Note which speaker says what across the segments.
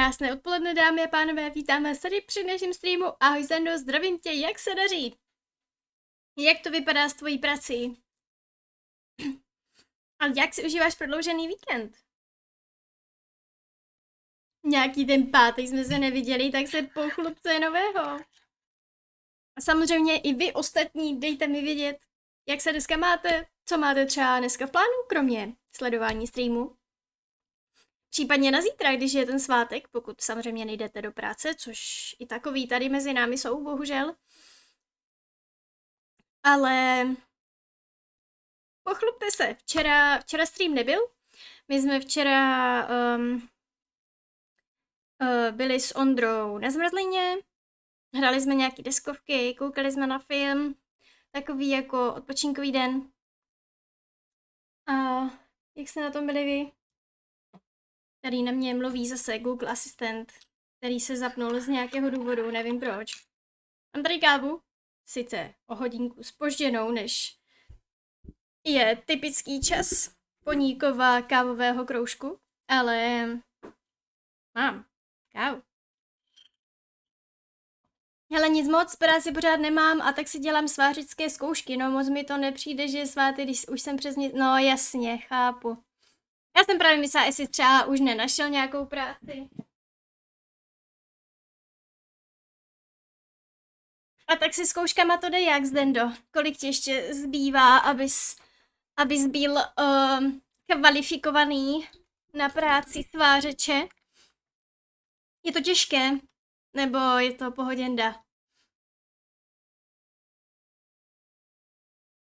Speaker 1: Krásné odpoledne, dámy a pánové, vítáme se tady při dnešním streamu. Ahoj Zendo, zdravím tě, jak se daří? Jak to vypadá s tvojí prací? A jak si užíváš prodloužený víkend? Nějaký ten pátek jsme se neviděli, tak se pochlubce nového. A samozřejmě i vy ostatní, dejte mi vědět, jak se dneska máte, co máte třeba dneska v plánu, kromě sledování streamu. Případně na zítra, když je ten svátek, pokud samozřejmě nejdete do práce, což i takový tady mezi námi jsou, bohužel. Ale pochlupte se, včera stream nebyl. My jsme včera byli s Ondrou na zmrzlině, hrali jsme nějaký deskovky, koukali jsme na film, takový jako odpočinkový den. A jak se na tom byli vy? Tady na mě mluví zase Google asistent, který se zapnul z nějakého důvodu, nevím proč. Mám tady kávu, sice o hodinku zpožděnou, než je typický čas poníkova kávového kroužku, ale mám kávu. Hele, nic moc, práci pořád nemám a tak si dělám svářické zkoušky, no moc mi to nepřijde, že je svátek, když už jsem přes ně... No jasně, chápu. Já jsem právě myslela, jestli třeba už nenašel nějakou práci. A tak si zkouškama to jde jak, Zdendo? Kolik ti ještě zbývá, abys byl kvalifikovaný na práci svářeče? Je to těžké? Nebo je to pohoděnda?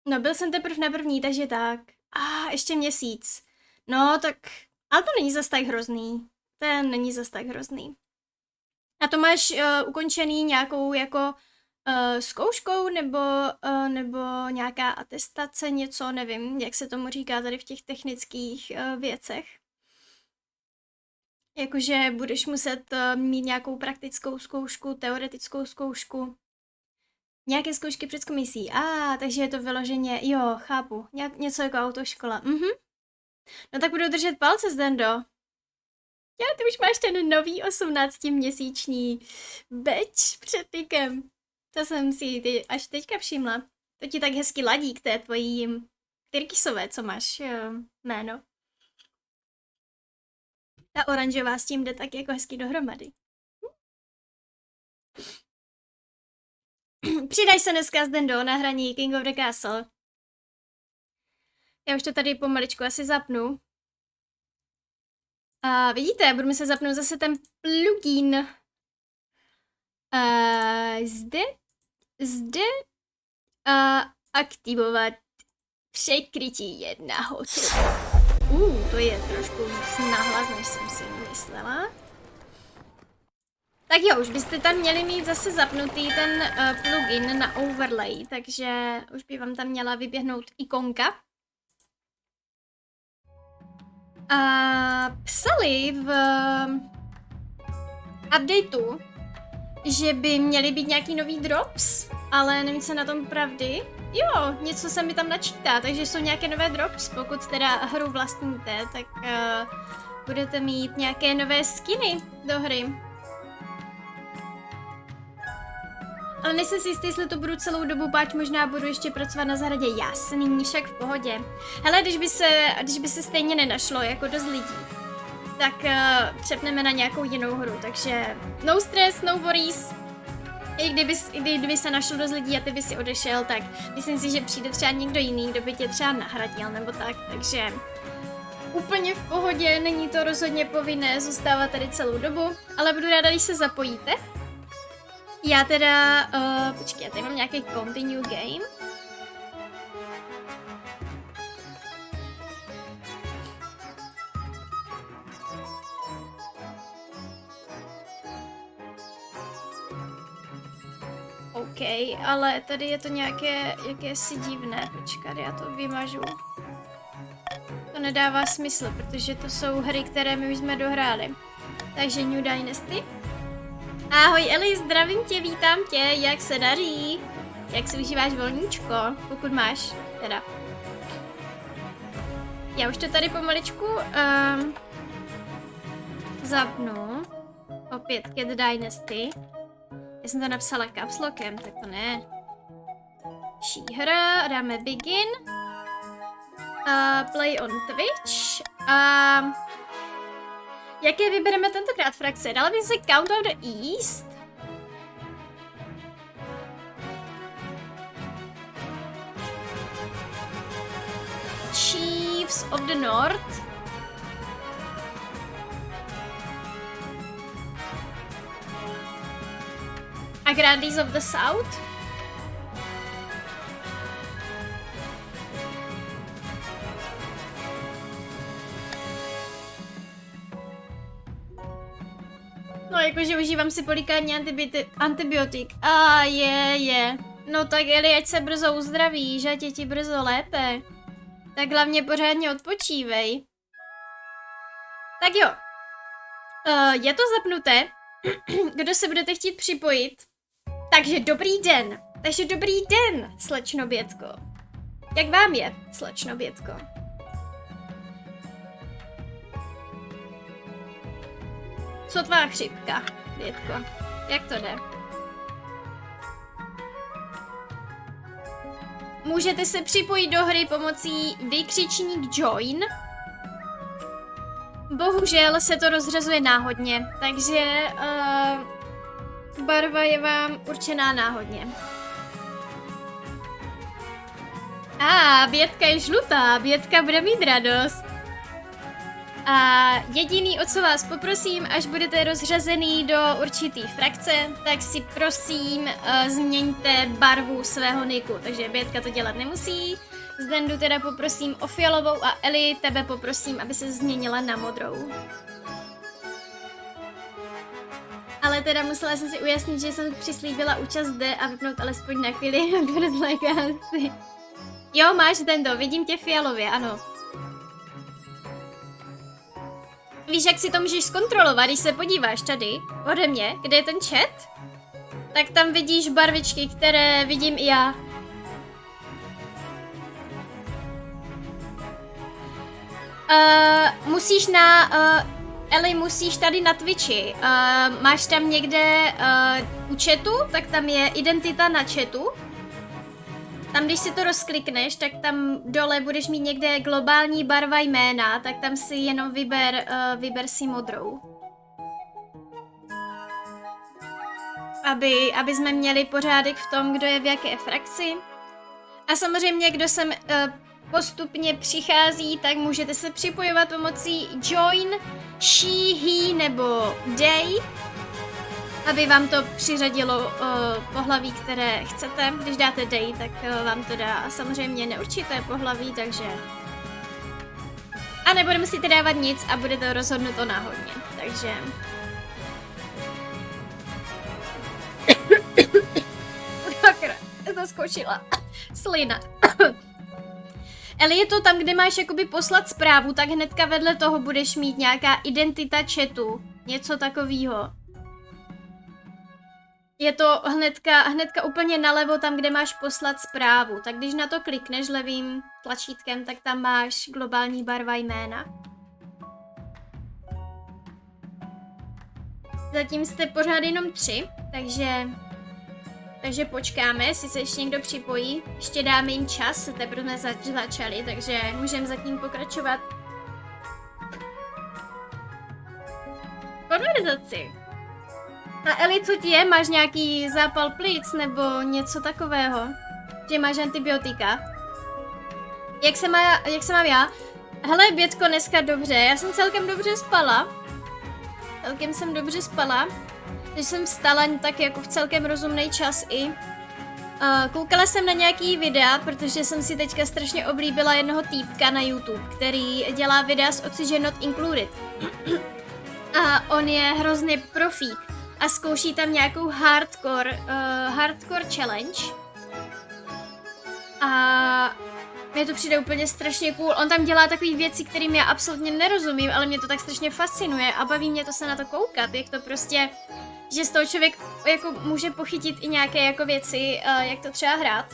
Speaker 1: No, byl jsem teprve na první, takže tak. Ještě měsíc. No, tak, ale to není zas tak hrozný. To není zas tak hrozný. A to máš ukončený nějakou jako zkouškou nebo nějaká atestace, něco, nevím, jak se tomu říká tady v těch technických věcech. Jakože budeš muset mít nějakou praktickou zkoušku, teoretickou zkoušku. Nějaké zkoušky před komisí. Takže je to vyloženě, jo, chápu. Něco jako autoškola. No tak budu držet palce, Zdendo. Ty už máš ten nový 18měsíční badge před tykem. To jsem si až teďka všimla. To ti tak hezky ladí k té tvojí tyrkysové, co máš jméno. Ta oranžová s tím jde tak jako hezky dohromady. Přidaj se dneska, Zdendo, na hraní King of the Castle. Já už to tady pomaličku asi zapnu. A vidíte, budu se zapnout zase ten plugin. Zde aktivovat překrytí 1 hotovo. To je trošku víc nahlas, než jsem si myslela. Tak jo, už byste tam měli mít zase zapnutý ten plugin na overlay, takže už by vám tam měla vyběhnout ikonka. A psali v updateu, že by měly být nějaký nový drops, ale nevím, co na tom pravdy. Jo, něco se mi tam načítá, takže jsou nějaké nové drops. Pokud teda hru vlastníte, tak budete mít nějaké nové skiny do hry. Ale nejsem si jistý, jestli to budu celou dobu, páč možná budu ještě pracovat na zahradě. Jasný, však v pohodě. Hele, když by se stejně nenašlo jako dost lidí, tak přepneme na nějakou jinou hru, takže no stress, no worries. I kdyby se našlo dost lidí a ty by si odešel, tak myslím si, že přijde třeba někdo jiný, kdo by tě třeba nahradil nebo tak, takže úplně v pohodě, není to rozhodně povinné zůstávat tady celou dobu, ale budu ráda, když se zapojíte. Já teda, počkej, já tady mám nějaký continue game. OK, ale tady je to nějaké, jakési divné, počkat, já to vymažu. To nedává smysl, protože to jsou hry, které my už jsme dohráli. Takže New Dynasty. Ahoj Eli, zdravím tě, vítám tě, jak se daří? Jak si užíváš volníčko, pokud máš, teda. Já už to tady pomaličku zapnu. Opět Cat Dynasty. Já jsem to napsala caps lockem, tak to ne. Hra, dáme begin. Play on Twitch. Jaké vybereme tentokrát frakce? Dala bych si Count of the East. Chiefs of the North. A Grandees of the South. No, jakože užívám si polikární antibiotik. Je. No tak Eli, ať se brzo uzdraví, že ať je ti brzo lépe. Tak hlavně pořádně odpočívej. Tak jo. Je to zapnuté. Kdo se budete chtít připojit? Takže dobrý den, slečno Bětko. Jak vám je, slečno Bětko? Co tvá chřipka, Bětko? Jak to jde? Můžete se připojit do hry pomocí vykřičník join. Bohužel se to rozřazuje náhodně, takže barva je vám určená náhodně. Bětka je žlutá, Bětka bude mít radost. A jediný, o co vás poprosím, až budete rozřazený do určitý frakce, tak si prosím změňte barvu svého niku. Takže Bětka to dělat nemusí. Zdendu teda poprosím o fialovou a Eli, tebe poprosím, aby se změnila na modrou. Ale teda musela jsem si ujasnit, že jsem přislíbila účast D a vypnout alespoň na chvíli asi. Jo, máš Zdendo, vidím tě fialově, ano. Víš, jak si to můžeš zkontrolovat, když se podíváš tady ode mě, kde je ten chat? Tak tam vidíš barvičky, které vidím i já. Musíš Eli, musíš tady na Twitchi. Máš tam někde u chatu, tak tam je identita na chatu. Tam, když si to rozklikneš, tak tam dole budeš mít někde globální barva jména, tak tam si jenom vyber si modrou. Aby jsme měli pořádek v tom, kdo je v jaké frakci. A samozřejmě, kdo sem postupně přichází, tak můžete se připojovat pomocí join, she, he nebo they, aby vám to přiřadilo pohlaví, které chcete. Když dáte they, tak vám to dá samozřejmě neurčité pohlaví, takže... A nebudeme si dávat nic a bude to rozhodnuto náhodně, takže... Sakra, zaskočila. Slina. Eli, je to tam, kde máš jakoby poslat zprávu, tak hnedka vedle toho budeš mít nějaká identita chatu. Něco takového. Je to hnedka úplně nalevo tam, kde máš poslat zprávu. Tak když na to klikneš levým tlačítkem, tak tam máš globální barva jména. Zatím jste pořád jenom 3, takže počkáme, jestli se ještě někdo připojí. Ještě dáme jim čas, teprve začali, takže můžeme zatím pokračovat. Konverzaci. A Eli, co ti je? Máš nějaký zápal plic nebo něco takového? Že máš antibiotika? Jak se mám já? Hele, Bětko, dneska dobře, já jsem celkem dobře spala. Když jsem vstala tak jako v celkem rozumný čas i. Koukala jsem na nějaký videa, protože jsem si teďka strašně oblíbila jednoho týpka na YouTube, který dělá videa s Oxygen Not Included. A on je hrozně profík a zkouší tam nějakou hardcore challenge. A mně to přijde úplně strašně cool. On tam dělá takové věci, kterým já absolutně nerozumím, ale mě to tak strašně fascinuje a baví mě to se na to koukat, jak to prostě, že z toho člověk jako může pochytit i nějaké jako věci, jak to třeba hrát.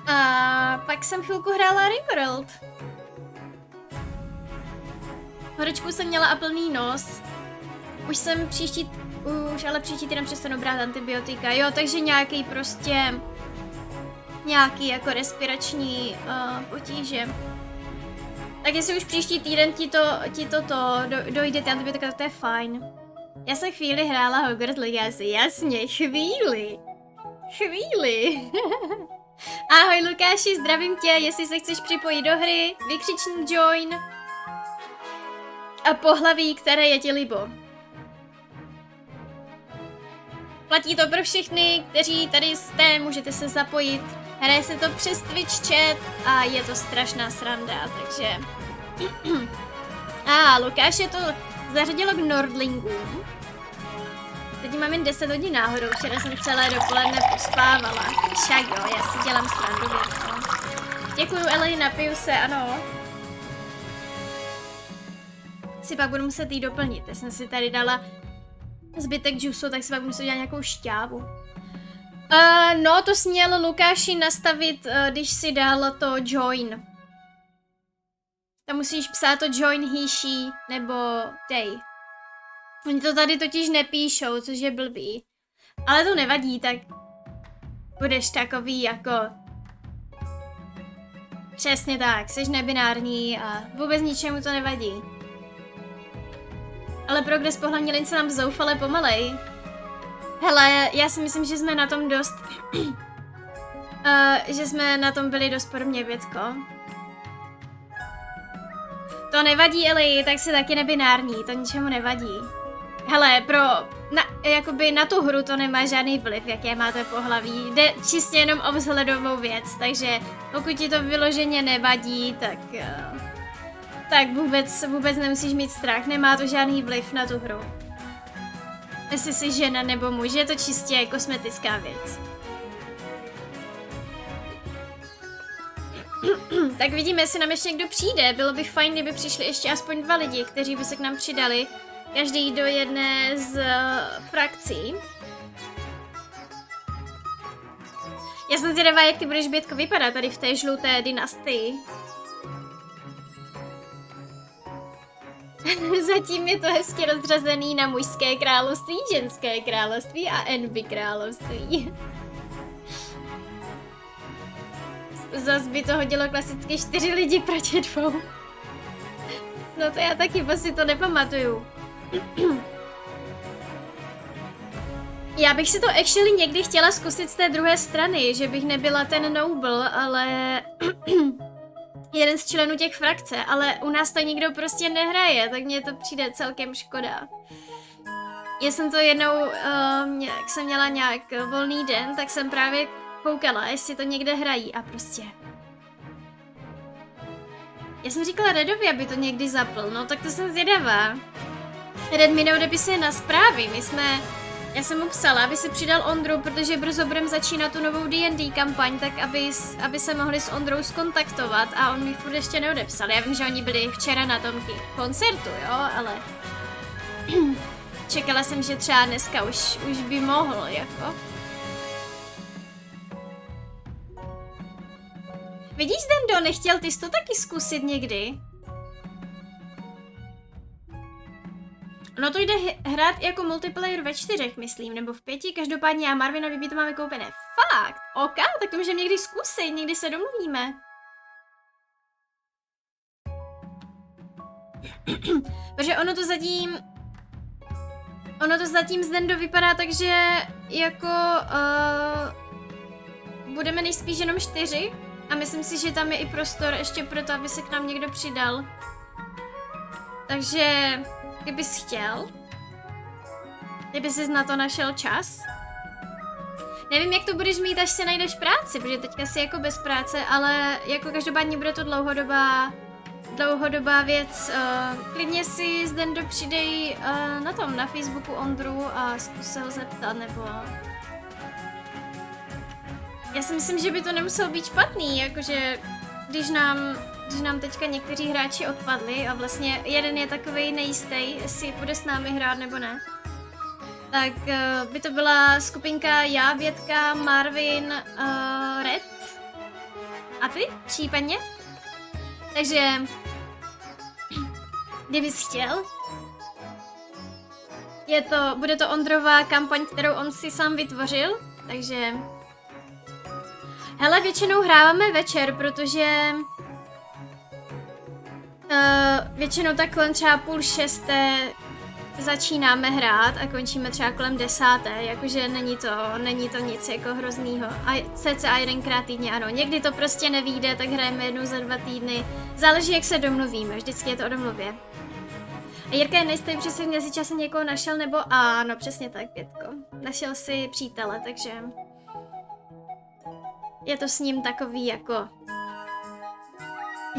Speaker 1: A pak jsem chvilku hrála Ringworld. Horečku jsem měla a plný nos. Už ale příští týden přestanu brát antibiotika, jo, takže nějaký prostě, nějaký jako respirační potíže. Tak jestli už příští týden ti dojde ty antibiotika, to je fajn. Já jsem chvíli hrála Hogwarts Legacy, jasně, chvíli. Ahoj Lukáši, zdravím tě, jestli se chceš připojit do hry, vykřičník join a pohlaví, které je ti libo. Platí to pro všechny, kteří tady jste, můžete se zapojit. Hraje se to přes Twitch chat a je to strašná sranda, takže... Lukáš je to zařadilo k Nordlingům. Teď mám jen 10 hodin náhodou, včera jsem celé dopoledne pospávala. Však jo, já si dělám srandu věcno. Děkuju Eli, napiju se, ano. Si pak budu muset jí doplnit, já jsem si tady dala zbytek džusu, tak si pak budu muset dělat nějakou šťávu. No, to směl Lukáši nastavit, když si dal to join. Tam musíš psát to join hýší nebo day. Oni to tady totiž nepíšou, což je blbý. Ale to nevadí, tak budeš takový jako... Přesně tak, jsi nebinární a vůbec ničemu to nevadí. Ale progres po hlavní lince nám zoufale pomalej. Hele, já si myslím, že jsme na tom dost... že jsme na tom byli dost podobně, Bětko. To nevadí, Eli, tak jsi taky nebinární, to ničemu nevadí. Hele, jakoby na tu hru to nemá žádný vliv, jaké máte pohlaví. Jde čistě jenom o vzhledovou věc, takže pokud ti to vyloženě nevadí, tak vůbec nemusíš mít strach, nemá to žádný vliv na tu hru. Jestli jsi žena nebo muž, je to čistě kosmetická věc. Tak vidíme, jestli nám ještě někdo přijde. Bylo by fajn, kdyby přišli ještě aspoň 2 lidi, kteří by se k nám přidali. Každý do jedné z frakcí. Já jsem zvědavá, jak ty budeš, Bětko, vypadat tady v té žluté dynastii. Zatím je to hezky rozřazený na mužské království, ženské království a envy království. Zas by to hodilo klasicky 4 lidi proti 2. No to já taky si to nepamatuju. Já bych si to actually někdy chtěla zkusit z té druhé strany, že bych nebyla ten noble, ale jeden z členů těch frakce, ale u nás to nikdo prostě nehraje, tak mně to přijde celkem škoda. Já jsem to jednou, jak jsem měla nějak volný den, tak jsem právě koukala, jestli to někde hrají a prostě... Já jsem říkala Redovi, aby to někdy zapl, no tak to jsem zvědavá. Red mi neodepisuje na zprávy, já jsem mu psala, aby si přidal Ondru, protože brzo budeme začínat tu novou D&D kampaň, tak aby se mohli s Ondrou skontaktovat a on mi furt ještě neodepsal. Já vím, že oni byli včera na tom koncertu, jo, ale... Čekala jsem, že třeba dneska už by mohl, jako. Vidíš, Dendo, nechtěl ty jsi to taky zkusit někdy? No to jde hrát jako multiplayer ve 4, myslím, nebo v 5, každopádně já Marvina Bibi to máme koupené. Fakt? OK, tak to můžeme někdy zkusit, někdy se domluvíme. Protože ono to zatím z Dendo vypadá tak, že jako budeme nejspíš jenom 4 a myslím si, že tam je i prostor ještě pro to, aby se k nám někdo přidal. Takže... Kdybys chtěl, kdyby jsi na to našel čas. Nevím, jak to budeš mít, až se najdeš práci, protože teďka jsi jako bez práce, ale jako každopádně bude to dlouhodobá věc. Klidně si z Dendo přidej na Facebooku Ondru a zkus se ho zeptat, nebo... Já si myslím, že by to nemuselo být špatný, jakože když nám teďka někteří hráči odpadli a vlastně jeden je takovej nejistý, jestli bude s námi hrát nebo ne, tak by to byla skupinka já, Bětka, Marvin, Red a ty případně. Takže kdybys chtěl, Bude to Ondrova kampaň, kterou on si sám vytvořil, takže... Hele, většinou hráváme večer, protože... většinou tak kolem třeba 5:30 začínáme hrát a končíme třeba kolem 10. Jakože není to nic jako hroznýho. A cca 1krát týdně, ano. Někdy to prostě nevyjde, tak hrajeme jednou za 2 týdny. Záleží, jak se domluvíme, vždycky je to o domluvě. A Jirka je nejistý, že jsi v mezičase někoho našel, nebo ano, přesně tak, Pětko. Našel si přítele, takže... Je to s ním takový jako...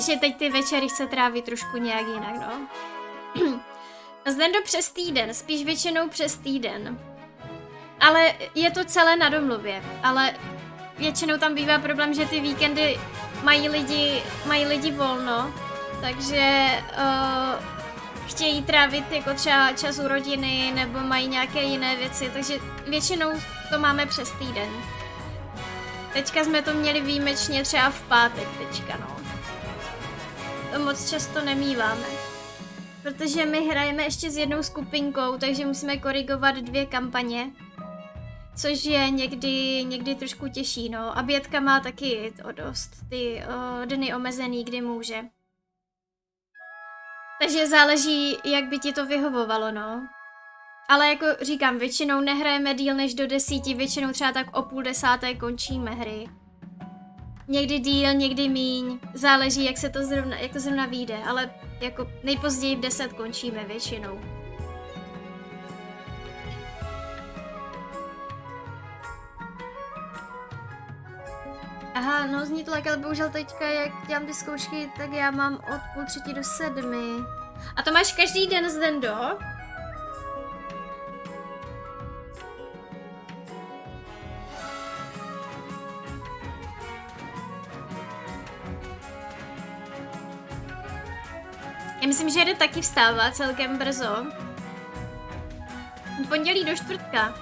Speaker 1: Že teď ty večery chce trávit trošku nějak jinak, no. Zdendo přes týden, spíš většinou přes týden. Ale je to celé na domluvě. Ale většinou tam bývá problém, že ty víkendy mají lidi volno. Takže chtějí trávit jako třeba čas u rodiny nebo mají nějaké jiné věci. Takže většinou to máme přes týden. Teďka jsme to měli výjimečně třeba v pátek teďka, no. To moc často nemíváme. Protože my hrajeme ještě s jednou skupinkou, takže musíme korigovat 2 kampaně. Což je někdy trošku těžší, no. A Bětka má taky dost ty dny omezený, kdy může. Takže záleží, jak by ti to vyhovovalo, no. Ale jako říkám, většinou nehrajeme díl než do 10, většinou třeba tak o 9:30 končíme hry. Někdy díl, někdy míň, záleží, jak to zrovna vyjde, ale jako nejpozději v 10 končíme většinou. Aha, no zní to tak, ale bohužel teďka, jak dělám ty zkoušky, tak já mám od 6:30 do 7. A to máš každý den Zdendo? Já myslím, že jde taky vstávat celkem brzo. Od pondělí do čtvrtka.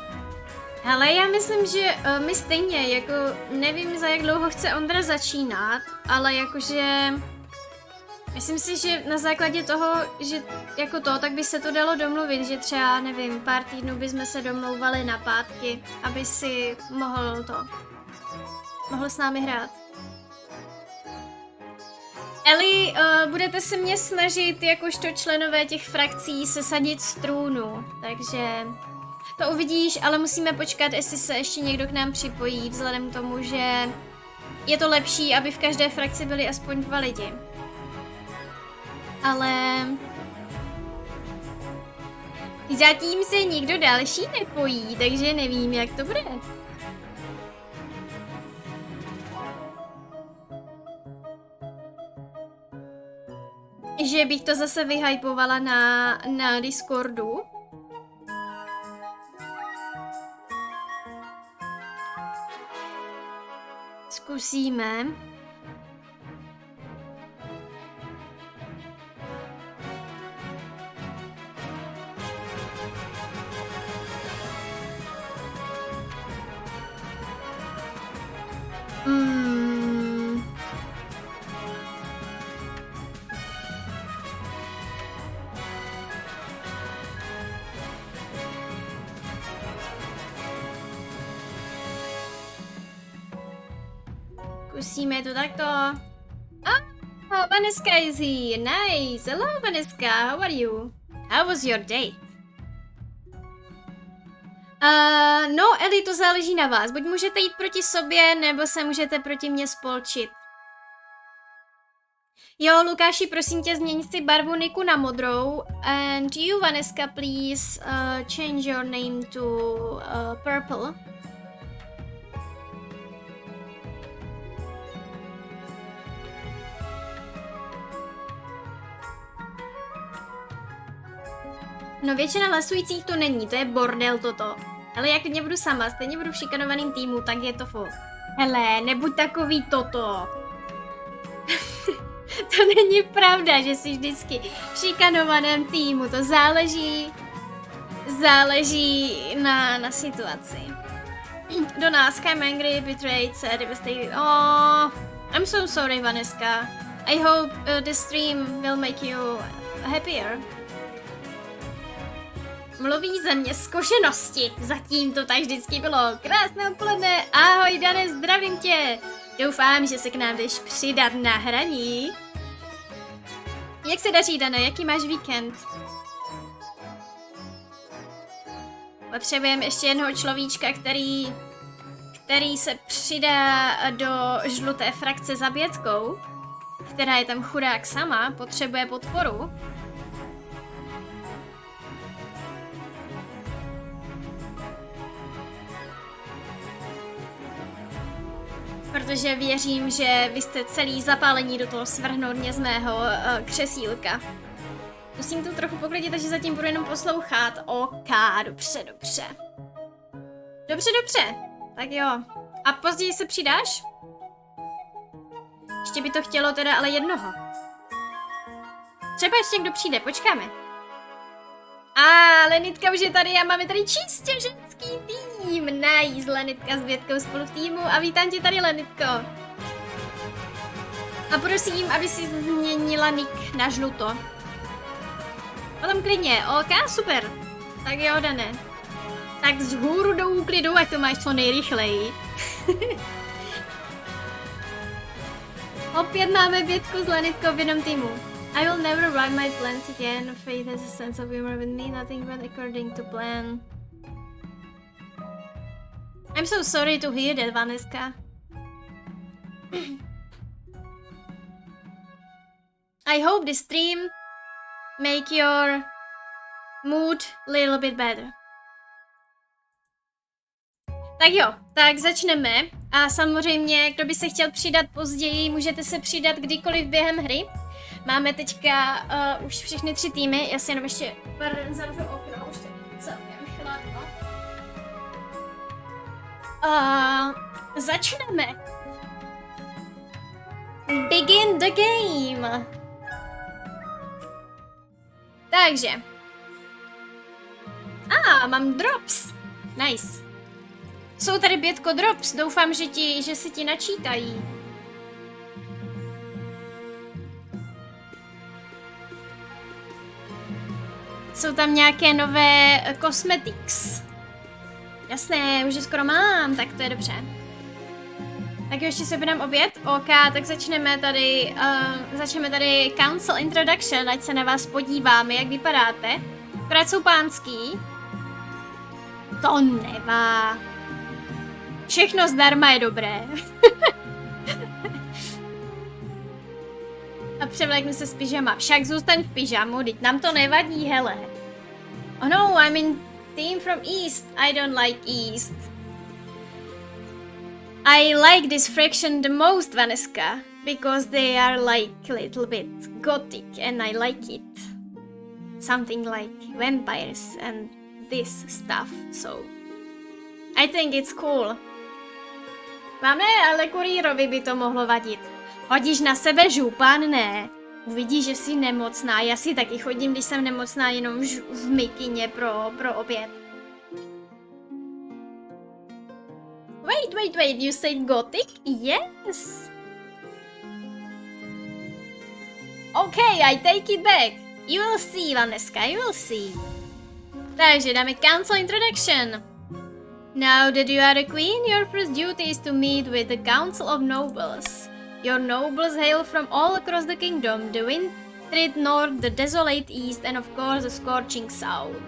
Speaker 1: Hele, já myslím, že my stejně, jako nevím, za jak dlouho chce Ondra začínat, ale jakože... Myslím si, že na základě toho, že jako to, tak by se to dalo domluvit, že třeba, nevím, pár týdnů bychom se domlouvali na pátky, aby si mohl s námi hrát. Eli, budete se mě snažit jakožto členové těch frakcí sesadit z trůnu, takže to uvidíš, ale musíme počkat, jestli se ještě někdo k nám připojí, vzhledem k tomu, že je to lepší, aby v každé frakci byli aspoň 2 lidi. Ale... Zatím se nikdo další nepojí, takže nevím, jak to bude. Že bych to zase vyhypovala na Discordu. Zkusíme. Zkusíme to takto. Vaneska is here. Nice. Hello, Vaneska. How are you? How was your date? No, Eli, to záleží na vás. Buď můžete jít proti sobě, nebo se můžete proti mně spolčit. Jo, Lukáši, prosím tě, změň si barvu niku na modrou. And you, Vaneska, please change your name to purple. No většina hlasujících to není, to je bordel toto. Ale jak nebudu sama, stejně budu v šikanovaným týmu, tak je to fuk. Hele, nebuď takový toto. To není pravda, že jsi vždycky v šikanovaném týmu, to záleží na situaci. Do nás, I'm angry, betrayed, sad, devastated. Oh, I'm so sorry, Vaneska. I hope this stream will make you happier. mluví ze mě zkušenosti. Zatím to tak vždycky bylo. Krásné odpoledne, ahoj Dane, zdravím tě. Doufám, že se k nám jdeš přidat na hraní. Jak se daří, Dane, jaký máš víkend? Potřebujeme ještě jednoho človíčka, který se přidá do žluté frakce za Bětkou, která je tam chudák sama, potřebuje podporu. Protože věřím, že vy jste celý zapálení do toho svrhnout mě z mého křesílka. Musím tu trochu poklidit, takže zatím budu jenom poslouchat. OK, dobře. Dobře. Tak jo. A později se přidáš? Ještě by to chtělo teda ale jednoho. Třeba ještě kdo přijde, počkáme. Lenitka už je tady a máme tady čistě ženský tým. Nice, Lenitka s Bětkou spolu v týmu a vítám tě tady, Lenitko. A prosím, aby si změnila nick na žluto. Potom klidně, OK, super. Tak jo, Dane. Tak vzhůru do úklidu, ať to máš co nejrychleji. Opět máme Bětku s Lenitkou v jednom týmu. I will never write my plans again. Fate has a sense of humor with me, nothing went according to plan. I'm so sorry to hear that, Vaneska. I hope this stream make your mood a little bit better. Tak jo, tak začneme. A samozřejmě, kdo by se chtěl přidat později, můžete se přidat kdykoliv během hry. Máme teďka už všechny 3 týmy, já si jenom ještě zavřu okno, už to je celkem chladno. Začneme. Begin the game. Takže. Mám drops. Nice. Jsou tady, Bětko, drops, doufám, že se ti načítají. Jsou tam nějaké nové cosmetics. Jasné, už je skoro mám, tak to je dobře. Tak ještě se budeme oběd. OK, tak začneme tady Council Introduction, ať se na vás podíváme, jak vypadáte. Akorát jsou pánský. To nevá. Všechno zdarma je dobré. A převléknu se z pyžama. Však zůstaň v pyžamu, teď nám to nevadí, hele. Oh no, I'm in team from East. I don't like East. I like this fraction the most, Vaneska. Because they are like a little bit gothic and I like it. Something like vampires and this stuff, so I think it's cool. Máme, ale kurýrovi by to mohlo vadit. Hodíš na sebe župan? Ne. Uvidíš, že jsi nemocná. Já si taky chodím, když jsem nemocná, jenom v mikině pro oběd. Wait, you said gothic? Yes. Okay, I take it back. You will see, Vaneska, you will see. Takže dáme Council Introduction. Now that you are a queen, your first duty is to meet with the Council of Nobles. Your nobles hail from all across the kingdom, the wintry north, the desolate east, and of course the scorching south.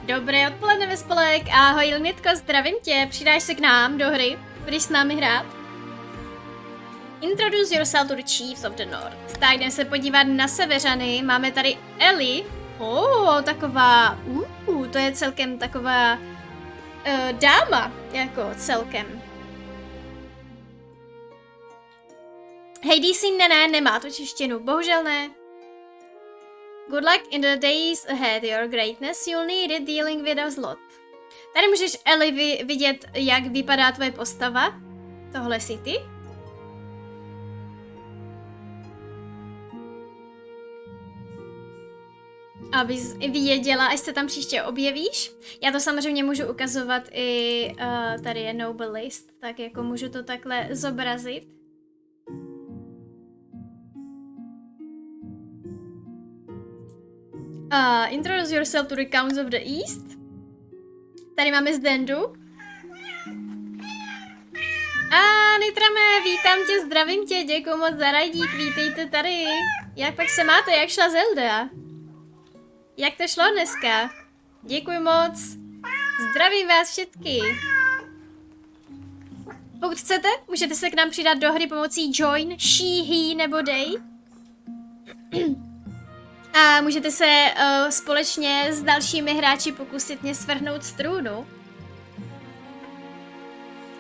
Speaker 1: Dobré odpoledne ve spolek, ahoj Lenitko, zdravím tě, přidáš se k nám do hry, budeš s námi hrát? Introduce yourself to the chiefs of the north. Tak jdeme se podívat na severany, máme tady Ellie. Taková, to je celkem taková dáma, jako celkem. Hej, DC, nemá tu češtinu, bohužel ne. Good luck in the days ahead, your greatness, you'll need it dealing with a lot. Tady můžeš, Ellie, vidět, jak vypadá tvoje postava. Tohle si ty. Abys věděla, až se tam příště objevíš. Já to samozřejmě můžu ukazovat i, tady je Noble List, tak jako můžu to takhle zobrazit. Introduce yourself to the Counts of the East. Tady máme Zdendu. Nitrame, vítám tě, zdravím tě, děkuji moc za rajdík, vítejte tady. Jak pak se máte, jak šla Zelda? Jak to šlo dneska? Děkuji moc. Zdravím vás všetky. Pokud chcete, můžete se k nám přidat do hry pomocí join, she, he nebo they. A můžete se společně s dalšími hráči pokusit mě svrhnout z trůnu.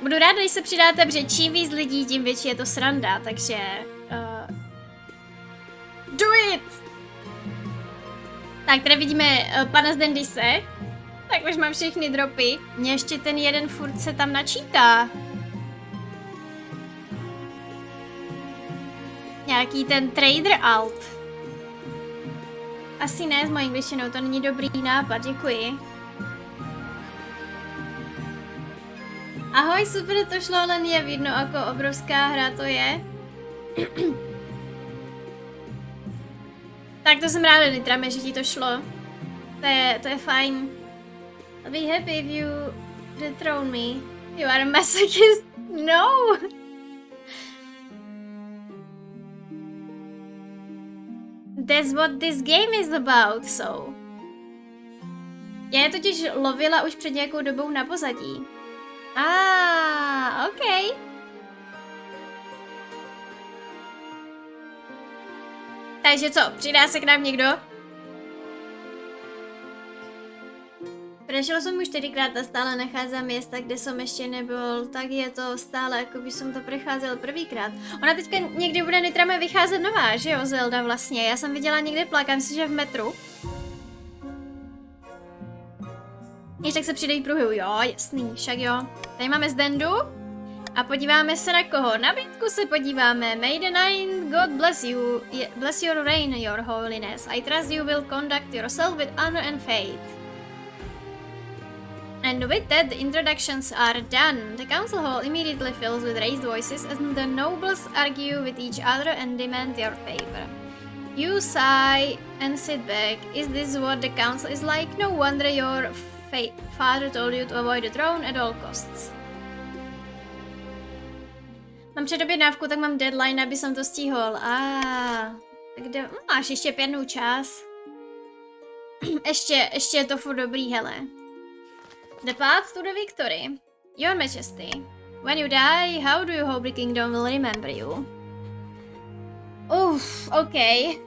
Speaker 1: Budu ráda, když se přidáte, protože čím víc lidí, tím větší je to sranda, takže... do it! Tak, tady vidíme pana Zdendise. Tak už mám všechny dropy. Mně ještě ten jeden furt se tam načítá. Nějaký ten trader alt. Asi ne s mojí angličtinou, to není dobrý nápad, děkuji. Ahoj, super, to šlo, len je vidno, jako obrovská hra to je. Tak to jsem ráda, Nitrame, že ti to šlo. To je fajn. I'll be happy if you dethrone me. You are a masochist. No! That's what this game is about, so. Já je totiž lovila už před nějakou dobou na pozadí. OK. Takže co, přidá se k nám někdo? Prešel jsem už 4krát a stále nacházím města, kde jsem ještě nebyl, tak je to stále, jako by jsem to precházel prvýkrát. Ona teďka někdy bude Nitrame vycházet nová, že jo, Zelda vlastně. Já jsem viděla někde plakám, myslím, že v metru. Ještě tak se přidají pruhy, jo, jasný, však jo. Tady máme Zdendu a podíváme se na koho. Na bitku se podíváme. May the night God bless you, bless your reign, your holiness. I trust you will conduct yourself with honor and faith. And with that, the introductions are done. The council hall immediately fills with raised voices as the nobles argue with each other and demand your favor. You sigh and sit back. Is this what the council is like? No wonder your father told you to avoid the throne at all costs. Mám předobědnávku, tak mám deadline, aby jsem to stihl. Tak kde... máš ještě pěknou čas. ještě je to furt dobrý, hele. The path to the victory. Your Majesty. When you die, how do you hope the kingdom will remember you? Okay.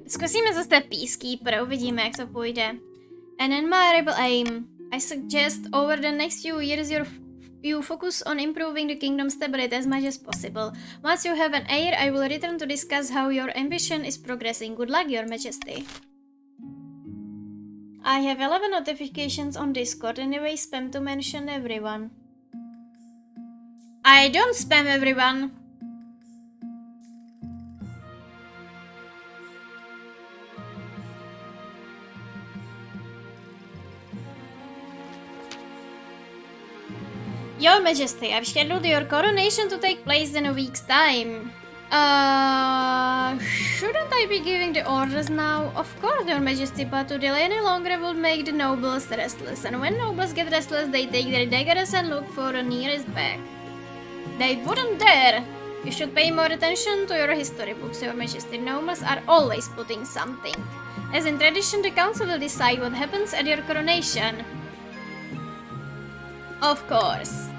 Speaker 1: Zkusíme zase Peacekeeper, uvidíme, jak to půjde. An admirable aim. I suggest over the next few years you focus on improving the kingdom's stability as much as possible. Once you have an heir, I will return to discuss how your ambition is progressing. Good luck, Your Majesty. I have 11 notifications on Discord, anyway spam to mention everyone. I don't spam everyone. Your Majesty, I've scheduled your coronation to take place in a week's time. Shouldn't I be giving the orders now? Of course, Your Majesty, but to delay any longer would make the nobles restless. And when nobles get restless, they take their daggers and look for the nearest bag. They wouldn't dare! You should pay more attention to your history books, Your Majesty. Nobles are always putting something. As in tradition, the council will decide what happens at your coronation. Of course.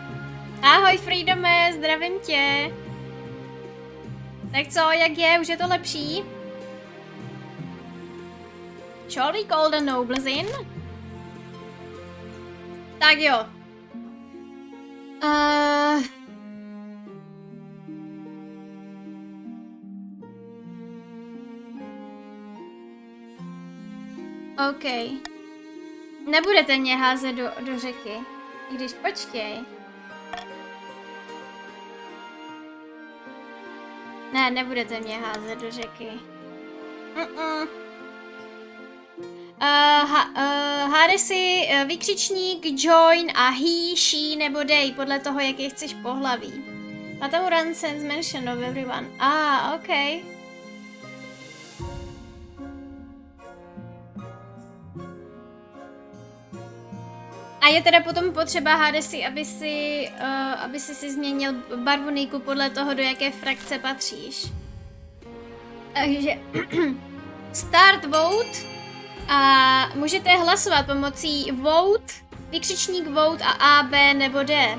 Speaker 1: Ahoj Freedome, zdravím tě. Tak co, jak je? Už je to lepší? Shall we call the nobles in? Tak jo. OK. Nebudete mě házet do řeky. I když počkej. Ne, nebudete mě házet do řeky. Háde si vykřičník, join a he, she nebo they, podle toho, jaký chceš pohlaví. A tam run sense mention of everyone. Ok. A je teda potom potřeba, háde si, aby si změnil barvu niku podle toho, do jaké frakce patříš. Takže start vote a můžete hlasovat pomocí vote, vykřičník vote a A, B nebo D.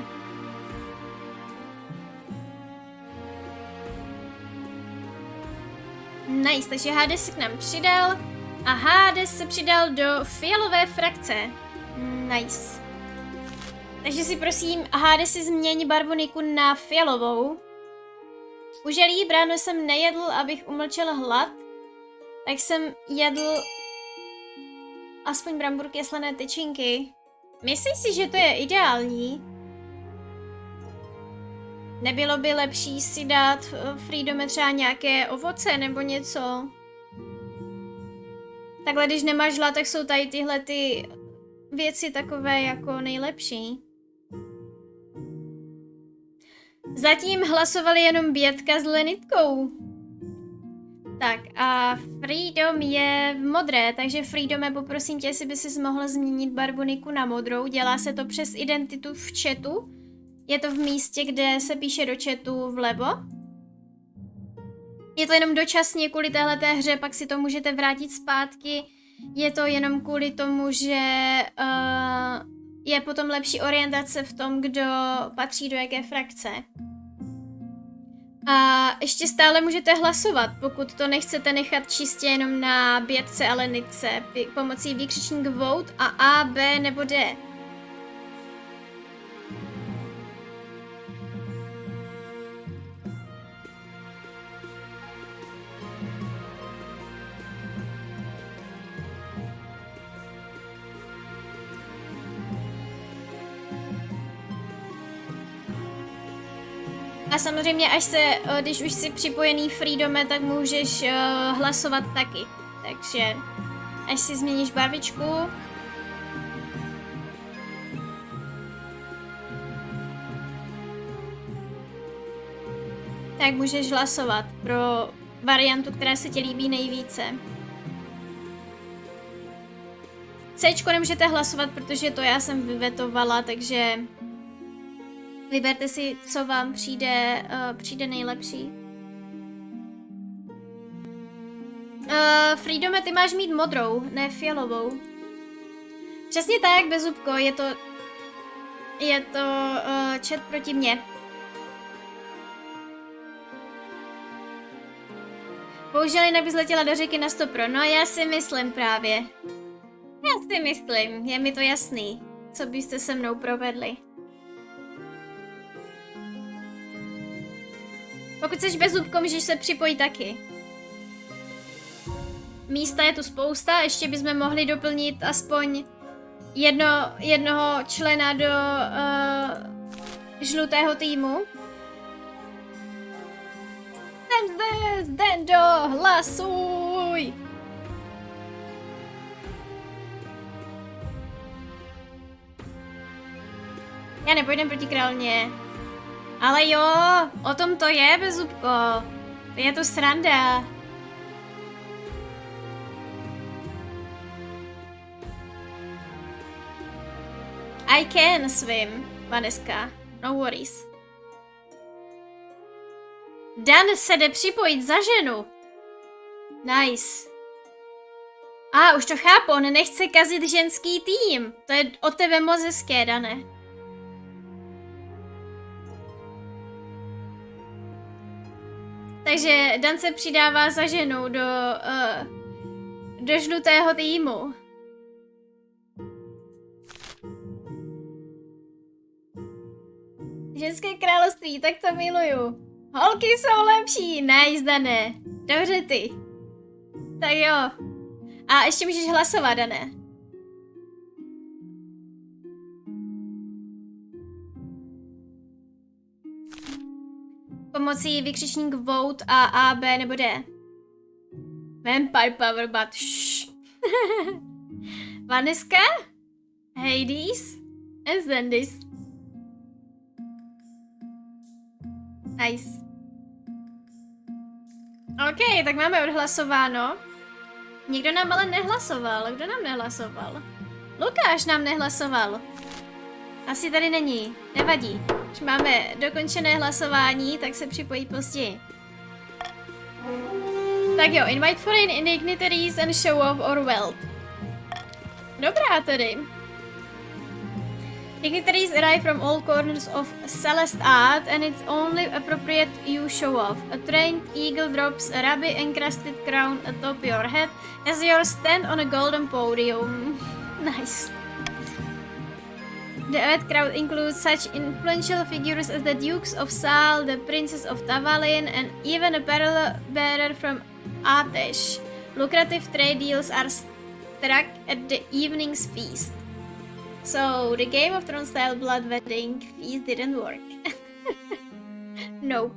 Speaker 1: Nice, takže Hades se k nám přidal a Hades se přidal do fialové frakce. Nice. Takže si prosím, Hades si změň barvu niku na fialovou. Uželí, ráno jsem nejedl, abych umlčel hlad, tak jsem jedl aspoň bramburky a slané tyčinky. Myslíš si, že to je ideální? Nebylo by lepší si dát Freedome třeba nějaké ovoce nebo něco? Takhle, když nemáš hlad, tak jsou tady tyhle ty věci takové jako nejlepší. Zatím hlasovali jenom Bětka s Lenitkou. Tak a Freedom je v modré, takže Freedome, poprosím tě, jestli by si mohl změnit barvu niku na modrou. Dělá se to přes identitu v chatu. Je to v místě, kde se píše do chatu vlevo. Je to jenom dočasně kvůli téhleté hře, pak si to můžete vrátit zpátky. Je to jenom kvůli tomu, že je potom lepší orientace v tom, kdo patří do jaké frakce. A ještě stále můžete hlasovat, pokud to nechcete nechat čistě jenom na Bětce a Lenitce, pomocí vykřičník vote a B nebo D. A samozřejmě, když už jsi připojený Freedome, tak můžeš hlasovat taky. Takže, až si změníš barvičku. Tak můžeš hlasovat pro variantu, která se ti líbí nejvíce. Cčko nemůžete hlasovat, protože to já jsem vyvetovala, takže vyberte si, co vám přijde nejlepší. Freedome, ty máš mít modrou, ne fialovou. Přesně tak, Bezubko, je to chat proti mně. Bohužel jinak bys letěla do řeky na 100 pro. No já si myslím právě. Já si myslím, je mi to jasný, co byste se mnou provedli. Pokud jsi Bezubko, můžeš se připojit taky. Místa je tu spousta, ještě bychom mohli doplnit aspoň jednoho člena do žlutého týmu. Zdendo, hlasuj! Já nepojdem proti královně. Ale jo, o tom to je, Bezubko. Je to sranda. I can swim, Vaneska. No worries. Dan se jde připojit za ženu. Nice. Už to chápu, on nechce kazit ženský tým. To je od tebe moc hezké, Dane. Takže Dan se přidává za ženou do žlutého týmu. Ženské království, tak to miluju. Holky jsou lepší, nice, Dane. Dobře ty. Tak jo. A ještě můžeš hlasovat, Dane. Pomocí vykřičník vote a B nebo D. Vampire power, but shh. Vaneska, Hades, and Zendis. Nice. OK, tak máme odhlasováno. Nikdo nám ale nehlasoval. Kdo nám nehlasoval? Lukáš nám nehlasoval. Asi tady není. Nevadí. Když máme dokončené hlasování, tak se připojí později. Tak jo, invite foreign dignitaries and show off or wealth. Dobrá tedy. Dignitaries arrive from all corners of Celeste Art and it's only appropriate you show off. A trained eagle drops a ruby encrusted crown atop your head as you stand on a golden podium. Nice. The event crowd includes such influential figures as the Dukes of Sal, the Princess of Tavalin, and even a parallel bearer from Atesh. Lucrative trade deals are struck at the evening's feast. So, the Game of Thrones style blood wedding feast didn't work. Nope.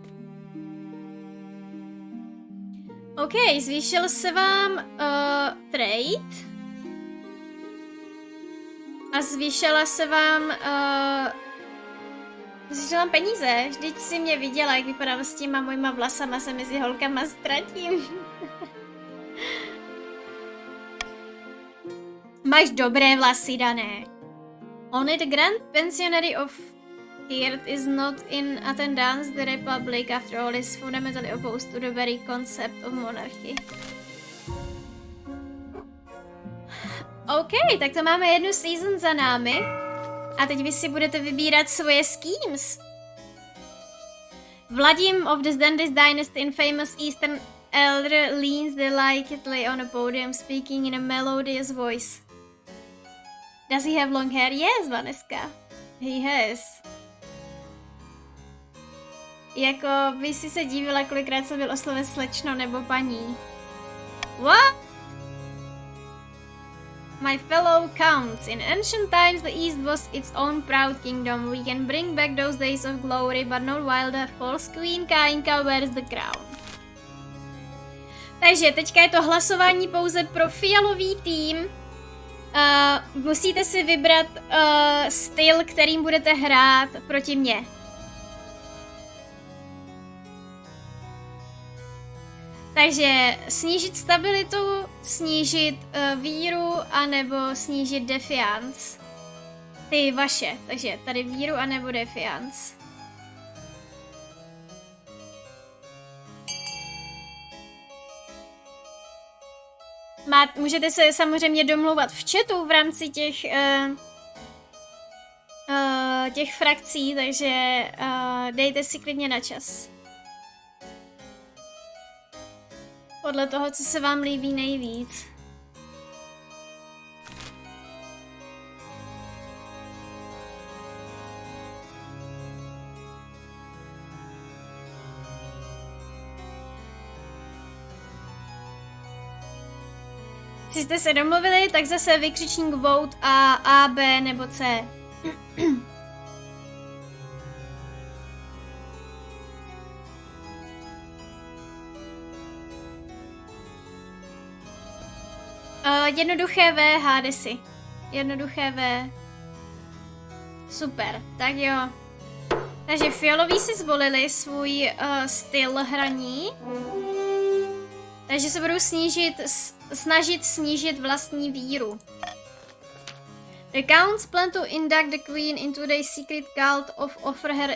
Speaker 1: OK, zvýšil se vám trade. A zvýšila se vám peníze. Vždyť si mě viděla, jak vypadám s těma mojima vlasama, se mezi holkama ztratím. Máš dobré vlasy, Dané. Only the Grand Pensionary of Hirt is not in attendance. The Republic, after all, is fundamentally opposed to the very concept of monarchy. OK, tak to máme jednu season za námi. A teď vy si budete vybírat svoje schemes. Vladim of the Zendis dynasty in famous Eastern elder leans delicately on a podium, speaking in a melodious voice. Does he have long hair? Yes, Vaneska. He has. Jako by si se divila, kolikrát jsem byl osloven slečno nebo paní. What? My fellow counts, in ancient times the East was its own proud kingdom. We can bring back those days of glory, but not while the false queen Kainka wears the crown. Takže teďka je to hlasování pouze pro fialový tým. Musíte si vybrat styl, kterým budete hrát proti mně. Takže snížit stabilitu, snížit víru, anebo snížit defiance. Ty vaše, takže tady víru anebo defiance. Můžete se samozřejmě domlouvat v chatu v rámci těch frakcí, takže dejte si klidně na čas. Podle toho, co se vám líbí nejvíc. Když jste se domluvili, tak zase vykřičník vote A, B nebo C. Jednoduché V, Hadesi. Jednoduché V. Super, tak jo. Takže fialoví si zvolili svůj styl hraní. Takže se budou snažit snížit vlastní víru. The counts plan to induct the queen into the secret cult of offer her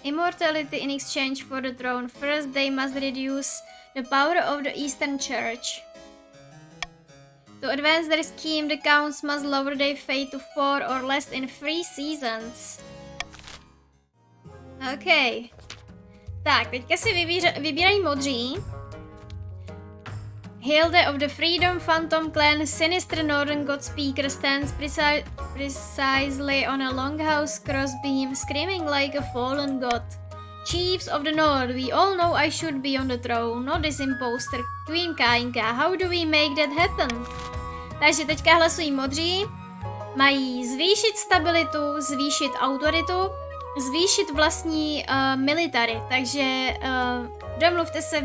Speaker 1: immortality in exchange for the throne. First, they must reduce the power of the Eastern Church. To advance their scheme, the counts must lower their fate to 4 or less in 3 seasons. OK. Tak, teďka si vybírají modří. Hilde of the Freedom Phantom Clan, sinister northern god speaker, stands precisely on a longhouse crossbeam, screaming like a fallen god. Chiefs of the North, we all know I should be on the throne, not this imposter, Queen Kainka. How do we make that happen? Takže teďka hlasují modří. Mají zvýšit stabilitu, zvýšit autoritu, zvýšit vlastní military, takže domluvte se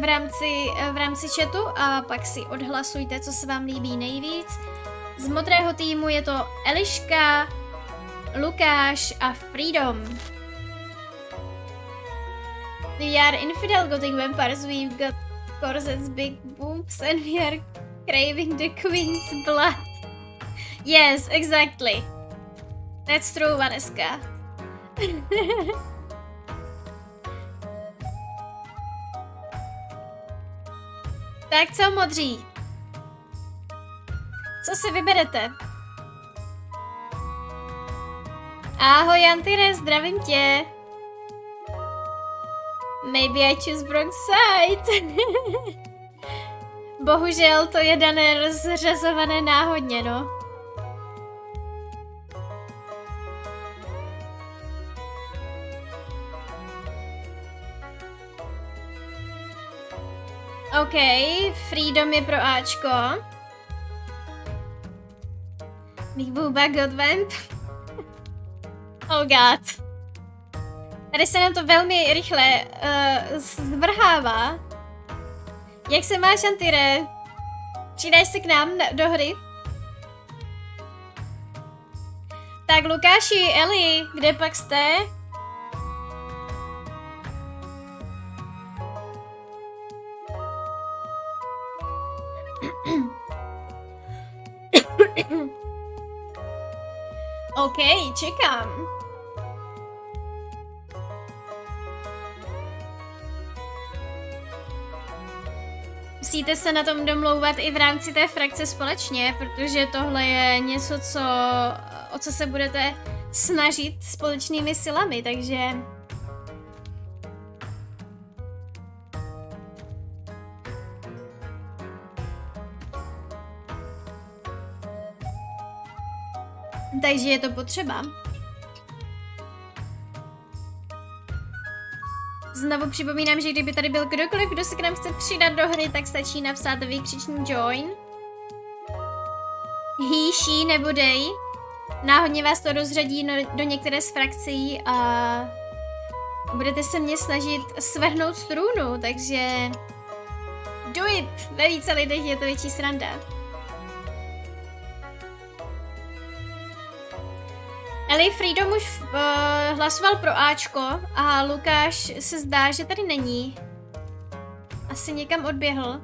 Speaker 1: v rámci chatu a pak si odhlasujte, co se vám líbí nejvíc. Z modrého týmu je to Eliška, Lukáš a Freedom. We are infidel gothic vampires, we've got corsets, big boobs and we are craving the queen's blood. Yes, exactly. That's true, Vaneska. Tak co, modří? Co si vyberete? Ahoj, Antire, zdravím tě. Maybe I choose wrong side. Bohužel to je dané rozřazované náhodně, no. OK, Freedom je pro Ačko. Big Booba God Vamp. Oh god. Tady se nám to velmi rychle zvrhává. Jak se máš, Antire? Přidáš se k nám do hry? Tak Lukáši, Eli, kde pak jste? OK, čekám. Musíte se na tom domlouvat i v rámci té frakce společně, protože tohle je něco, o co se budete snažit společnými silami, takže... Takže je to potřeba. Znovu připomínám, že kdyby tady byl kdokoliv, kdo se k nám chce přidat do hry, tak stačí napsat výkřičník join. He, she nebo they. Náhodně vás to rozřadí do některé z frakcí a budete se mě snažit svrhnout z trůnu, takže do it! Ve více lidech je to větší sranda. Eli Freedom už hlasoval pro Ačko a Lukáš se zdá, že tady není. Asi někam odběhl.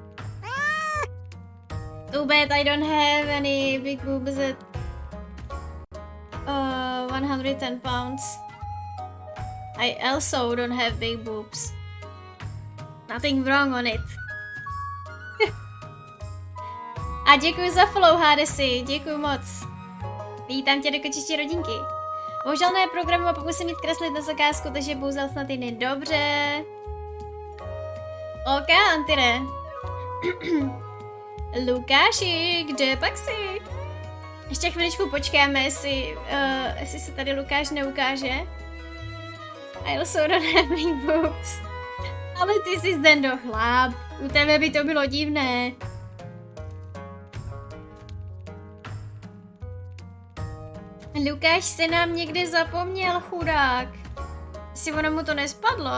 Speaker 1: Too bad I don't have any big boobs at 110 pounds. I also don't have big boobs. Nothing wrong on it. A děkuji za follow, Hadesi, děkuji moc. Vítám tě do kočičí rodinky. Bohužel ne programu a pokusím mít kreslit na zakázku, takže bohužel snad jde dobře. OK, Antire. Lukáši, kde pak jsi? Ještě chviličku počkáme, jestli se tady Lukáš neukáže. I also don't have big boobs. Ale ty jsi Zdendo chlap. U tebe by to bylo divné. Lukáš se nám někdy zapomněl, chudák. Jestli ono mu to nespadlo.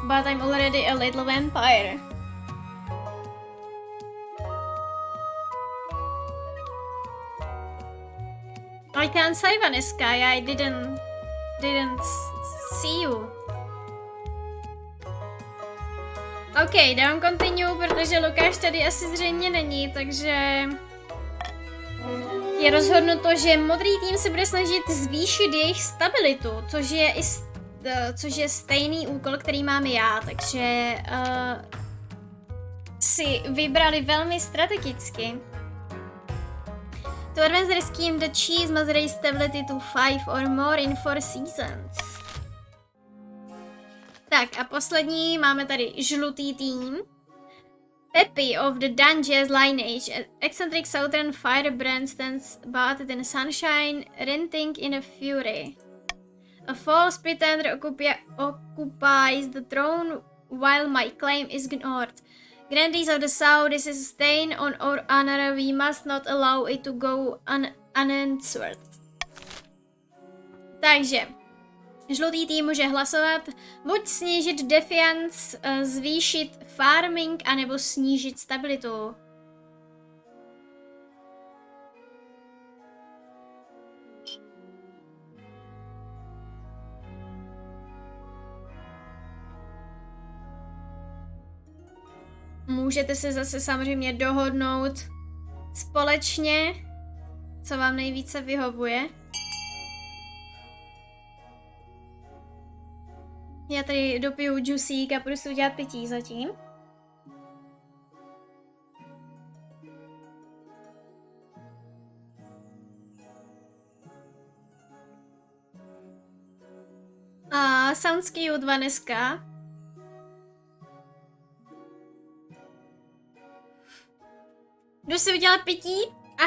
Speaker 1: But I'm already a little vampire. I can't say, Vaneska, I didn't see you. OK, dám continue, protože Lukáš tady asi zřejmě není, takže je rozhodnuto, že modrý tým se bude snažit zvýšit jejich stabilitu, což je stejný úkol, který mám já, takže si vybrali velmi strategicky. To advance the scheme, the cheese must raise stability to 5 or more in 4 seasons. Tak a poslední máme tady žlutý tým. Peppy of the Dungeons lineage, eccentric southern firebrand stands bathed in sunshine, renting in a fury. A false pretender occupies the throne while my claim is ignored. Grandees of the South, this is a stain on our honor. We must not allow it to go unanswered. Takže, žlutý tým může hlasovat buď snížit defiance, zvýšit farming, anebo snížit stabilitu. Můžete se zase samozřejmě dohodnout společně, co vám nejvíce vyhovuje. Já tady dopiju džusík a půjdu si udělat pití zatím. A Soundsky U2 dneska. Jdu si udělat pití a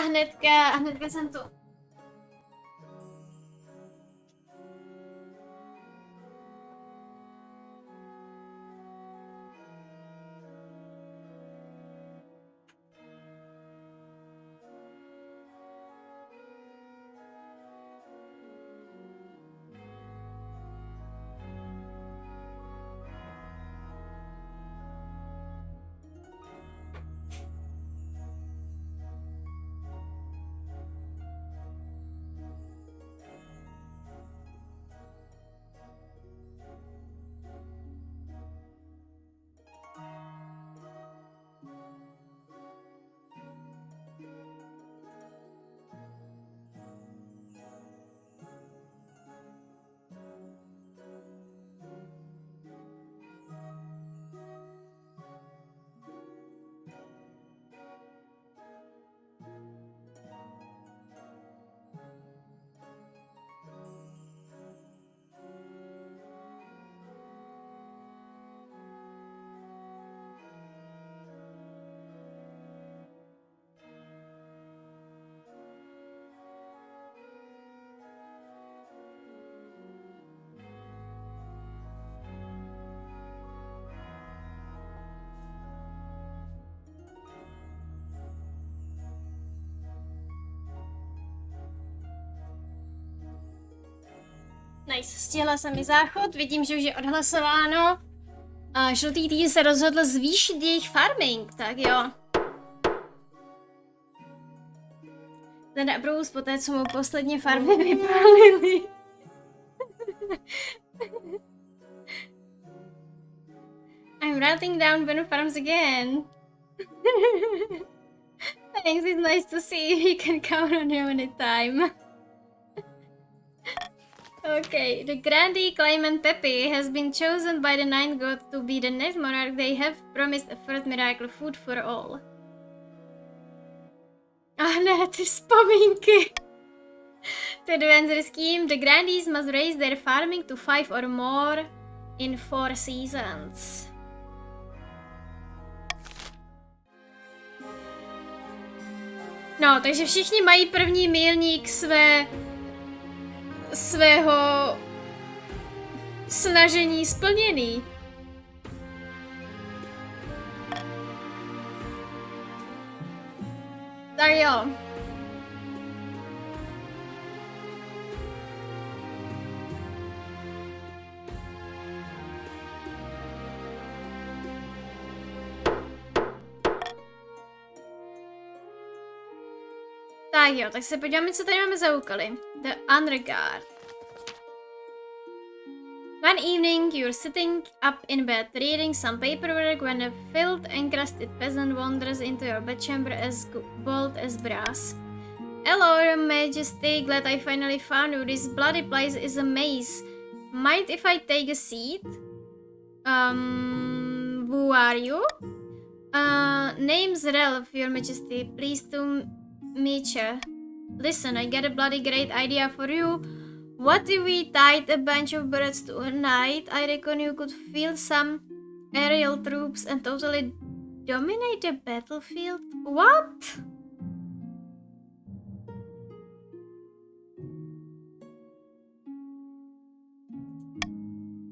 Speaker 1: hnedka jsem tu. Nice, stihla jsem mi záchod, vidím, že už je odhlasováno. A žlutý tým se rozhodl zvýšit jejich farming, tak jo. Ten Bruce poté, co mu posledně farmy vypálili. I'm writing down when farms again. Thanks, it's nice to see you. You can count on you anytime. Okay, the grandee claimant Peppy has been chosen by the Nine Gods to be the next monarch. They have promised a first miracle, food for all. Ah ne, ty vzpomínky. To adventure scheme. The grandees must raise their farming to 5 or more in 4 seasons. No, takže všichni mají první milník svého snažení splněný. Tak jo. Tak jo, tak se podíváme, co tady máme za úkoly. The Unregard. One evening, you're sitting up in bed, reading some paperwork when a filth encrusted peasant wanders into your bedchamber as bold as brass. Hello, Your Majesty, glad I finally found you. This bloody place is a maze. Mind if I take a seat? Who are you? Name's Ralph, Your Majesty. Pleased to meet you. Listen, I got a bloody great idea for you. What if we tied a bunch of birds to a night? I reckon you could field some aerial troops and totally dominate the battlefield. What?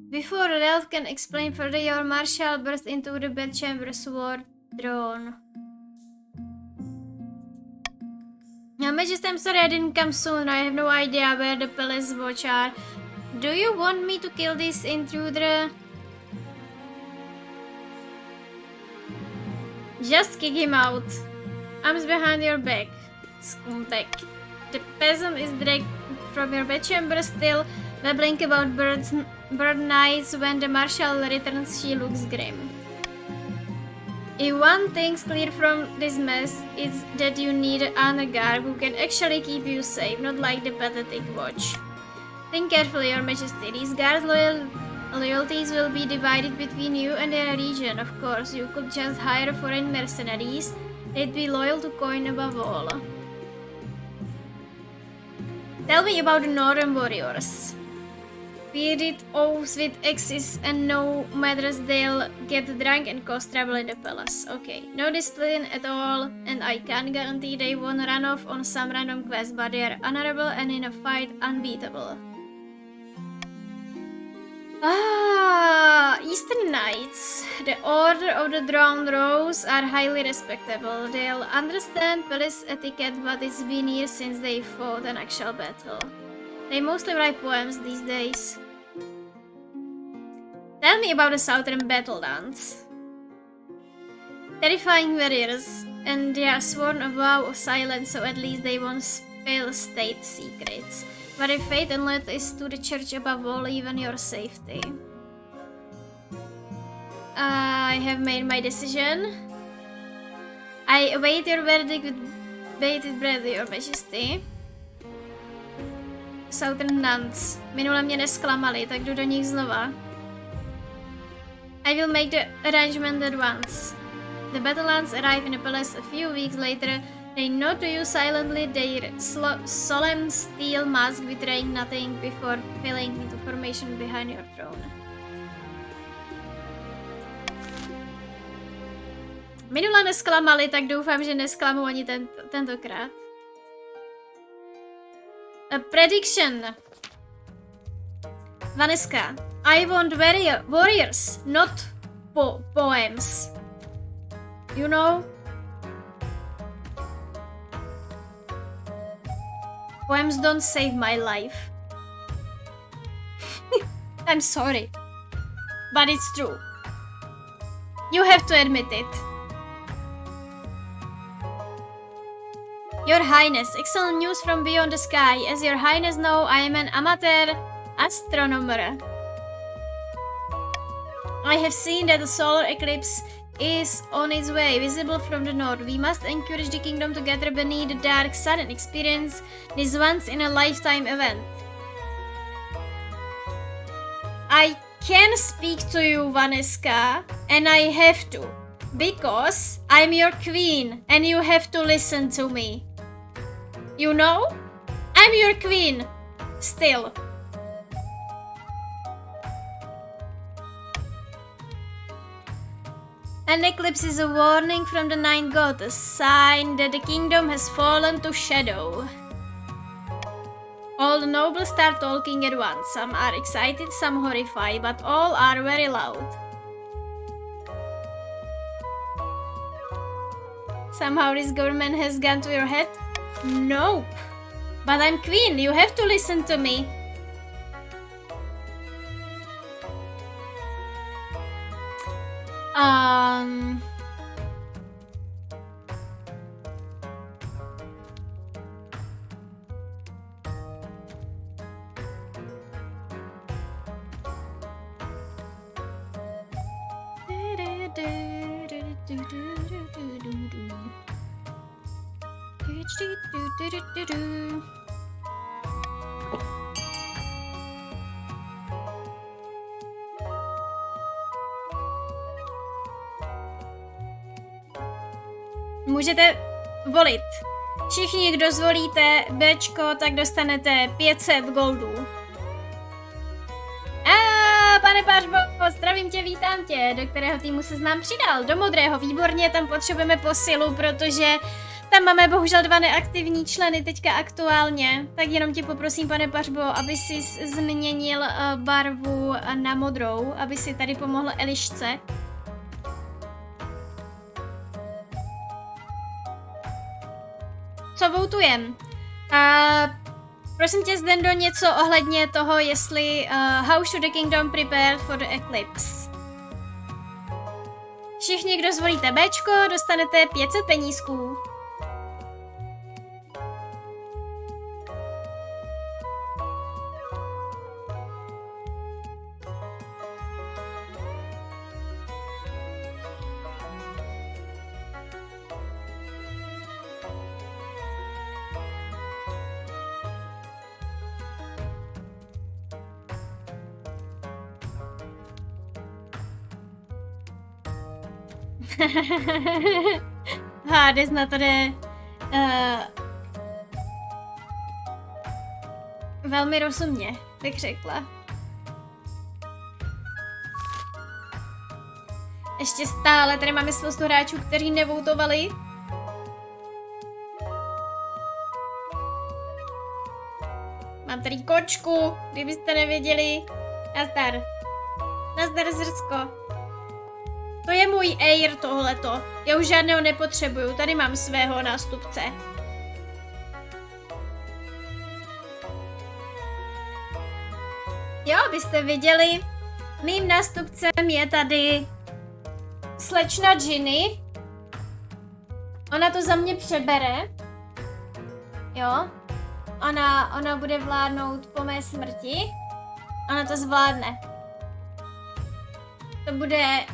Speaker 1: Before Ralph can explain further, your marshal burst into the bedchamber, sword Drone. No, Majesty, I'm sorry I didn't come soon. I have no idea where the palace watch are. Do you want me to kill this intruder? Just kick him out. Arms behind your back. Scumbag. The peasant is dragged from your bedchamber, still babbling about bird nights. When the marshal returns, she looks grim. If one thing's clear from this mess, it's that you need an honor guard who can actually keep you safe, not like the pathetic watch. Think carefully, Your Majesty. These guards' loyalties will be divided between you and their region. Of course, you could just hire foreign mercenaries. They'd be loyal to coin above all. Tell me about the Northern warriors. Bearded oaths with axes, and no matters, they'll get drunk and cause trouble in the palace. Okay, no discipline at all, and I can't guarantee they won't run off on some random quest, but they are honorable and in a fight unbeatable. Eastern Knights. The Order of the Drowned Rose are highly respectable. They'll understand palace etiquette, but it's been years since they fought an actual battle. They mostly write poems these days. Tell me about the Southern Battlelands. Terrifying warriors, and they are sworn a vow of silence, so at least they won't spill state secrets. But if fate and let is to the church above all, even your safety. I have made my decision. I await your verdict with bated breath, Your Majesty. Southern Nuns. Minule mě nesklamali, tak jdu do nich znova. I will make the arrangement at once. The Battlelands arrive in the palace a few weeks later. They nod to you silently, their solemn steel mask betraying nothing before falling into formation behind your throne. Minule nesklamali, tak doufám, že nesklamu ani tentokrát. A prediction. Vaneska, I want warriors, not poems. You know? Poems don't save my life. I'm sorry. But it's true. You have to admit it. Your Highness, excellent news from beyond the sky. As Your Highness know, I am an amateur astronomer. I have seen that the solar eclipse is on its way, visible from the north. We must encourage the kingdom to gather beneath the dark sun and experience this once-in-a-lifetime event. I can speak to you, Vaneska, and I have to, because I'm your queen, and you have to listen to me. You know? I'm your queen, still. An eclipse is a warning from the Ninth God, a sign that the kingdom has fallen to shadow. All the nobles start talking at once. Some are excited, some horrified, but all are very loud. Somehow this government has gone to your head? Nope. But I'm queen, you have to listen to me. Můžete volit. Všichni, kdo zvolíte Bčko, tak dostanete 500 goldů. Pane Pařbo, zdravím tě, vítám tě. Do kterého týmu se nám přidal? Do modrého, výborně, tam potřebujeme posilu, protože tam máme bohužel 2 neaktivní členy teďka aktuálně. Tak jenom tě poprosím, pane Pařbo, aby si změnil barvu na modrou, aby si tady pomohl Elišce. co voutujem? Prosím tě, Zdendo, něco ohledně toho, jestli how should the kingdom prepare for the eclipse. Všichni, kdo zvolíte Bčko, dostanete 500 penízků. Dnes na to jde velmi rozumně, bych řekla. Ještě stále tady máme spoustu hráčů, kteří nevoutovali. Mám tady kočku, kdybyste nevěděli. Nazdar. Nazdar, zrcko. To je můj Air tohleto. Já už žádného nepotřebuju, tady mám svého nástupce. Jo, abyste viděli, mým nástupcem je tady slečna Ginny. Ona to za mě přebere. Jo. Ona bude vládnout po mé smrti. Ona to zvládne. To bude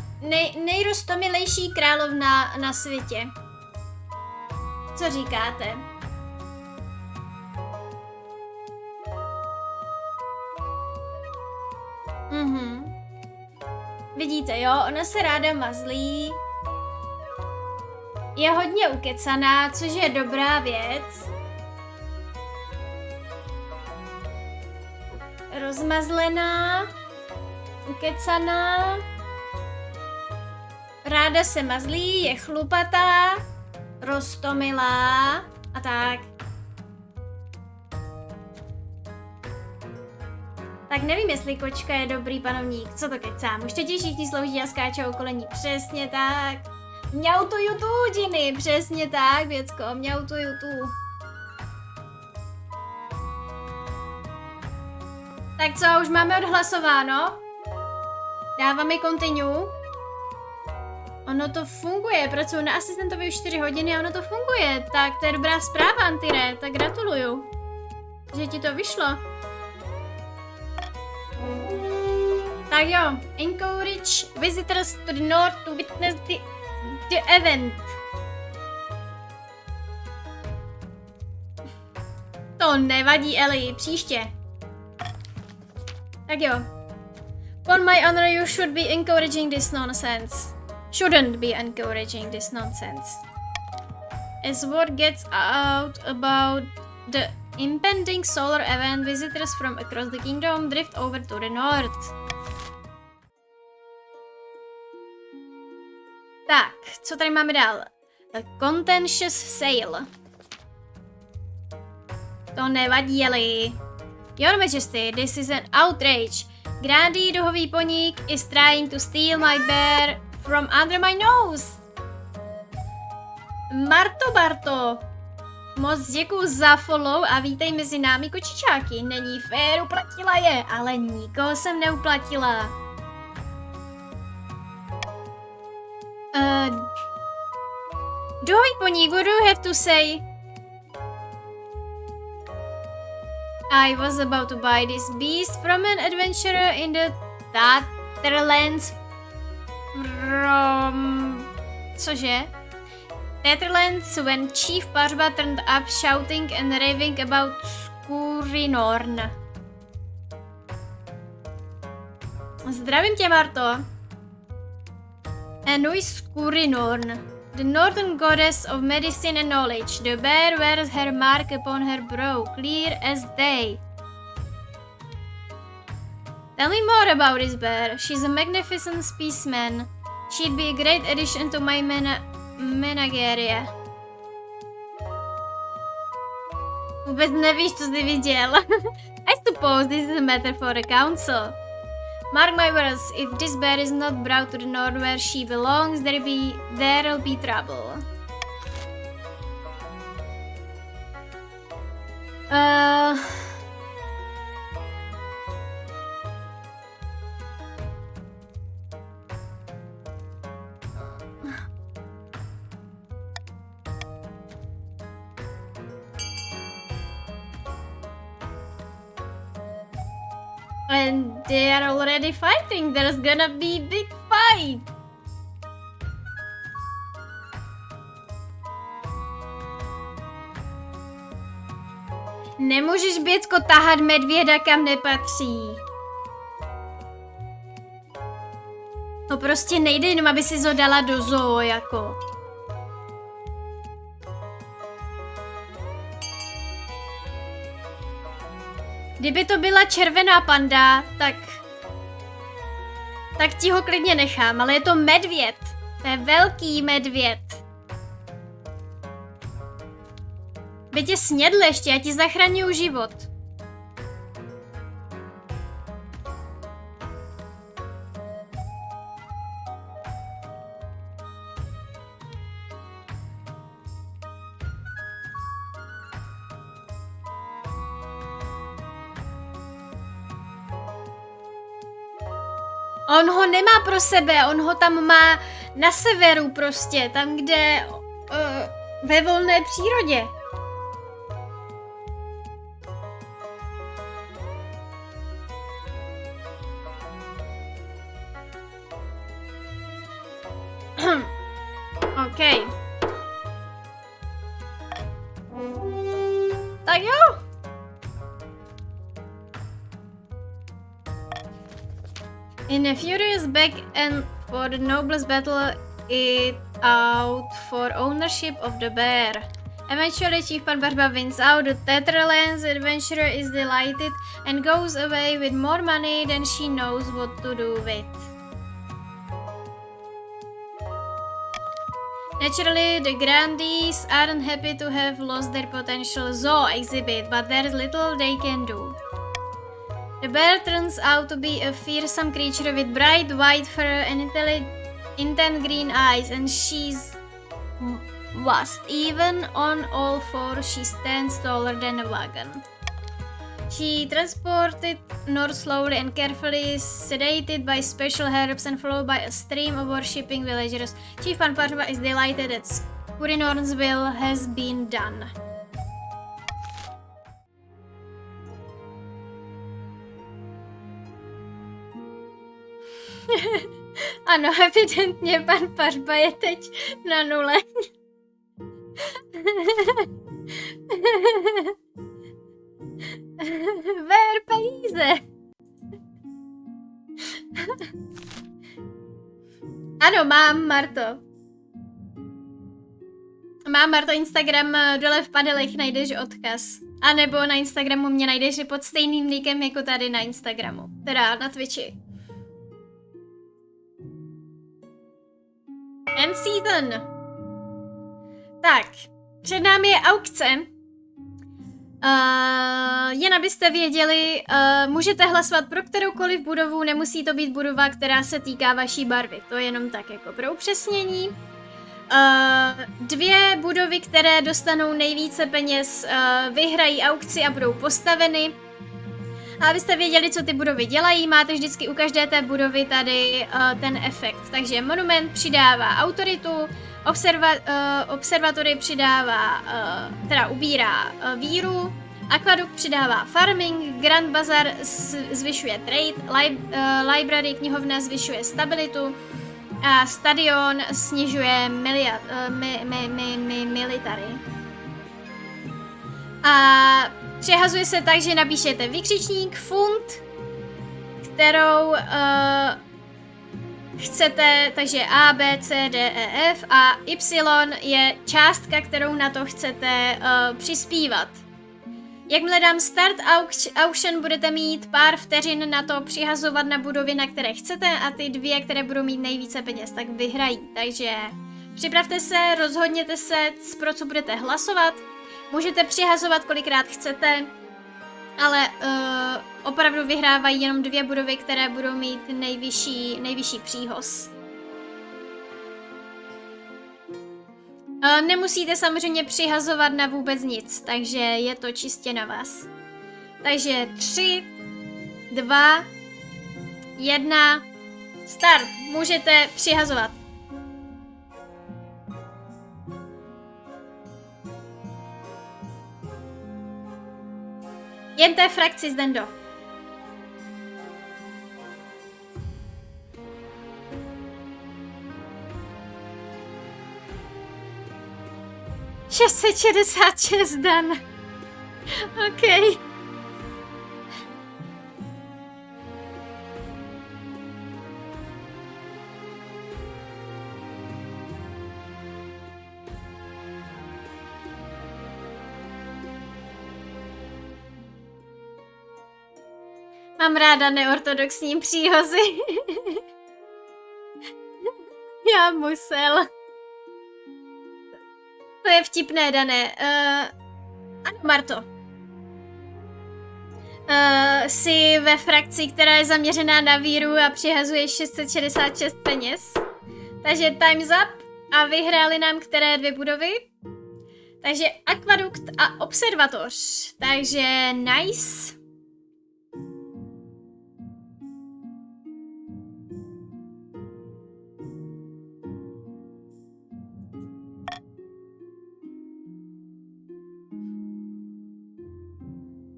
Speaker 1: nejroztomilejší královna na světě. Co říkáte? Vidíte, jo, ona se ráda mazlí. Je hodně ukecaná, což je dobrá věc. Rozmazlená, ukecaná. Ráda se mazlí, je chlupatá, roztomilá a tak. Tak nevím, jestli kočka je dobrý panovník. Co to kecám? Už teď všichni slouží a skáčou okolo ní. Přesně tak. Mňautuju tu, Ginny. Přesně tak, věcko. Mňautuju tu. Tak co, už máme odhlasováno? Dáváme continue. Ono to funguje, pracuji na asistentovi už 4 hodiny a ono to funguje. Tak to je dobrá zpráva, Antire, tak gratuluju. Že ti to vyšlo. Tak jo, encourage visitors to the north to witness the event. To nevadí, Ellie, příště. Tak jo. On my honor, you should be encouraging this nonsense. Shouldn't be encouraging this nonsense. As word gets out about the impending solar event, visitors from across the kingdom drift over to the north. Tak, co tady máme dál? A contentious sale. To nevadí, Ellie. Your Majesty, this is an outrage. Grandý duhový poník is trying to steal my bear from under my nose. Barto, moc děkuju za follow a vítej mezi námi, kočičáky. Není fér, uplatila je, ale nikoho jsem neuplatila. Duhový poník, what do you have to say? I was about to buy this beast from an adventurer in the Tatterlands from... Cože? Tatterlands when Chief Parba turned up shouting and raving about Skurinorn. Zdravím tě, Marto. And who is Skurinorn? The northern goddess of medicine and knowledge. The bear wears her mark upon her brow, clear as day. Tell me more about this bear. She's a magnificent specimen. She'd be a great addition to my menagerie. Vůbec nevíš, co jsi viděl. I suppose this is a matter for the council. Mark my words, if this bear is not brought to the north where she belongs, there'll be trouble. And they are already fighting. There's gonna be big fight. Nemůžeš, Bětko, tahat medvěda, kam nepatří. To prostě nejde, jenom aby si ho dala do zoo, jako. Kdyby to byla červená panda, tak ti ho klidně nechám, ale je to medvěd. To je velký medvěd. By tě snědl ještě, já ti zachraňuju život. On ho nemá pro sebe, on ho tam má na severu prostě, tam kde ve volné přírodě. OK. Tak jo. In a furious back and for the noblest battle it out for ownership of the bear. Eventually Chief Pan Barba wins out, the Tetherlands adventurer is delighted and goes away with more money than she knows what to do with. Naturally, the grandees aren't happy to have lost their potential zoo exhibit, but there's little they can do. The bear turns out to be a fearsome creature with bright white fur and intent green eyes, and she's vast. Even on all fours, she stands taller than a wagon. She transported north slowly and carefully, sedated by special herbs and followed by a stream of worshipping villagers. Chief Pan Parva is delighted that Kurinorn's will has been done. Ano, evidentně pan Pařba je teď na nule. Ver peníze. Ano, mám, Marto. Mám, Marto, Instagram dole v padelech, najdeš odkaz. A nebo na Instagramu mě najdeš pod stejným nickem jako tady na Instagramu. Teda na Twitchi. End season. Tak, před námi je aukce. Jen abyste věděli, můžete hlasovat pro kteroukoliv budovu, nemusí to být budova, která se týká vaší barvy. To je jenom tak jako pro upřesnění. Dvě budovy, které dostanou nejvíce peněz, vyhrají aukci a budou postaveny. A abyste věděli, co ty budovy dělají, máte vždycky u každé té budovy tady ten efekt. Takže monument přidává autoritu, observatory přidává, teda ubírá víru, akvadukt přidává farming, Grand Bazar zvyšuje trade, library, knihovna zvyšuje stabilitu a stadion snižuje military. A přehazuje se tak, že napíšete vykřičník, funt, kterou chcete, takže A, B, C, D, E, F a Y je částka, kterou na to chcete přispívat. Jakmile dám start auction, budete mít pár vteřin na to přihazovat na budovy, na které chcete, a ty dvě, které budou mít nejvíce peněz, tak vyhrají. Takže připravte se, rozhodněte se, pro co budete hlasovat. Můžete přihazovat kolikrát chcete, ale opravdu vyhrávají jenom dvě budovy, které budou mít nejvyšší příhoz. Nemusíte samozřejmě přihazovat na vůbec nic, takže je to čistě na vás. Takže 3, 2, 1, start. Můžete přihazovat. Jen té frakci Zdendo. $666 dan. OK. Mám ráda neortodoxní příhozy. Já musel. To je vtipné, Dané. Ano, Marto. Jsi ve frakci, která je zaměřená na víru a přihazuješ 666 peněz. Takže time's up a vyhráli nám které 2 budovy. Takže akvadukt a observatoř. Takže nice.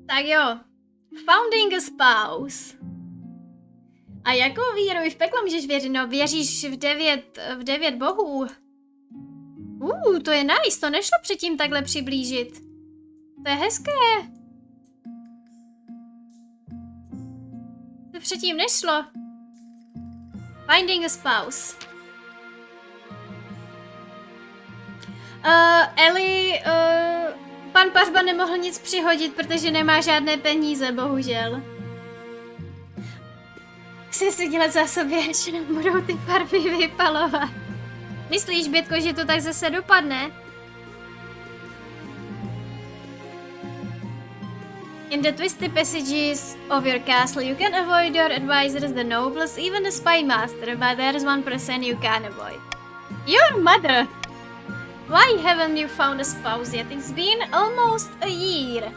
Speaker 1: Tak jo. Founding a spouse. A jakou víru i v peklo můžeš věřit? No, věříš v 9 bohů. To je nice, to nešlo předtím takhle přiblížit. To je hezké. To předtím nešlo. Finding a spouse. Eli, pan Pařba nemohl nic přihodit, protože nemá žádné peníze, bohužel. Chci si dělat za sobě, že nám budou ty farby vypalovat. Myslíš, Bětko, že to tak zase dopadne? In the twisty passages of your castle, you can avoid your advisors, the nobles, even the spy master, but there's one person you can't avoid. Your mother! Why haven't you found a spouse yet? It's been almost a year.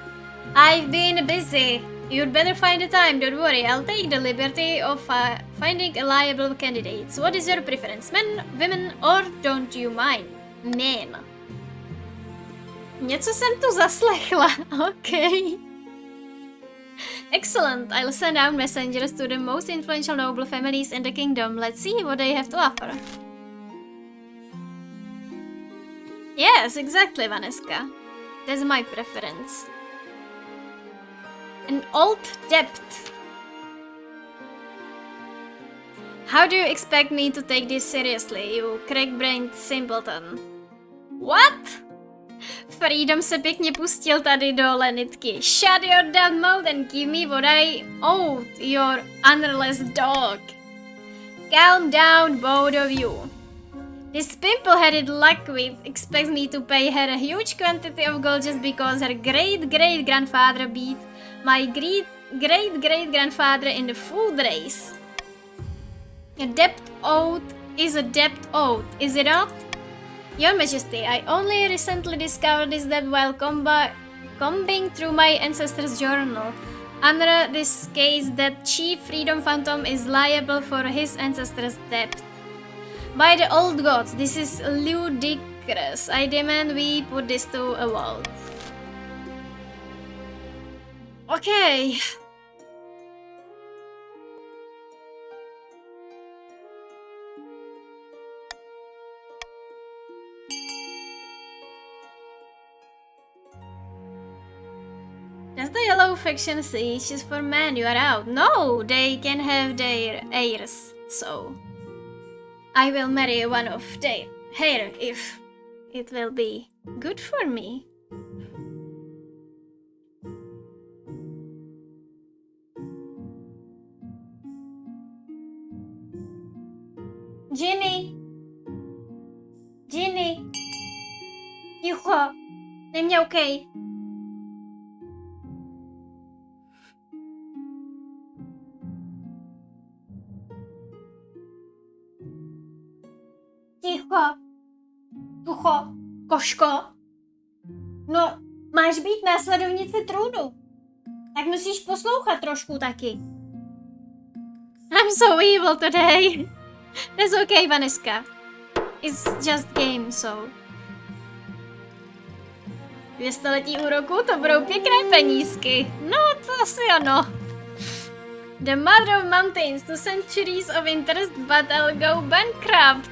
Speaker 1: I've been busy. You'd better find the time, don't worry. I'll take the liberty of finding a liable candidate. So what is your preference? Men, women, or don't you mind? Men. Něco jsem tu zaslechla. Okay. Excellent. I'll send out messengers to the most influential noble families in the kingdom. Let's see what they have to offer. Yes, exactly, Vaneska. That's my preference. An old debt. How do you expect me to take this seriously, you crack-brained simpleton? What? Freedom se pěkně pustil tady do lenitky. Shut your damn mouth and give me what I owed, your honorless dog. Calm down, both of you. This pimple-headed luckwit expects me to pay her a huge quantity of gold just because her great-great-grandfather beat my great-great-grandfather in the food race. A debt owed is a debt owed, is it not? Your Majesty, I only recently discovered this debt while combing through my ancestors' journal. Under this case, that Chief Freedom Phantom is liable for his ancestors' debt. By the old gods, this is ludicrous. I demand we put this to a vote. Okay. Does the yellow faction say she's for men? You are out. No, they can have their heirs, so I will marry one of their hair if it will be good for me. Ginny! Ginny! Ticho! Nemňaukej! Ticho! Tucho! Koško? No, máš být následovnice trůnu. Tak musíš poslouchat trošku taky. I'm so evil today. That's okay, Vaneska. It's just game, so... 200 letí úroku, to budou pěkné penízky. No, to asi ano. The mother of mountains, 2 centuries of interest, but I'll go bankrupt.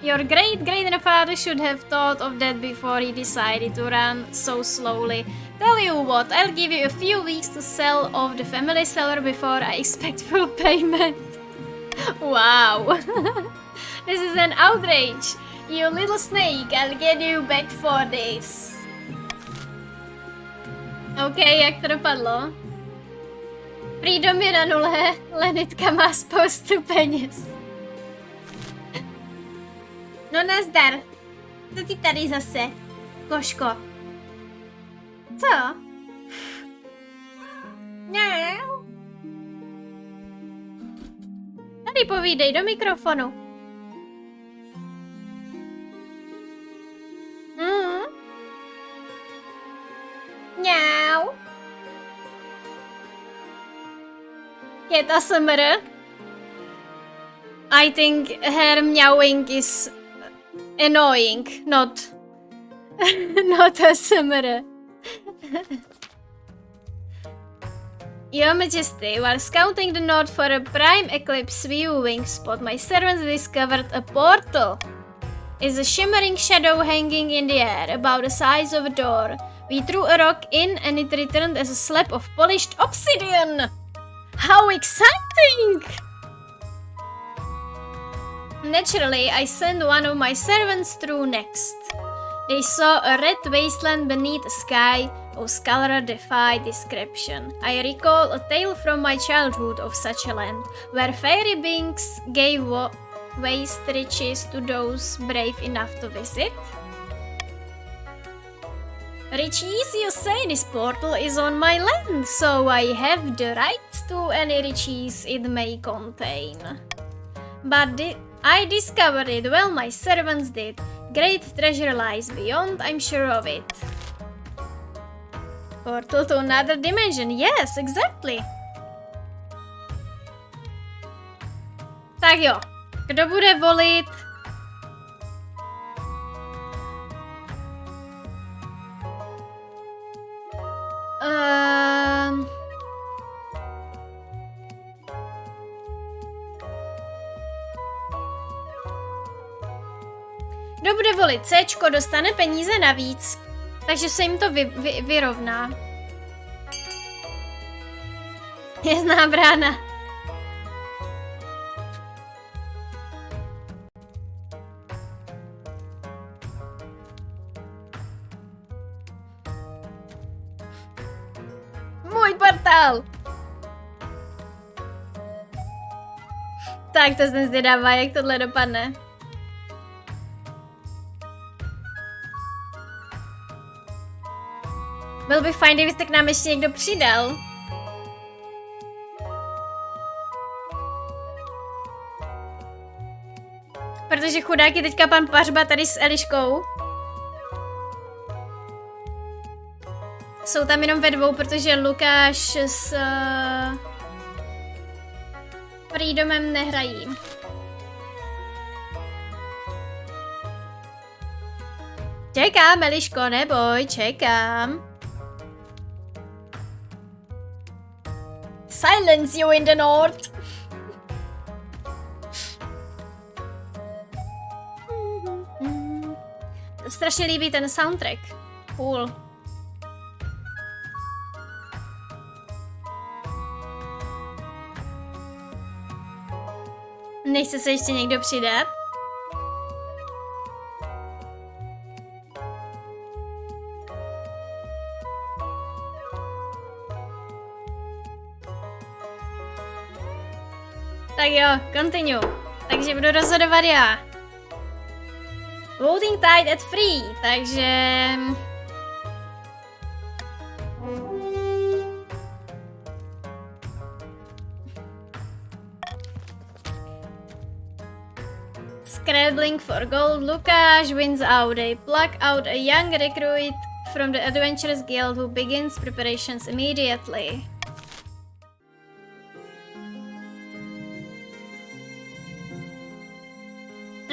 Speaker 1: Your great-grandfather should have thought of that before he decided to run so slowly. Tell you what, I'll give you a few weeks to sell off the family cellar before I expect full payment. Wow. This is an outrage. You little snake, I'll get you back for this. OK, jak to dopadlo? Prý dom je na nule, Lenitka má spoustu peněz. No nazdar. Co ty tady zase, Koško? Co? Ne. Tady povídej do mikrofonu. Mňau. Cat ASMR. I think her meowing is annoying, not ASMR. Your Majesty, while scouting the north for a prime eclipse viewing spot, my servants discovered a portal. It's a shimmering shadow hanging in the air, about the size of a door. We threw a rock in and it returned as a slab of polished obsidian. How exciting! Naturally, I sent one of my servants through next. They saw a red wasteland beneath a sky whose color defied description. I recall a tale from my childhood of such a land, where fairy beings gave vast riches to those brave enough to visit. Riches, you say? This portal is on my land, so I have the right to any riches it may contain. But I discovered it, well, my servants did. Great treasure lies beyond, I'm sure of it. Portal to another dimension, yes, exactly. Tak jo, kdo bude volit? Kdo bude volit Cčko, dostane peníze navíc, takže se jim to vyrovná. Hvězdná brána. Můj portál! Tak to jsem zvědavá, jak tohle dopadne. Byl by fajn, kdyby se k nám ještě někdo přidal. Protože chudák je teďka pan Pařba tady s Eliškou. Jsou tam jenom ve dvou, protože Lukáš s Freedomem nehrají. Čekám, Eliško, neboj, čekám. Silence you in the north. Strašně líbí ten soundtrack. Cool. Nechce se ještě někdo přidat? Tak jo, continue. Takže budu rozhodovat já. Voting tied at 3, takže... scrambling for gold, Lukáš wins out. They pluck out a young recruit from the Adventurers Guild who begins preparations immediately.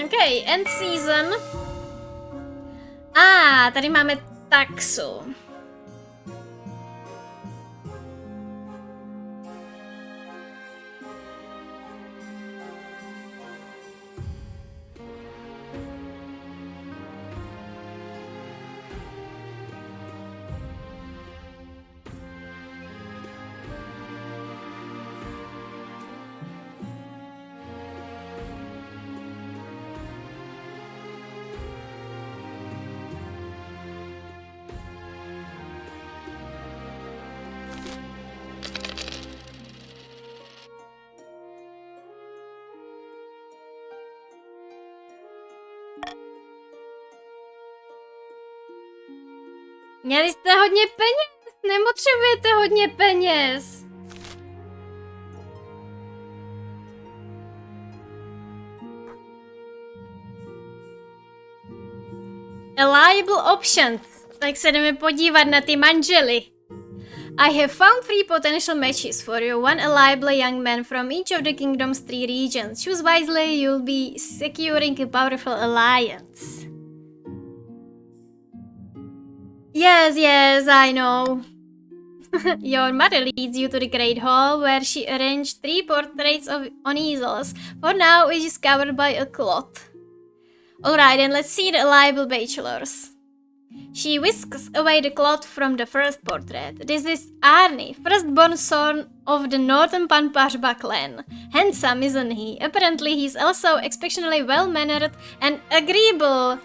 Speaker 1: Okay, end season. Tady máme taxu. Měli jste hodně peněz, nepotřebujete hodně peněz. Reliable options. Tak se jdeme podívat na ty manžely. I have found 3 potential matches for you. One reliable young man from each of the kingdom's 3 regions. Choose wisely, you'll be securing a powerful alliance. Yes, I know. Your mother leads you to the Great Hall, where she arranged 3 portraits on easels. For now, it is covered by a cloth. Alright, then let's see the reliable bachelors. She whisks away the cloth from the first portrait. This is Arnie, firstborn son of the Northern Panpařba clan. Handsome, isn't he? Apparently, he's also exceptionally well-mannered and agreeable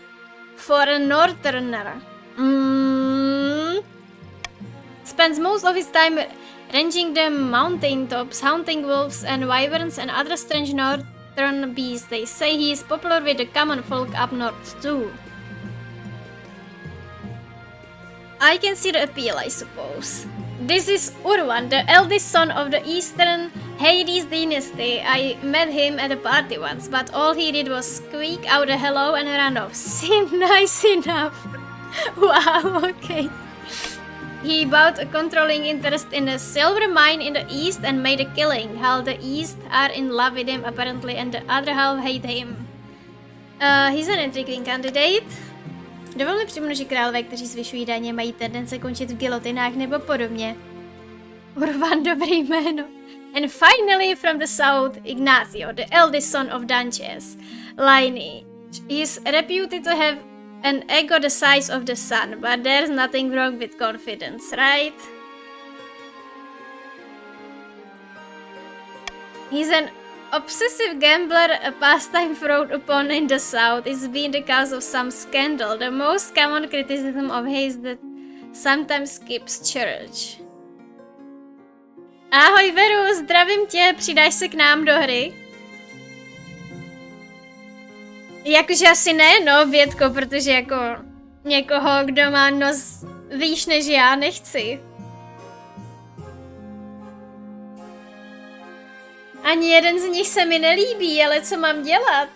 Speaker 1: for a northerner. Spends most of his time ranging the mountain tops, hunting wolves and wyverns and other strange northern beasts. They say he is popular with the common folk up north too. I can see the appeal, I suppose. This is Urvan, the eldest son of the Eastern Hades dynasty. I met him at a party once, but all he did was squeak out a hello and run off. Seemed nice enough. Wow, okay. He bought a controlling interest in a silver mine in the east and made a killing. Half the east are in love with him apparently and the other half hate him. He's an intriguing candidate. Dovol mi připomenout, že králové, kteří zvyšují daně, mají tendence končit v gilotinách nebo podobně. Urvan, dobrý jméno. And finally from the south, Ignacio, the eldest son of Danches, Lineage. He's reputed to have an ego the size of the sun, but there's nothing wrong with confidence, right? He's an obsessive gambler, a pastime frowned upon in the south. It's been the cause of some scandal. The most common criticism of his that sometimes skips church. Ahoj Veru, zdravím tě, přidáš se k nám do hry? Jakože asi ne, no, Větko, protože jako někoho, kdo má nos výš než já, nechci. Ani jeden z nich se mi nelíbí, ale co mám dělat?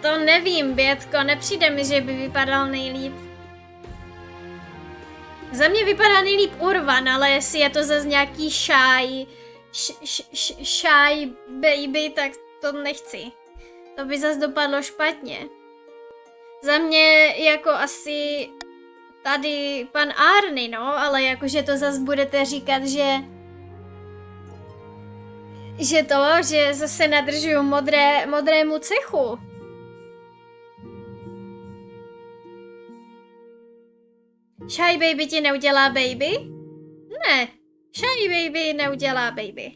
Speaker 1: To nevím, Bětko, nepřijde mi, že by vypadal nejlíp. Za mě vypadá nejlíp Urvan, ale jestli je to zase nějaký shy baby, tak to nechci. To by zase dopadlo špatně. Za mě jako asi tady pan Arny, no, ale jakože to zase budete říkat, že zase nadržuju modrému cechu. Shy baby ti neudělá baby? Ne, shy baby neudělá baby.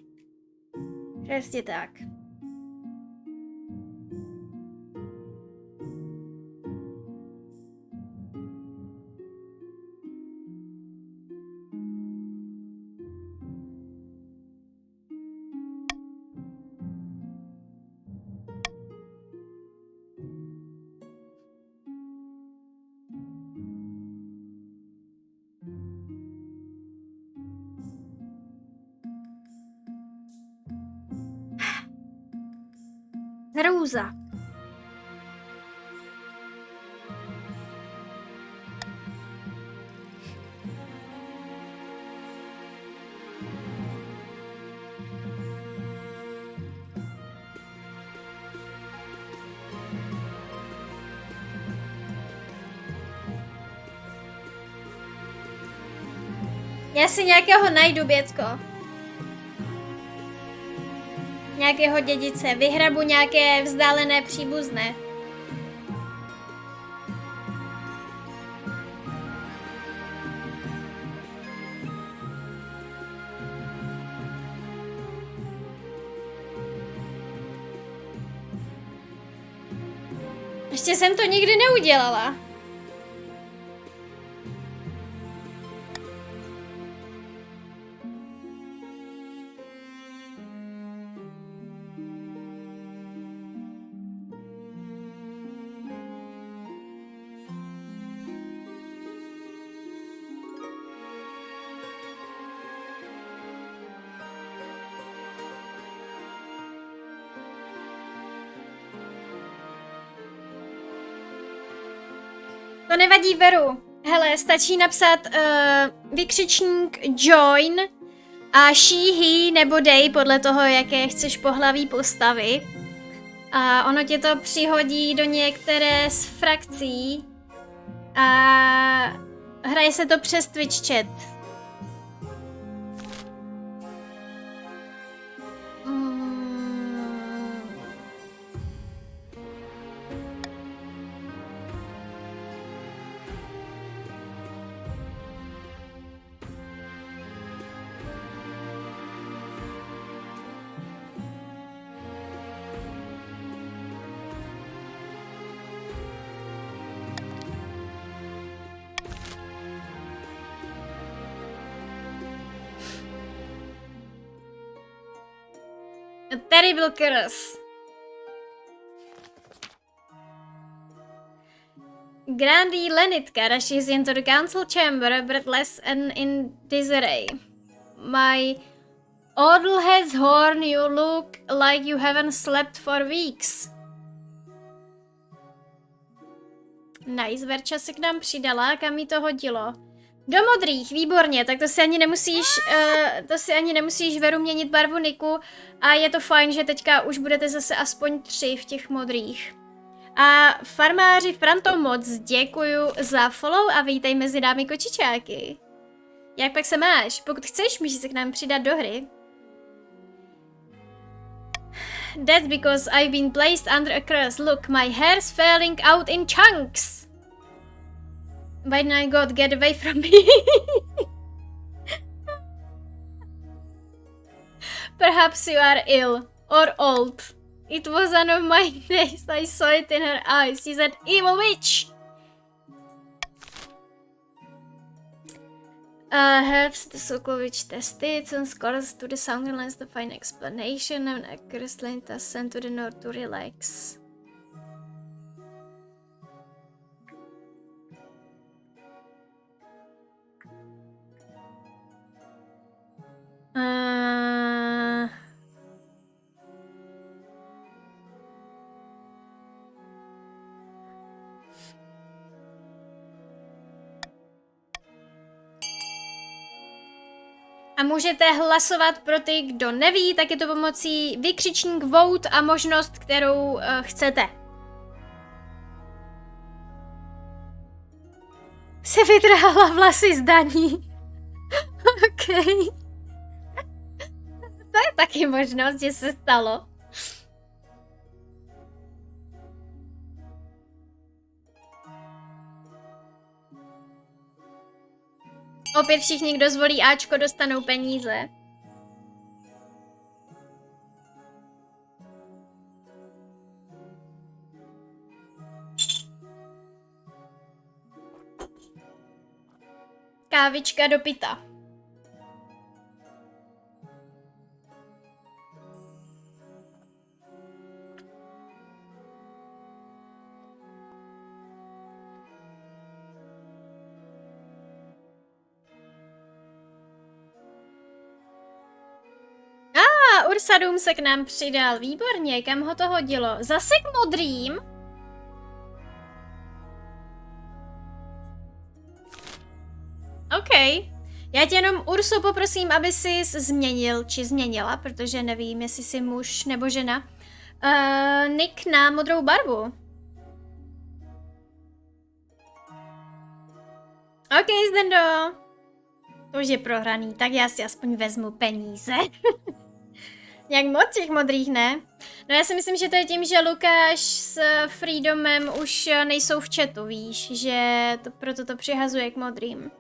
Speaker 1: Přesně tak. Hrůza. Já si nějakého najdu, Bětko. Nějakého dědice. Vyhrabu nějaké vzdálené příbuzné. Ještě jsem to nikdy neudělala. To nevadí, Veru. Hele, stačí napsat vykřičník join a she, he nebo they podle toho, jaké chceš pohlaví postavy. A ono tě to přihodí do některé z frakcí a hraje se to přes Twitch chat. A terrible curse. Grandee Lenitka rushes into the council chamber, breathless and in disarray. My Oddlehead's horn, you look like you haven't slept for weeks. Nice, Verča se k nám přidala, kam jí to hodilo. Do modrých, výborně, tak to si ani nemusíš, Veru, měnit barvu niku a je to fajn, že teďka už budete zase aspoň 3 v těch modrých. A farmáři Franto, moc děkuju za follow a vítej mezi námi kočičáky. Jak pak se máš? Pokud chceš, můžeš se k nám přidat do hry. That's because I've been placed under a curse. Look, my hair's falling out in chunks. By my God, get away from me. Perhaps you are ill or old. It was one of my days. I saw it in her eyes. She said, "Evil witch." Helps the Sokovic tested and scholars to the Soundlands to find explanation and accuracy to send to the north to relax. A můžete hlasovat pro ty, kdo neví, tak je to pomocí vykřičník vote a možnost, kterou chcete. Se vytrhala vlasy z daní. OK. To je taky možnost, že se stalo. Opět všichni, kdo zvolí Ačko, dostanou peníze. Kávička do pita. Ursadum se k nám přidal. Výborně, kam ho to hodilo? Zase k modrým? OK. Já tě jenom, Urso, poprosím, aby jsi změnil, či změnila, protože nevím, jestli jsi muž nebo žena, nick na modrou barvu. OK, Zdendo. To už je prohraný, tak já si aspoň vezmu peníze. Jak moc těch modrých, ne? No já si myslím, že to je tím, že Lukáš s Freedomem už nejsou v chatu, víš, že to, proto to přihazuje k modrým.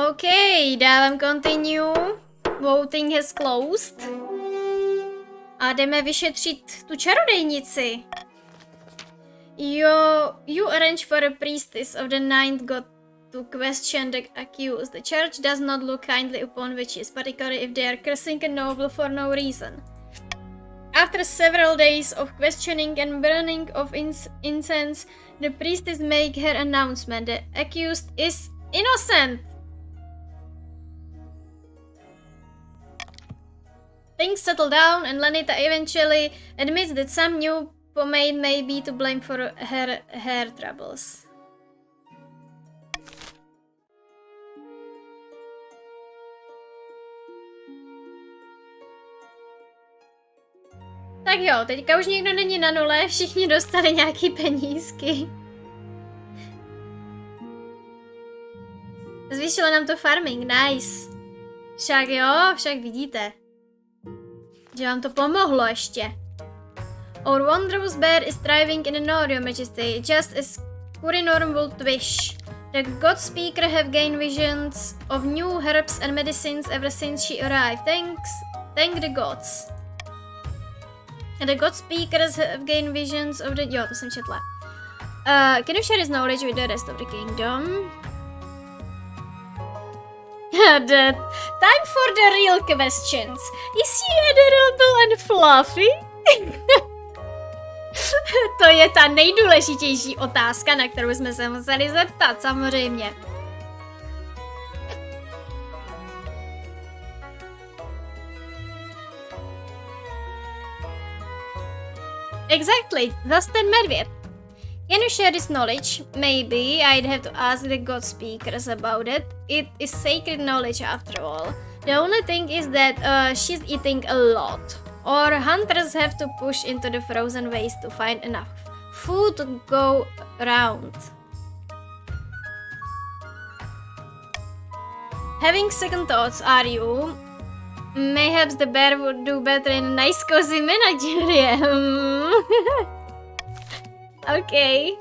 Speaker 1: OK, dávám continue. Voting has closed. A jdeme vyšetřit tu čarodejnici. You arrange for a priestess of the ninth god to question the accused. The church does not look kindly upon witches, particularly if they are cursing a noble for no reason. After several days of questioning and burning of incense, the priestess make her announcement. The accused is innocent. Things settle down and Lenita eventually admits that some new pomade may be to blame for her hair troubles. Tak jo, teďka už nikdo není na nule, všichni dostali nějaký penízky. Zvýšilo nám to farming, nice. Však jo, však vidíte. Že vám to pomohlo ještě. Our wondrous bear is thriving in the north, your majesty, just as Kurinorm would wish. The god speaker have gained visions of new herbs and medicines ever since she arrived. Thank the gods. And the god speakers have gained visions of the... Jo, to jsem četla. Can you share his knowledge with the rest of the kingdom? The time for the real questions. Is he adorable and fluffy? To je ta nejdůležitější otázka, na kterou jsme se museli zeptat, samozřejmě. Exactly, zase ten medvěd. Can you share this knowledge? Maybe I'd have to ask the god speakers about it. It is sacred knowledge after all. The only thing is that she's eating a lot. Or hunters have to push into the frozen waste to find enough food to go around. Having second thoughts, are you? Mayhaps the bear would do better in a nice cozy menagerie. Okay.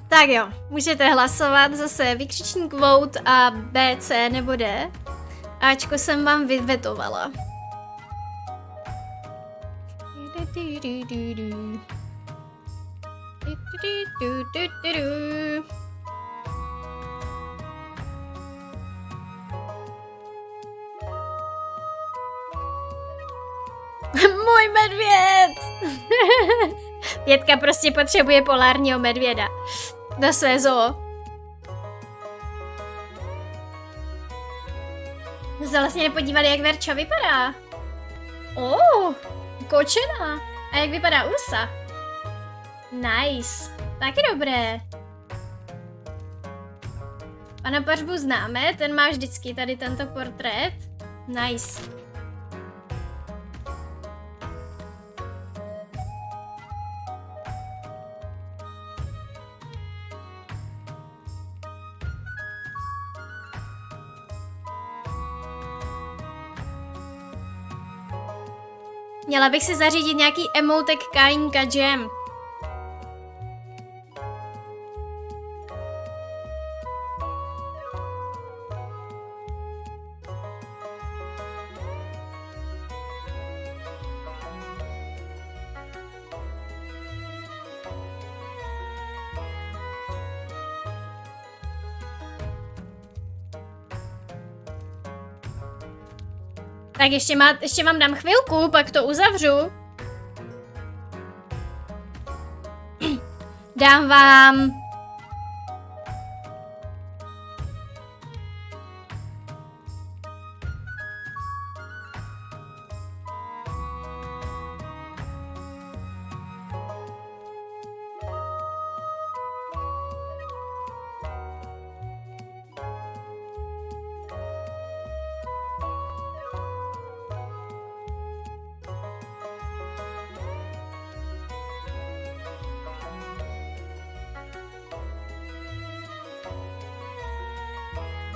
Speaker 1: Tak jo, můžete hlasovat zase vykřičník vote a B, C nebo D. Ačko jsem vám vyvetovala. Můj medvěd! Pětka prostě potřebuje polárního medvěda do své zoo. Se vlastně nepodívali, jak Verča vypadá. Kočena. A jak vypadá Ursa? Nice. Taky dobré. Pana Pařbu známe, ten má vždycky tady tento portrét. Nice. Měla bych si zařídit nějaký emotek Kajinka Jam. Tak ještě vám dám chvilku, pak to uzavřu. Dám vám...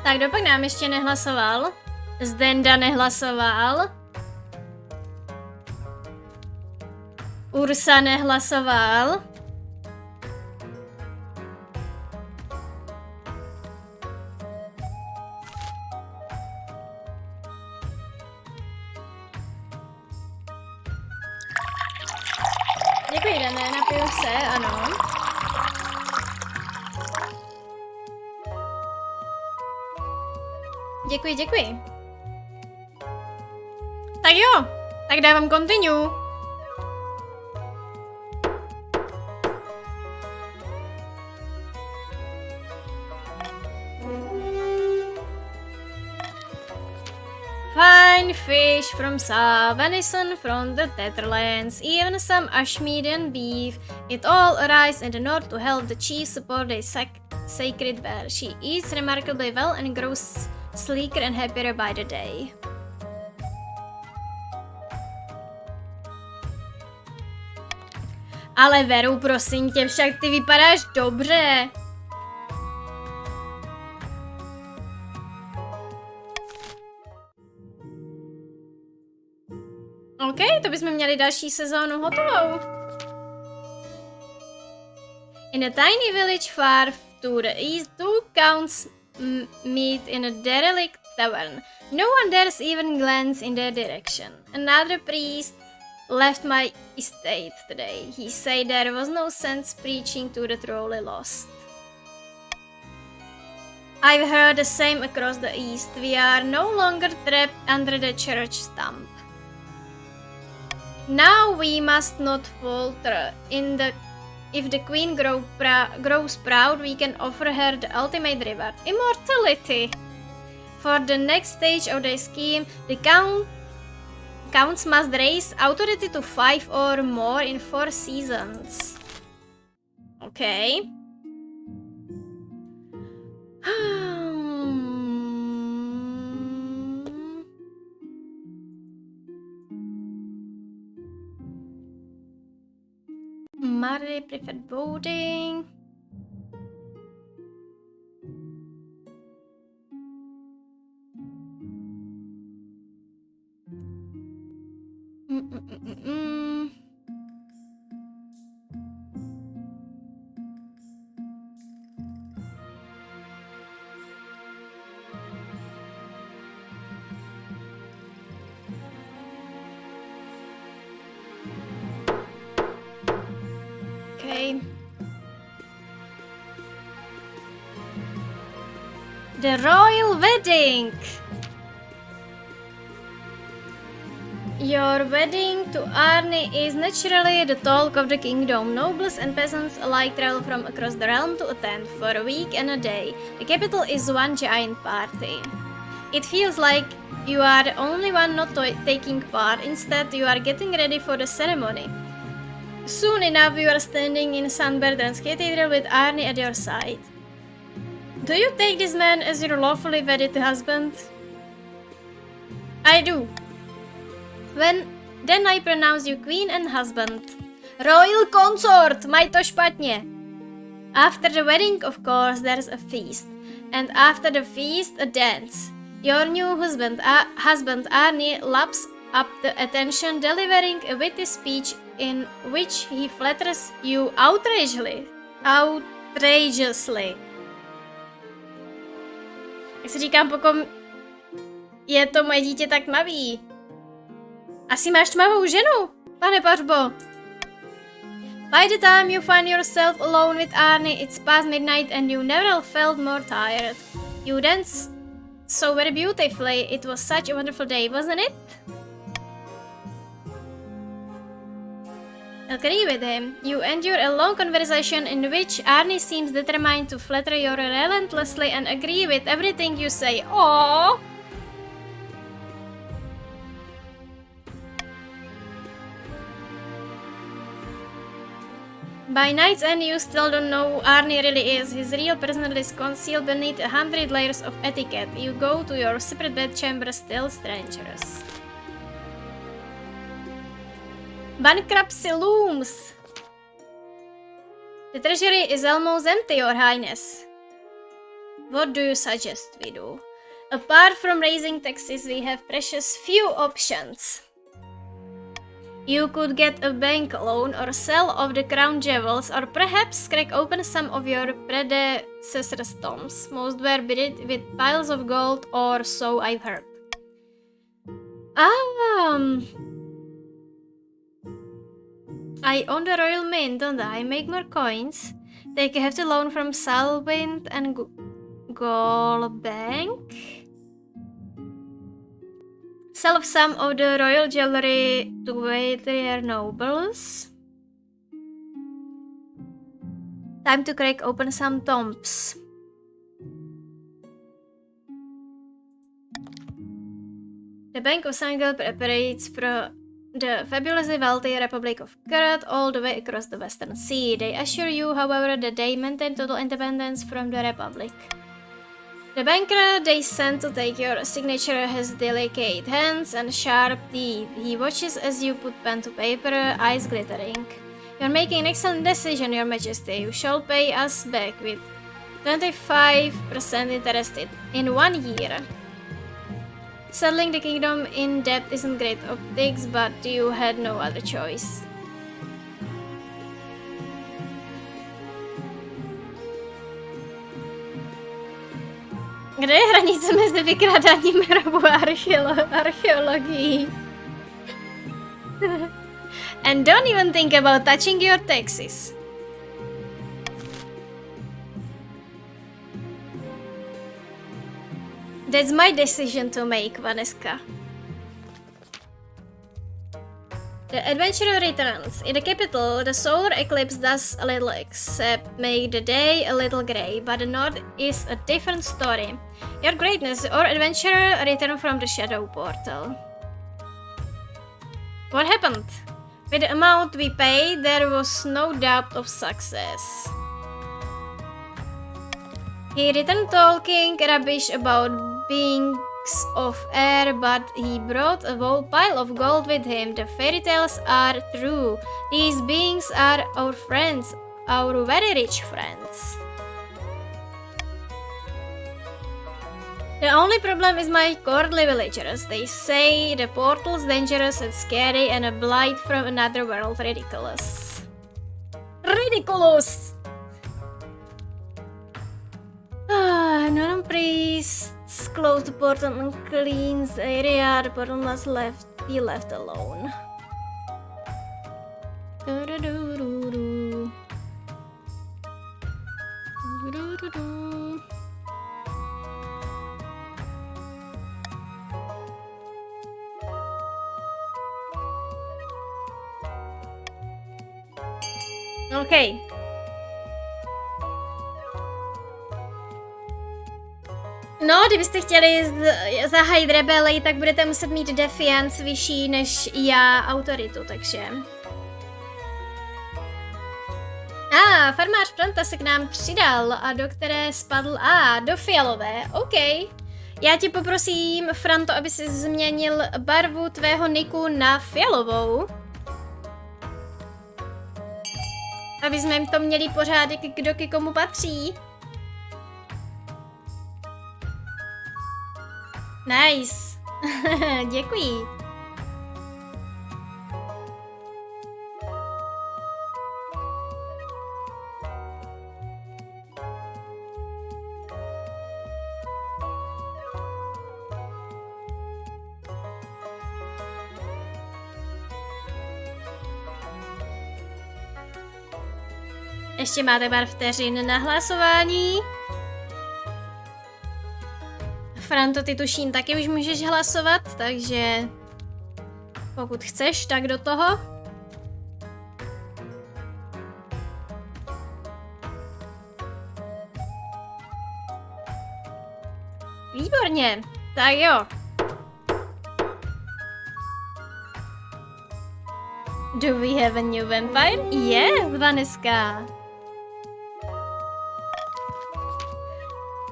Speaker 1: Tak kdo pak nám ještě nehlasoval? Zdenda nehlasoval. Ursa nehlasoval. Děkuji, Dané, napiju se, ano. Děkuji. Tak jo, tak dávám continue. Fine fish from venison from the Tetherlands, even some Ashmedean beef. It all arrives in the north to help the chief support their sacred bear. She eats remarkably well and grows sleeker and happier by the day. Ale Veru, prosím tě, však ty vypadáš dobře. OK, to bychom měli další sezónu hotovou. In a tiny village far to the east, two counts meet in a derelict tavern. No one dares even glance in their direction. Another priest left my estate today. He said there was no sense preaching to the truly lost. I've heard the same across the east. We are no longer trapped under the church stump. Now we must not falter. If the queen grows proud, we can offer her the ultimate reward, immortality. For the next stage of the scheme, the counts must raise authority to 5 or more in 4 seasons. Okay. Mary preferred boating. Okay. The royal wedding. Your wedding to Arnie is naturally the talk of the kingdom. Nobles and peasants alike travel from across the realm to attend for a week and a day. The capital is one giant party. It feels like you are the only one not taking part. Instead, you are getting ready for the ceremony. Soon enough, you are standing in St. Bertrand's Cathedral with Arnie at your side. Do you take this man as your lawfully wedded husband? I do. Then I pronounce you queen and husband. Royal consort! Mají to špatně. After the wedding, of course, there's a feast. And after the feast, a dance. Your new husband Arnie laps up the attention, delivering a witty speech in which he flatters you outrageously. Jak si říkám, pokud je to moje dítě tak tmavý. Asi máš tmavou ženu, pane Pařbo. By the time you find yourself alone with Arnie, it's past midnight and you never felt more tired. You dance so very beautifully. It was such a wonderful day, wasn't it? Agree with him. You endure a long conversation in which Arnie seems determined to flatter you relentlessly and agree with everything you say. Aww! By night's end, you still don't know who Arnie really is. His real personality is concealed beneath 100 layers of etiquette. You go to your separate bedchamber, still strangers. Bankruptcy looms. The treasury is almost empty, Your Highness. What do you suggest we do? Apart from raising taxes, we have precious few options. You could get a bank loan or sell off the crown jewels, or perhaps crack open some of your predecessors' tombs. Most were buried with piles of gold, or so I've heard. I own the Royal Mint, don't I? Make more coins. Take a hefty loan from Salwind and Gold Bank. Sell some of the royal jewelry to wealthier nobles. Time to crack open some tombs. The Bank of Sangel operates for the fabulously wealthy Republic of Kurt all the way across the Western Sea. They assure you, however, that they maintain total independence from the Republic. The banker they sent to take your signature has delicate hands and sharp teeth. He watches as you put pen to paper, eyes glittering. You're making an excellent decision, Your Majesty. You shall pay us back with 25% interest in 1 year. Settling the kingdom in debt isn't great optics, but you had no other choice. Kde je hranice mezi vykrádáním hrobu a archeologií? And don't even think about touching your taxes. That's my decision to make, Vaneska. The adventurer returns. In the capital, the solar eclipse does a little except make the day a little grey, but the north is a different story. Your Greatness, our adventurer returned from the shadow portal. What happened? With the amount we paid, there was no doubt of success. He returned talking rubbish about beings of air, but he brought a whole pile of gold with him. The fairy tales are true. These beings are our friends, our very rich friends. The only problem is my courtly villagers. They say the portal's dangerous and scary and a blight from another world. Ridiculous. Ridiculous! Non-priests close the portal and cleans the area. The portal must be left alone. Okay. No, kdybyste chtěli zahájit rebelii, tak budete muset mít defiance vyšší než já autoritu, takže... Farmář Franta se k nám přidal a do které spadl... do fialové, OK. Já tě poprosím, Franto, aby si změnil barvu tvého niku na fialovou. Aby jsme to měli pořádek, kdo k komu patří. Nice. Děkuji. Ještě máte pár vteřin na hlasování. Franto, ty tuším taky už můžeš hlasovat, takže pokud chceš, tak do toho. Výborně, tak jo. Do we have a new vampire? Yes, Vaneska.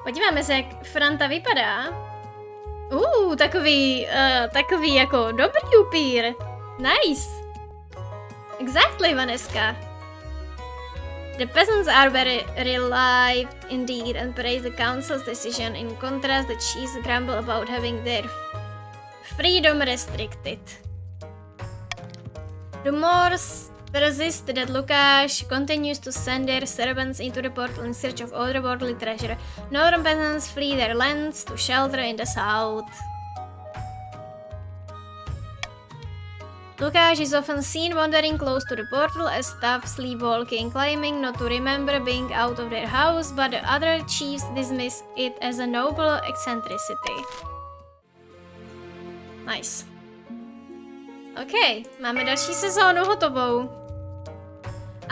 Speaker 1: Podíváme se, jak Franta vypadá. Takový jako dobrý upír. Nice. Exactly, Vaneska. The peasants are very relieved indeed and praise the council's decision. In contrast, the chiefs grumble about having their freedom restricted. Rumors persist that Lukáš continues to send their servants into the portal in search of otherworldly treasure. Northern peasants flee their lands to shelter in the south. Lukáš is often seen wandering close to the portal as staff sleepwalking, claiming not to remember being out of their house, but the other chiefs dismiss it as a noble eccentricity. Nice. OK, máme další sezónu hotovou.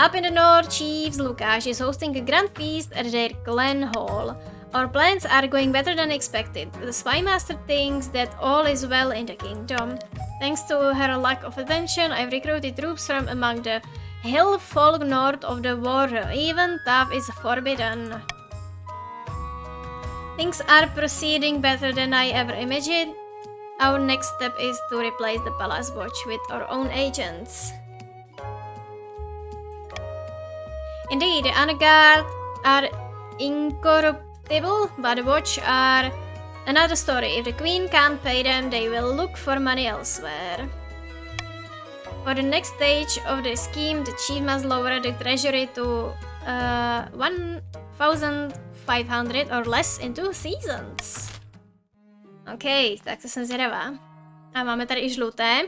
Speaker 1: Up in the north, Chiefs Lukáš is hosting a grand feast at their clan hall. Our plans are going better than expected. The spymaster thinks that all is well in the kingdom. Thanks to her lack of attention, I've recruited troops from among the hill folk north of the water. Even tough is forbidden. Things are proceeding better than I ever imagined. Our next step is to replace the palace watch with our own agents. Indeed, the Unguard are incorruptible, but the watch are another story. If the queen can't pay them, they will look for money elsewhere. For the next stage of the scheme, the chief must lower the treasury to 1,500 or less in 2 seasons. OK, tak to jsem zvědavá. A máme tady i žluté.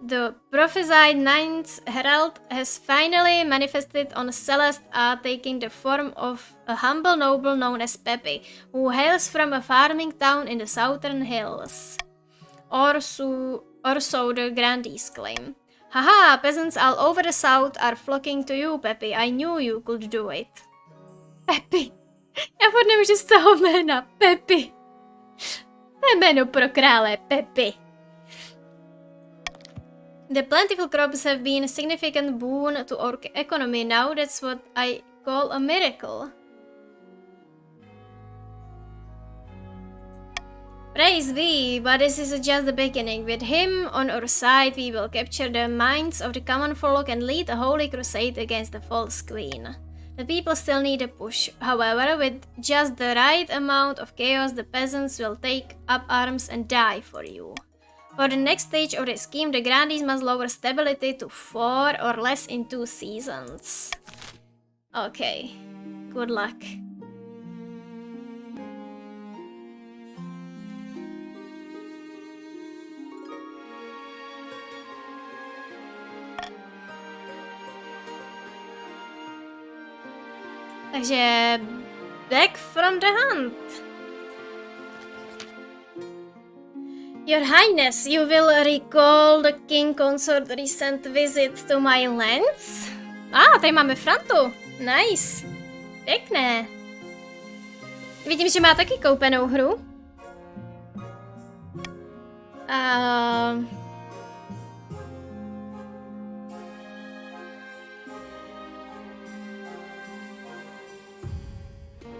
Speaker 1: The prophesied ninth herald has finally manifested on Celeste, taking the form of a humble noble known as Peppy, who hails from a farming town in the southern hills. Or so the grandees claim. Haha, peasants all over the south are flocking to you, Peppy. I knew you could do it. Peppy. Já furt nemůžu z toho jména. Peppy. To je jméno pro krále, Peppy. The plentiful crops have been a significant boon to our economy now. That's what I call a miracle. Praise be, but this is just the beginning. With him on our side, we will capture the minds of the common folk and lead a holy crusade against the false queen. The people still need a push. However, with just the right amount of chaos, the peasants will take up arms and die for you. For the next stage of the scheme, the grandees must lower stability to 4 or less in 2 seasons. Okay, good luck. Takže back from the hunt. Your Highness, you will recall the King Consort's recent visit to my lands? Tady máme Frantu. Nice. Pěkné. Vidím, že má taky koupenou hru.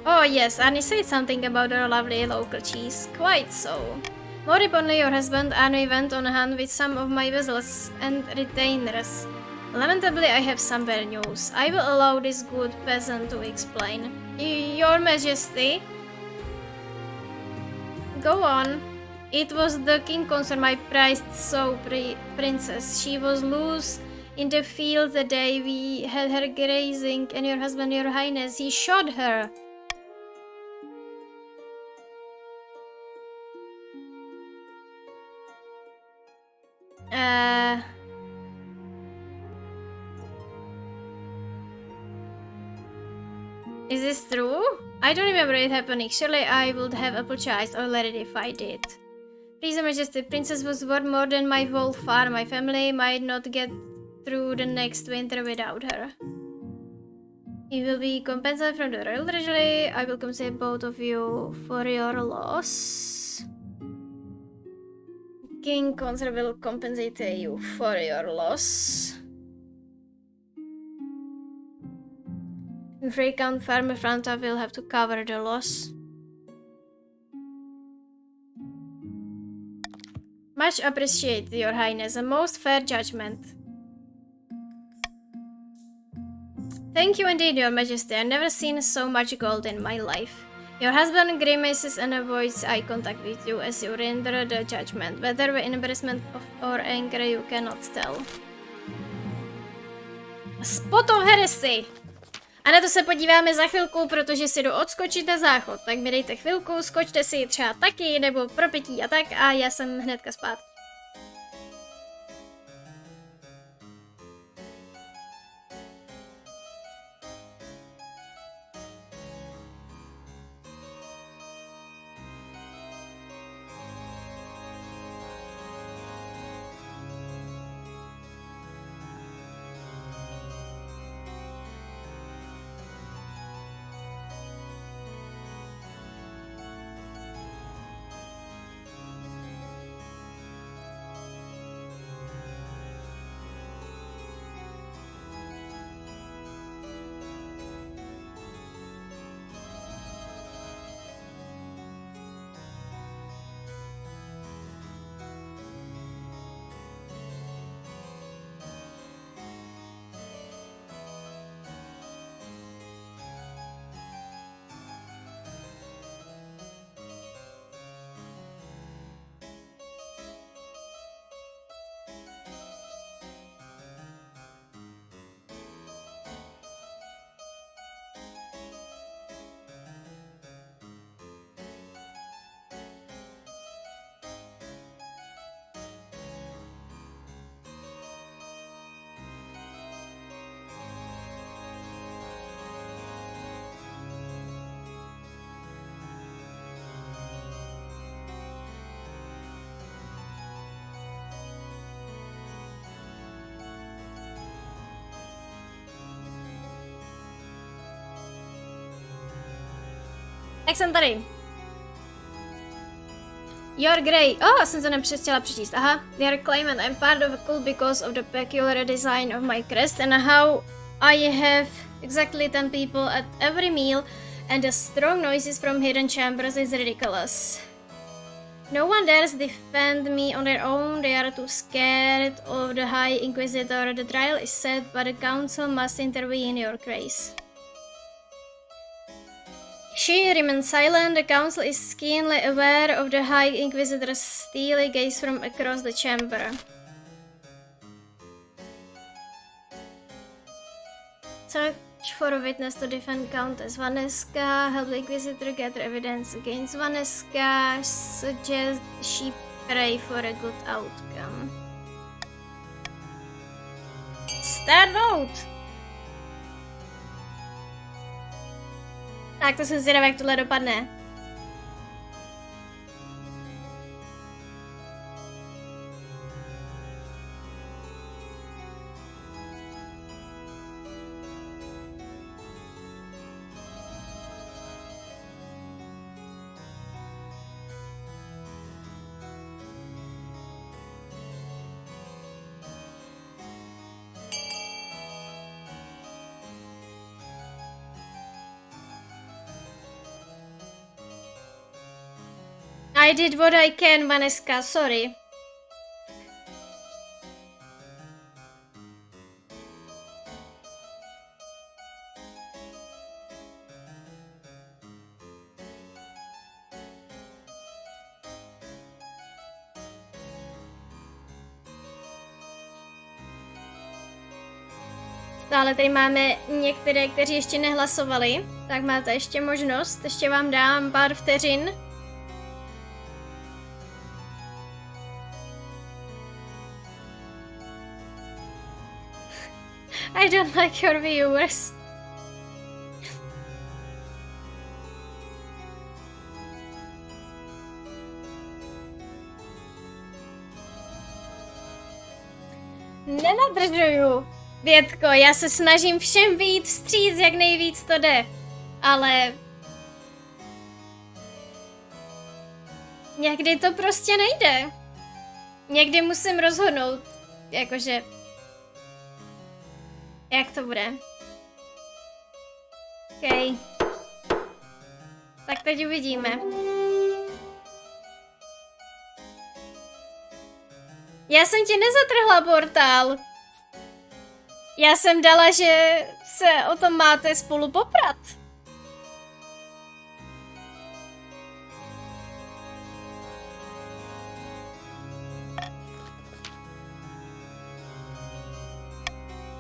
Speaker 1: Oh yes, Arnie said something about our lovely local cheese. Quite so. Moribundly, your husband Arnie went on a hunt with some of my vessels and retainers. Lamentably, I have some bad news. I will allow this good peasant to explain. Your Majesty? Go on. It was the king consort, my prized princess. She was loose in the field the day we had her grazing, and your husband, your highness, he shot her. Is this true? I don't remember it happening. Surely I would have apologized already if I did. Please, Your Majesty, Princess was worth more than my whole farm. My family might not get through the next winter without her. You will be compensated from the royal treasury. I will compensate both of you for your loss. King Consort will compensate you for your loss. Free Count Farmer Franta will have to cover the loss. Much appreciate, Your Highness, a most fair judgment. Thank you indeed, Your Majesty. I've never seen so much gold in my life. Your husband grimaces and avoids eye contact with you as you render the judgment. Whether with embarrassment or anger, you cannot tell. Spot of heresy! A na to se podíváme za chvilku, protože si jdu odskočit na záchod. Tak mi dejte chvilku, skočte si třeba taky, nebo pro pití a tak a já jsem hnedka zpátky. Tak jsem tady. Your Grey. Oh, jsem to nepřestala přečíst. Aha. Your claimant. I'm part of a cult because of the peculiar design of my crest and how I have exactly 10 people at every meal and the strong noises from hidden chambers is ridiculous. No one dares defend me on their own. They are too scared of the High Inquisitor. The trial is set, but the council must intervene in your case. She remains silent. The council is keenly aware of the High Inquisitor's steely gaze from across the chamber. Search for a witness to defend Countess Vaneska. Help the Inquisitor gather evidence against Vaneska. Suggest she pray for a good outcome. Start vote! Tak to jsem zvědavá, jak tohle dopadne. I did what I can, Vaneska, sorry. Stále tady máme některé, kteří ještě nehlasovali, tak máte ještě možnost, ještě vám dám pár vteřin. I don't like your viewers. Nenadržuju. Větko, já se snažím všem vyjít vstříc, jak nejvíc to jde. Ale... někdy to prostě nejde. Někdy musím rozhodnout, jakože... jak to bude. OK. Tak teď uvidíme. Já jsem ti nezatrhla portál. Já jsem dala, že se o tom máte spolu poprat.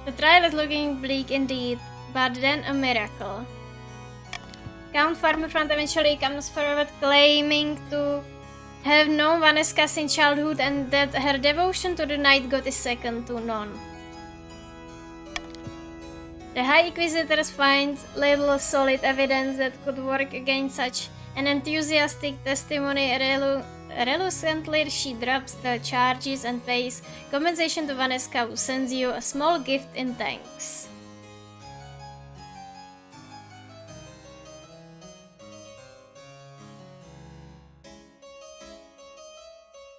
Speaker 1: The trial is looking bleak indeed, but then a miracle. Count Farmer Front eventually comes forward claiming to have known Vanessa since childhood and that her devotion to the night god is second to none. The High Inquisitors find little solid evidence that could work against such an enthusiastic testimony. Reluctantly, she drops the charges and pays compensation to Vanessa, who sends you a small gift in thanks.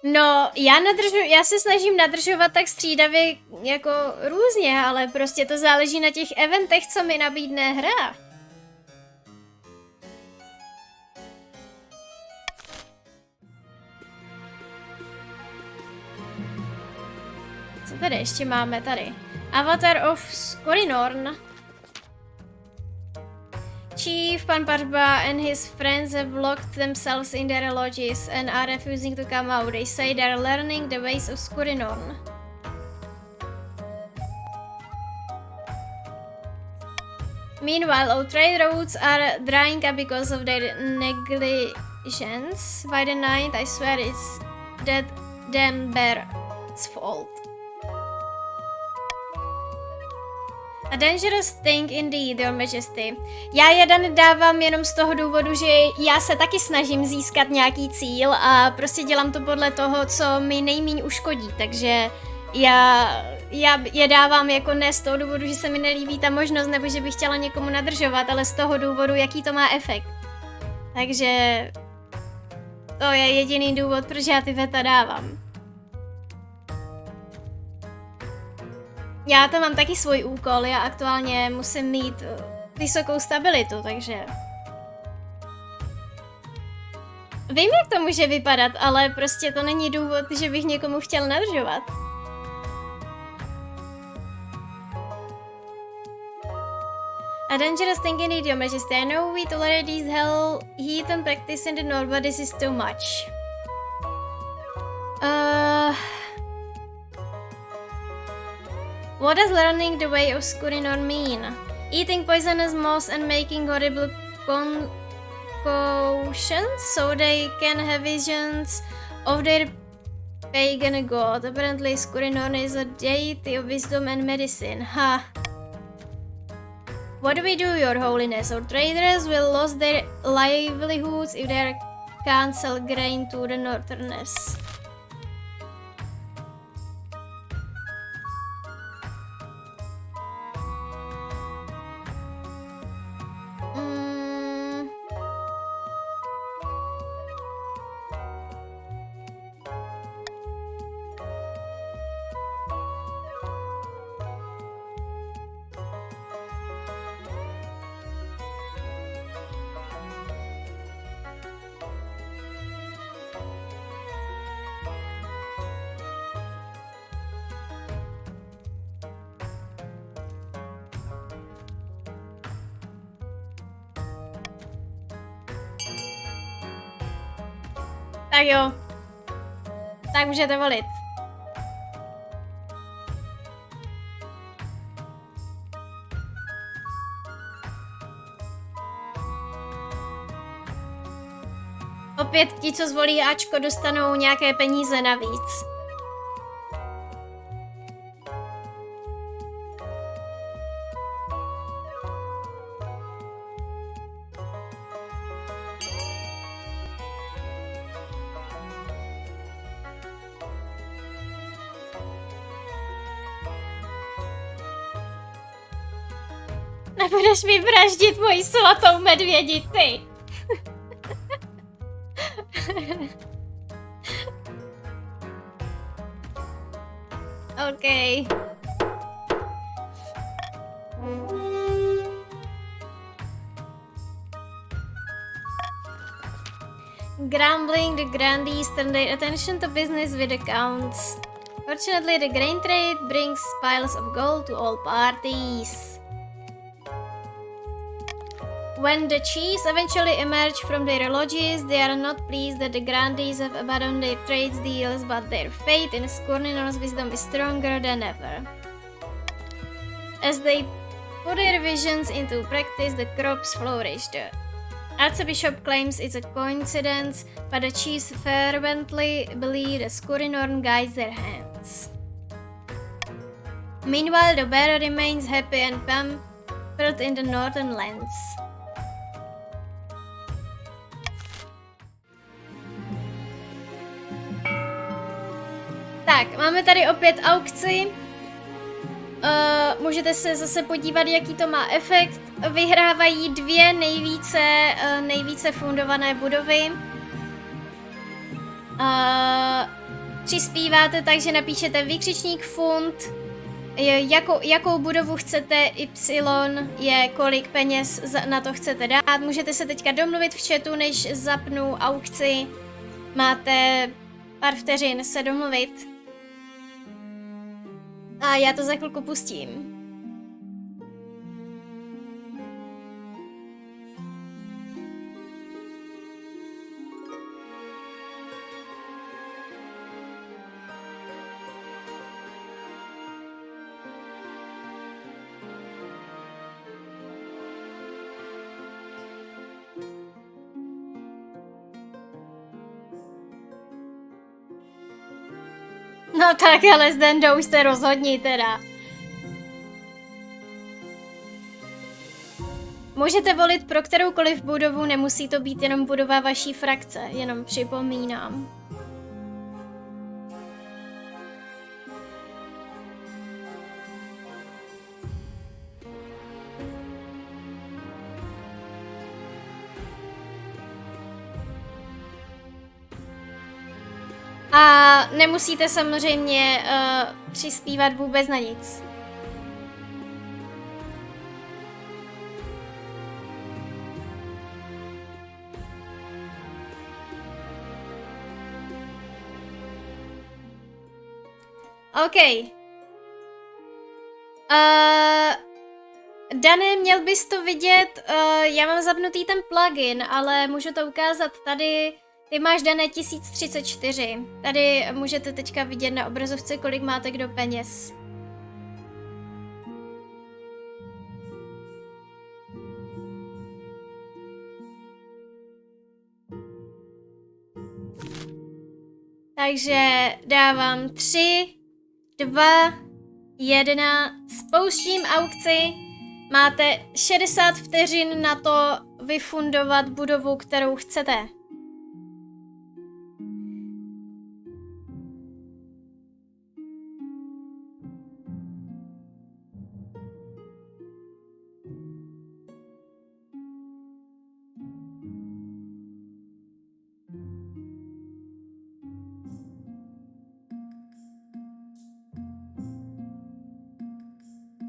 Speaker 1: No, já se snažím nadržovat tak střídavě jako různě, ale prostě to záleží na těch eventech, co mi nabídne hra. Co tady ještě máme tady? Avatar of Skorinorn. Chief Panparba and his friends have locked themselves in their lodges and are refusing to come out. They say they're learning the ways of Skorinorn. Meanwhile, all trade routes are drying up because of their negligence. By the night, I swear it's that damn bear's fault. A dangerous thing indeed, your majesty. Já jeden dávám jenom z toho důvodu, že já se taky snažím získat nějaký cíl a prostě dělám to podle toho, co mi nejméně uškodí, takže já je dávám jako ne z toho důvodu, že se mi nelíbí ta možnost, nebo že bych chtěla někomu nadržovat, ale z toho důvodu, jaký to má efekt. Takže to je jediný důvod, proč já ty veta dávám. Já tam mám taky svůj úkol, já aktuálně musím mít vysokou stabilitu, takže... Vím, jak to může vypadat, ale prostě to není důvod, že bych někomu chtěl nadržovat. A dangerous thing indeed, your majesty. I know we tolerate these heathen practice in the north, but this is too much. What does learning the way of Skorinorn mean? Eating poisonous moss and making horrible concoctions so they can have visions of their pagan god. Apparently Skorinorn is a deity of wisdom and medicine. Ha! What do we do, your holiness? Our traders will lose their livelihoods if they can't sell grain to the northerners. Tak jo. Tak můžete volit. Opět ti, co zvolí Ačko, dostanou nějaké peníze navíc. Nebudeš mi vraždit moji svatou medvědici. OK. Grumbling, the grandees turn their attention to business with accounts. Fortunately, the grain trade brings piles of gold to all parties. When the chiefs eventually emerge from their lodges, they are not pleased that the grandees have abandoned their trade deals, but their faith in Skurninor's wisdom is stronger than ever. As they put their visions into practice, the crops flourish. The Archbishop claims it's a coincidence, but the chiefs fervently believe that Skurinorn guides their hands. Meanwhile, the bearer remains happy and pampered in the northern lands. Tak, máme tady opět aukci. Můžete se zase podívat, jaký to má efekt. Vyhrávají dvě nejvíce fundované budovy. Přispíváte tak, že napíšete vykřičník fund, jakou budovu chcete, Y je kolik peněz na to chcete dát. Můžete se teďka domluvit v chatu, než zapnu aukci. Máte pár vteřin se domluvit. A já to za chvilku pustím. No tak, ale s Dendou už jste rozhodní teda. Můžete volit pro kteroukoliv budovu, nemusí to být jenom budova vaší frakce, jenom připomínám. A nemusíte samozřejmě přispívat vůbec na nic. OK. Dané, měl bys to vidět, já mám zapnutý ten plugin, ale můžu to ukázat tady. Ty máš dané 1034. Tady můžete teďka vidět na obrazovce, kolik máte kdo peněz. Takže dávám 3, 2, 1, spouštím aukci. Máte 60 vteřin na to vyfundovat budovu, kterou chcete.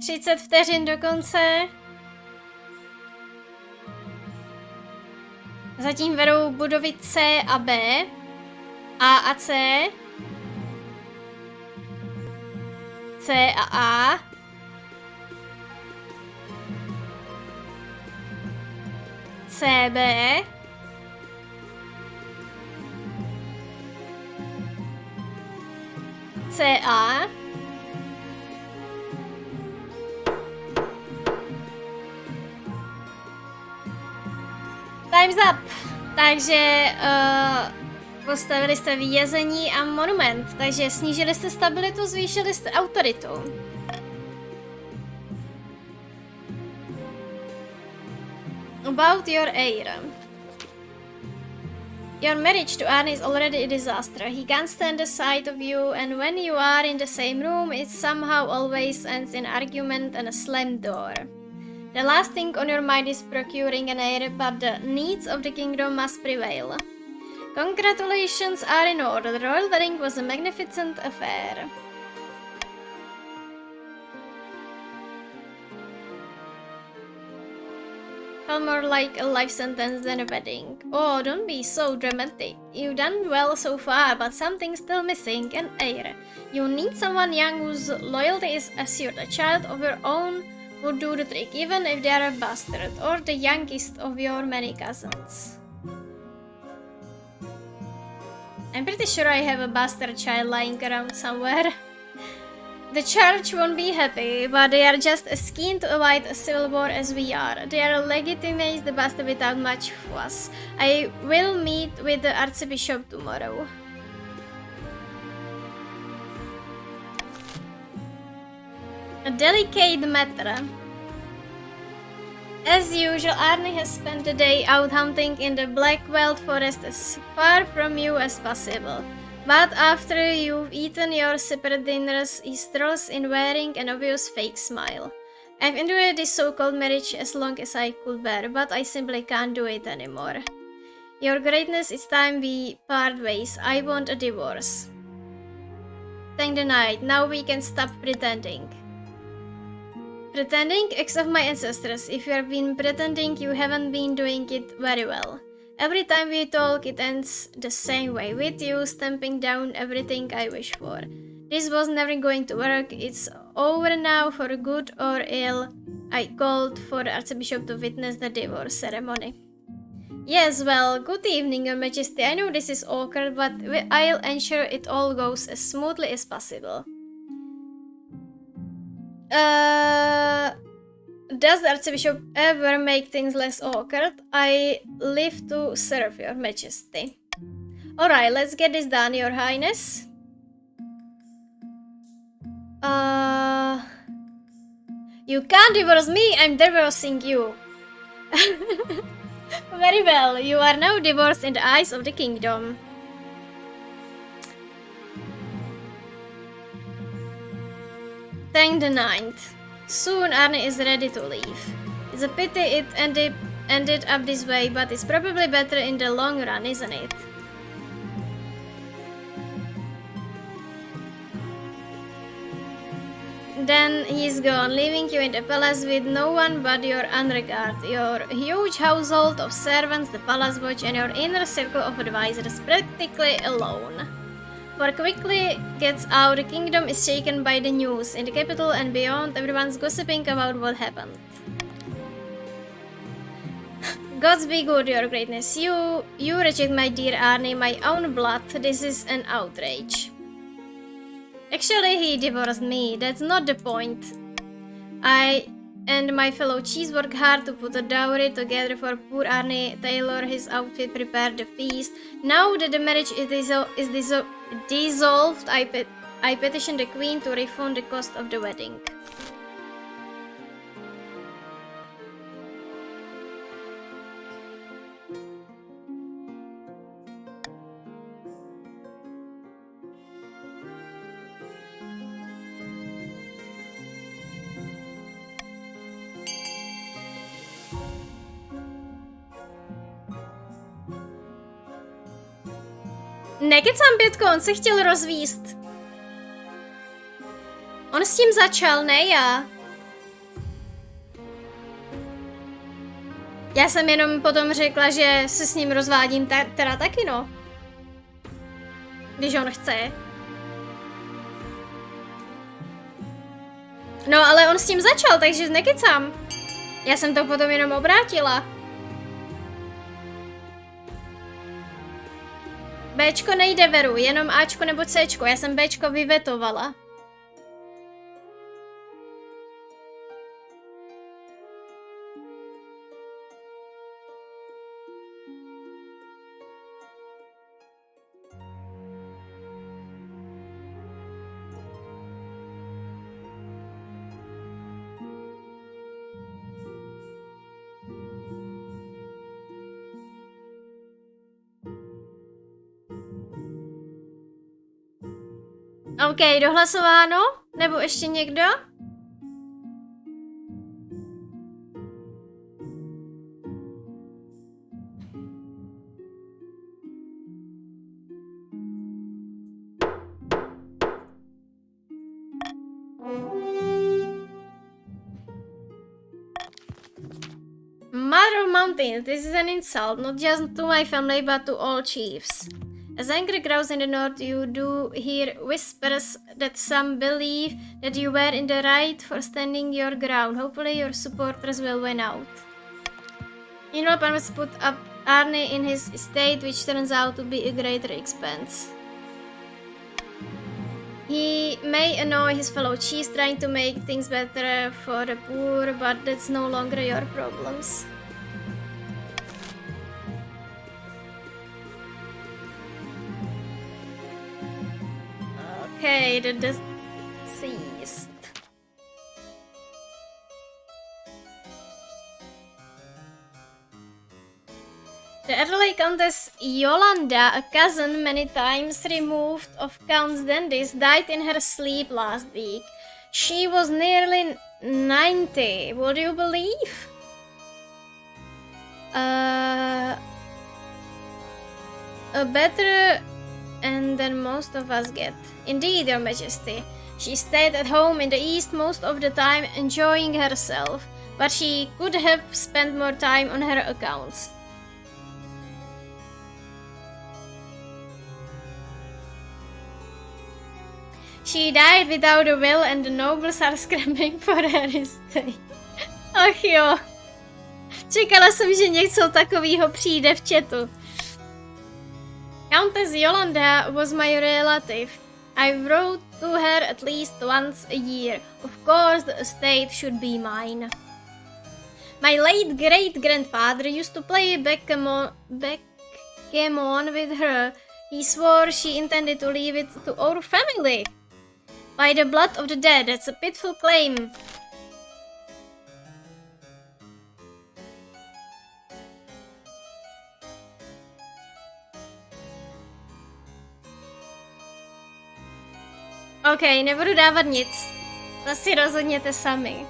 Speaker 1: Třicet vteřin do konce. Zatím vedou budovy C a B. A C. C a A. C, B. C, A. Time's up. Takže postavili jste vyjezení a monument, takže snížili jste stabilitu, zvýšili jste autoritu. About your heir. Your marriage to Arne is already a disaster. He can't stand the sight of you, and when you are in the same room, it somehow always ends in argument and a slammed door. The last thing on your mind is procuring an heir, but the needs of the kingdom must prevail. Congratulations are in order. The royal wedding was a magnificent affair. Felt more like a life sentence than a wedding. Oh, don't be so dramatic. You've done well so far, but something's still missing, an heir. You need someone young whose loyalty is assured. A child of your own would do the trick, even if they are a bastard, or the youngest of your many cousins. I'm pretty sure I have a bastard child lying around somewhere. The church won't be happy, but they are just as keen to avoid a civil war as we are. They are legitimate the bastard without much fuss. I will meet with the archbishop tomorrow. A delicate matter. As usual, Arnie has spent the day out hunting in the Blackwell Forest as far from you as possible. But after you've eaten your separate dinners, he strolls in wearing an obvious fake smile. I've endured this so-called marriage as long as I could bear, but I simply can't do it anymore. Your greatness, it's time we part ways. I want a divorce. Thank the night. Now we can stop pretending. Pretending? Ex of my ancestors. If you have been pretending, you haven't been doing it very well. Every time we talk, it ends the same way, with you stamping down everything I wish for. This was never going to work. It's over now, for good or ill. I called for the Archbishop to witness the divorce ceremony. Yes, well, good evening, Your Majesty. I know this is awkward, but I'll ensure it all goes as smoothly as possible. Does the Archbishop ever make things less awkward? I live to serve, Your Majesty. Alright, let's get this done, Your Highness. You can't divorce me, I'm divorcing you. Very well, you are now divorced in the eyes of the kingdom. Thank the ninth. Soon Arnie is ready to leave. It's a pity it ended up this way, but it's probably better in the long run, isn't it? Then he's gone, leaving you in the palace with no one but your unregard, your huge household of servants, the palace watch, and your inner circle of advisors practically alone. For quickly gets out, the kingdom is shaken by the news. In the capital and beyond, everyone's gossiping about what happened. Gods be good, Your Greatness. You reject my dear Arnie, my own blood. This is an outrage. Actually, he divorced me. That's not the point. I and my fellow chiefs work hard to put a dowry together for poor Arnie, tailor his outfit, prepare the feast. Now that the marriage is dissolved, I petition the queen to refund the cost of the wedding. Nekecám, Pětko, on se chtěl rozvíst. On s tím začal, ne já. Já jsem jenom potom řekla, že se s ním rozvádím teda taky, no. Když on chce. No, ale on s tím začal, takže nekecám. Já jsem to potom jenom obrátila. Bčko nejde, Veru, jenom Ačko nebo Cčko, já jsem Bčko vyvetovala. OK, dohlasováno? Nebo ještě někdo? Father of mountains, this is an insult, not just to my family, but to all chiefs. As anger grows in the north, you do hear whispers that some believe that you were in the right for standing your ground. Hopefully your supporters will win out. Meanwhile, Pan was put up Arne in his estate, which turns out to be a greater expense. He may annoy his fellow chiefs trying to make things better for the poor, but that's no longer your problems. Okay, the deceased. The elderly Countess Yolanda, a cousin many times removed of Count Dendis, died in her sleep last week. She was nearly 90. Would you believe? A better and than most of us get. Indeed, Your Majesty. She stayed at home in the east most of the time, enjoying herself, but she could have spent more time on her accounts. She died without a will and the nobles are scrambling for her estate. Ach jo. Čekala jsem, že něco takového přijde v chatu. Countess Yolanda was my relative. I wrote to her at least once a year. Of course, the estate should be mine. My late great-grandfather used to play backgammon with her. He swore she intended to leave it to our family. By the blood of the dead, that's a pitiful claim. OK, nebudu dávat nic. To si rozhodněte sami.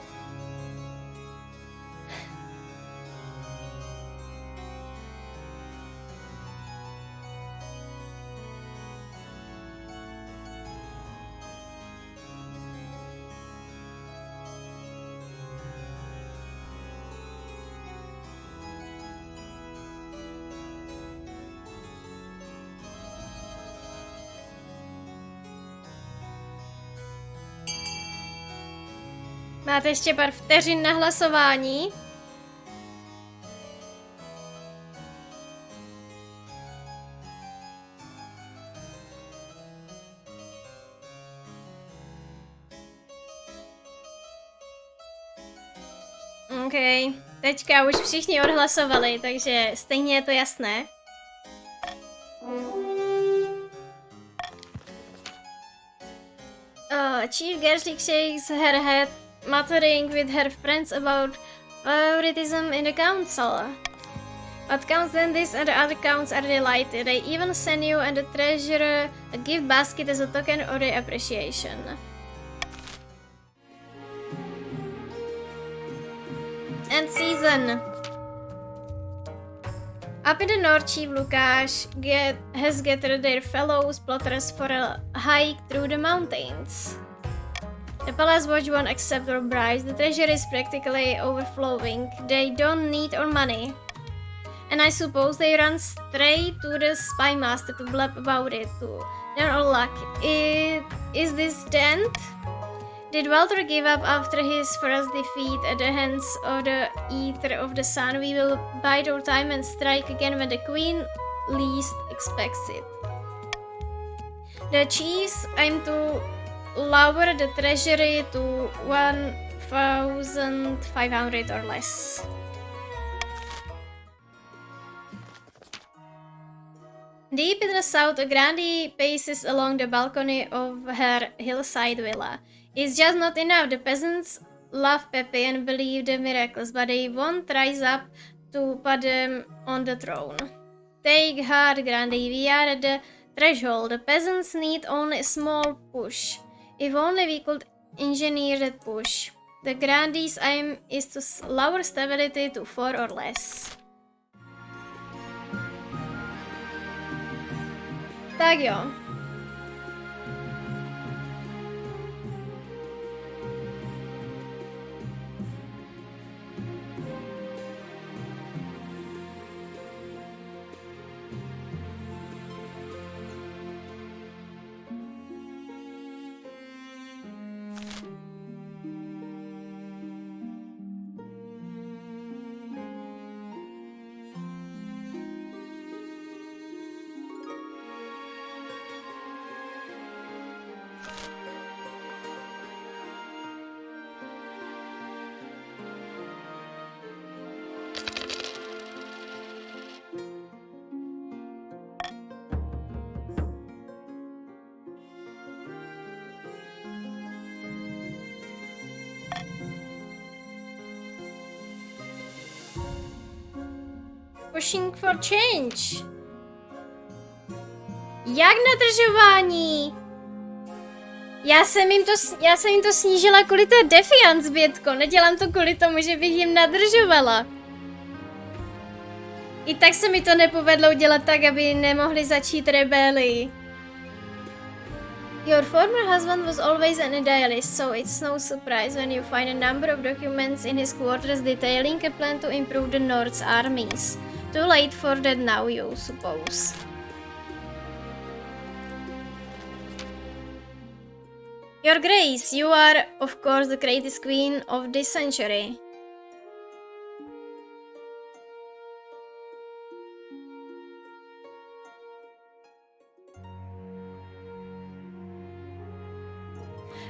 Speaker 1: Máte ještě pár vteřin na hlasování. OK, teďka už všichni odhlasovali, takže stejně je to jasné. Chief Gershlik shakes her head, muttering with her friends about favoritism in the council. But Count Dendis and the other counts are delighted. They even send you and the treasurer a gift basket as a token of their appreciation. End season. Up in the north, Chief Lukáš has gathered their fellow plotters for a hike through the mountains. The palace watch won't accept our bribes. The treasury is practically overflowing. They don't need our money. And I suppose they run straight to the spy master to blab about it too. They're all luck. Is this the end? Did Walter give up after his first defeat at the hands of the Eater of the Sun? We will bide our time and strike again when the Queen least expects it. The chiefs aim to lower the treasury to 1,500 or less. Deep in the south, a grandee paces along the balcony of her hillside villa. It's just not enough. The peasants love Pepe and believe the miracles, but they won't rise up to put them on the throne. Take heart, Grandee. We are at the threshold. The peasants need only a small push. If only we could engineer that push. The Grandee's aim is to lower stability to 4 or less. Tak jo. Pushing for change. Jak nadržování? Já jsem jim to snížila kvůli té defiance, Bětko. Nedělám to kvůli tomu, že bych jim nadržovala. I tak se mi to nepovedlo udělat tak, aby nemohli začít rebelii. Your former husband was always an idealist, so it's no surprise when you find a number of documents in his quarters detailing a plan to improve the North's armies. Too late for that now, you suppose. Your Grace, you are, of course, the greatest queen of this century.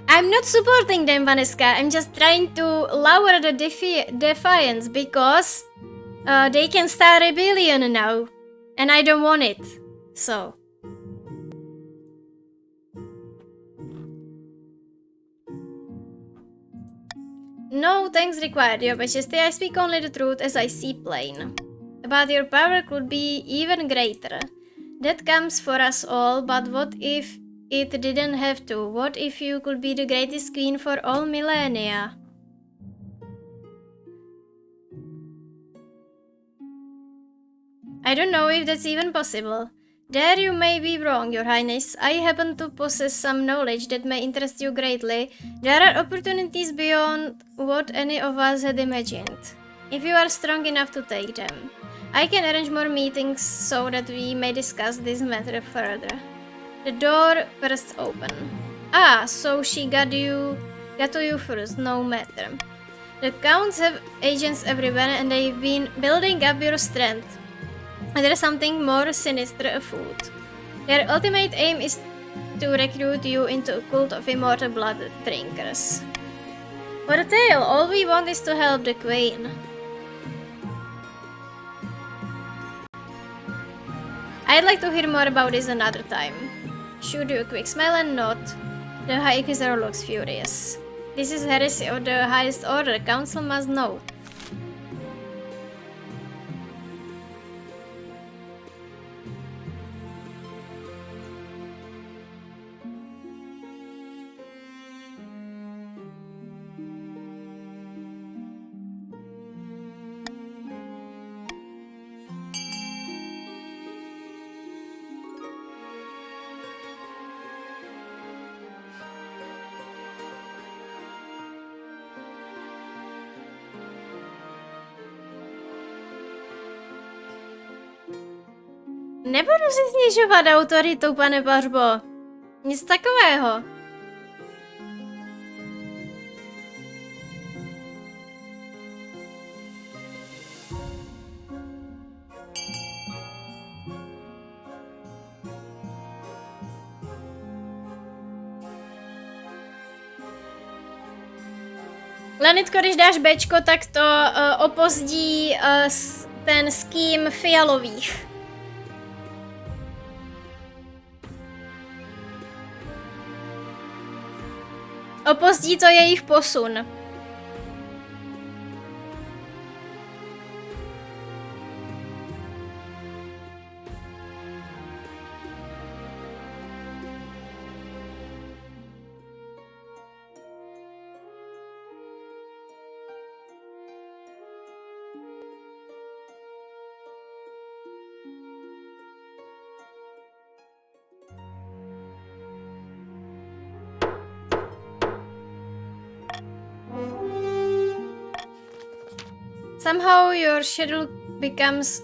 Speaker 1: I'm not supporting them, Vanessa. I'm just trying to lower the defiance because they can start rebellion now. And I don't want it. So. No thanks required, Your Majesty. I speak only the truth as I see plain. But your power could be even greater. That comes for us all, but what if it didn't have to? What if you could be the greatest queen for all millennia? I don't know if that's even possible. There you may be wrong, Your Highness. I happen to possess some knowledge that may interest you greatly. There are opportunities beyond what any of us had imagined. If you are strong enough to take them, I can arrange more meetings so that we may discuss this matter further. The door burst open. Ah, so she got to you first, no matter. The counts have agents everywhere and they've been building up your strength. There's something more sinister afoot. Their ultimate aim is to recruit you into a cult of immortal blood drinkers. For a tale, all we want is to help the queen. I'd like to hear more about this another time. Shoot you a quick smile and nod. The High Inquisitor looks furious. This is heresy of the highest order. The council must know. Nebudu si snižovat autoritu, pane Bařbo. Nic takového. Lenitko, když dáš Bčko, tak to opozdí ten ským fialových. Opozdí to jejich posun. Somehow your schedule becomes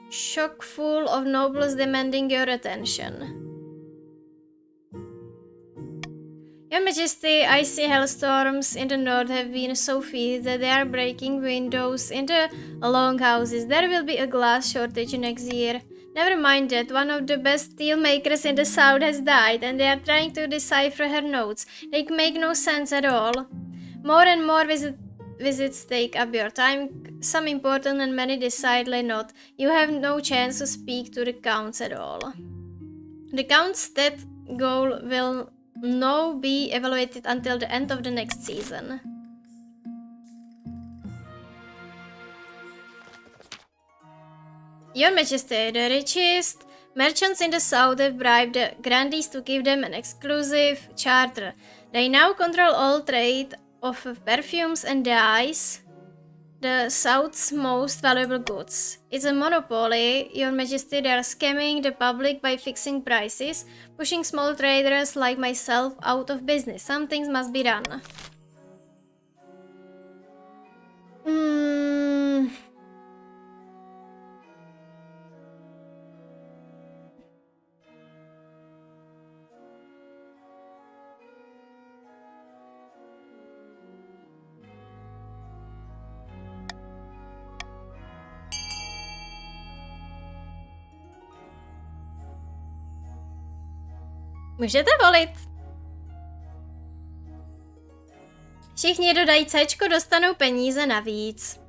Speaker 1: chock full of nobles demanding your attention. Your Majesty, icy hailstorms in the north have been so fierce that they are breaking windows in the longhouses. There will be a glass shortage next year. Never mind that, one of the best steel makers in the south has died and they are trying to decipher her notes. They make no sense at all. More and more visits take up your time, some important and many decidedly not. You have no chance to speak to the counts at all. The count's death goal will now be evaluated until the end of the next season. Your Majesty, the richest merchants in the south have bribed the grandees to give them an exclusive charter. They now control all trade of perfumes and dyes, the south's most valuable goods. It's a monopoly, Your Majesty. They are scamming the public by fixing prices, pushing small traders like myself out of business. Some things must be done. Můžete volit. Všichni, kdo dají Cčko, dostanou peníze navíc.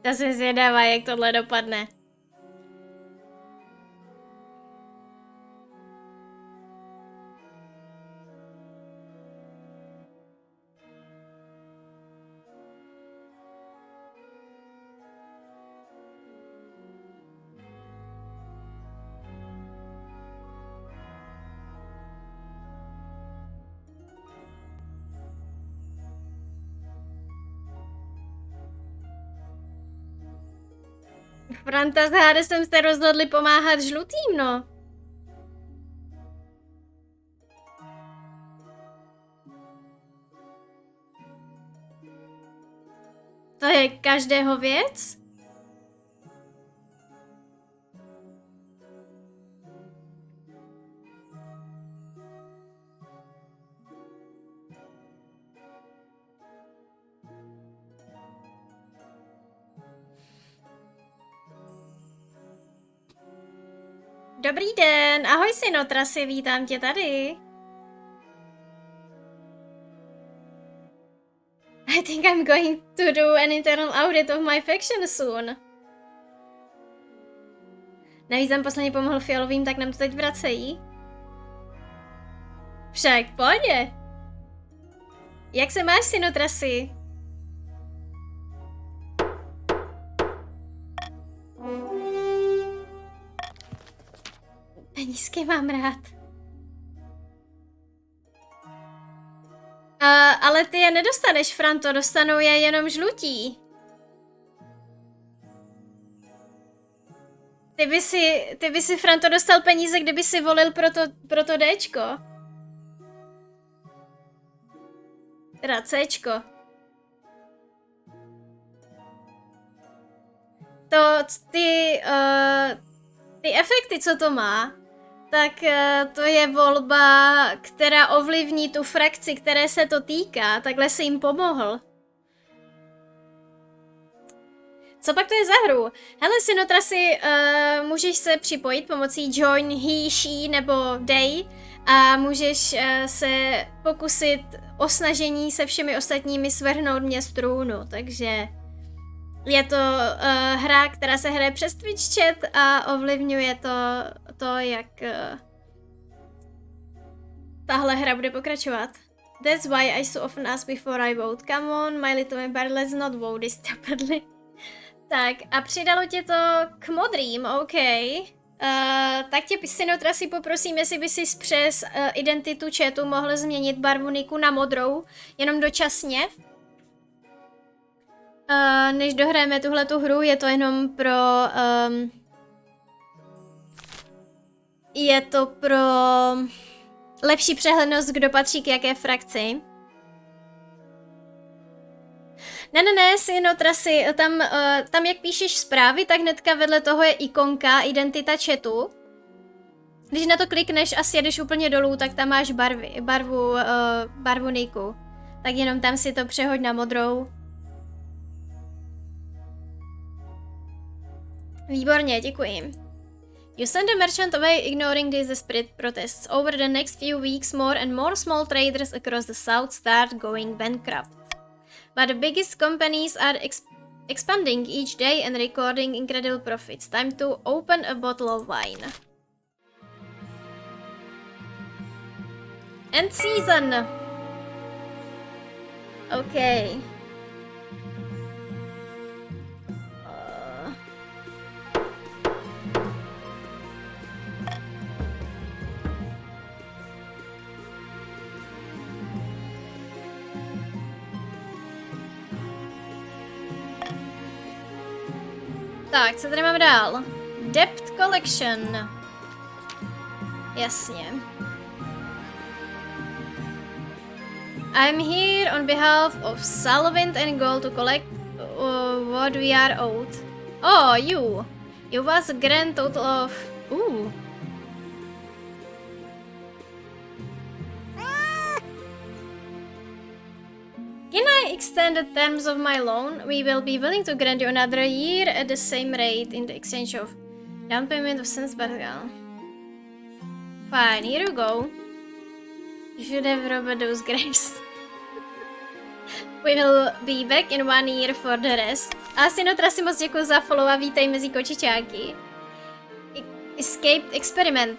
Speaker 1: Já jsem zvědavá, jak tohle dopadne. Franta s Hadesem jste rozhodli pomáhat žlutým, no. To je každého věc? Dobrý den, ahoj synotrasy, vítám tě tady. I think I'm going to do an internal audit of my faction soon. Navíc jsem posledně pomohl fialovým, tak nám to teď vracejí. Však, pohodě. Jak se máš, synotrasy? Penízky mám rád. Ale ty je nedostaneš, Franto, dostanou je jenom žlutí. Ty by si, Franto, dostal peníze, kdyby si volil pro to Dčko. Teda Cčko. Ty efekty, co to má, tak to je volba, která ovlivní tu frakci, které se to týká. Takhle si jim pomohl. Co pak to je za hru? Hele, synotrasy, můžeš se připojit pomocí join, he, she nebo they a můžeš se pokusit o snažení se všemi ostatními svrhnout mě z trůnu, takže je to hra, která se hraje přes Twitch chat a ovlivňuje to jak tahle hra bude pokračovat. That's why I so often ask before I vote. Come on, my little vampire, let's not vote stupidly. Tak a přidalo tě to k modrým, OK. Tak tě, synotrasy, poprosím, jestli by si přes identitu chatu mohl změnit barvu niku na modrou, jenom dočasně. Než dohrajeme tuhletu hru, je to jenom pro... je to pro lepší přehlednost, kdo patří k jaké frakci. Ne, synotrasy, tam jak píšeš zprávy, tak hnedka vedle toho je ikonka identita chatu. Když na to klikneš a sjedeš úplně dolů, tak tam máš barvu niku. Tak jenom tam si to přehoď na modrou. Výborně, děkuji. You send a merchant away, ignoring these desperate protests. Over the next few weeks, more and more small traders across the south start going bankrupt. But the biggest companies are expanding each day and recording incredible profits. Time to open a bottle of wine. End season! Okay. Tak, co tady máme dál? Debt collection. Jasně. I'm here on behalf of Salvint and Gold to collect what we are owed. Oh, you. You was a grand total of... Ooh. Can I extend the terms of my loan? We will be willing to grant you another year at the same rate in the exchange of down payment of cents per gallon. Fine, here you go. You should have robbed those grapes. We will be back in 1 year for the rest. A Sinotra si moc děkuji za follow a vítej mezi kočičáky. Escaped experiment.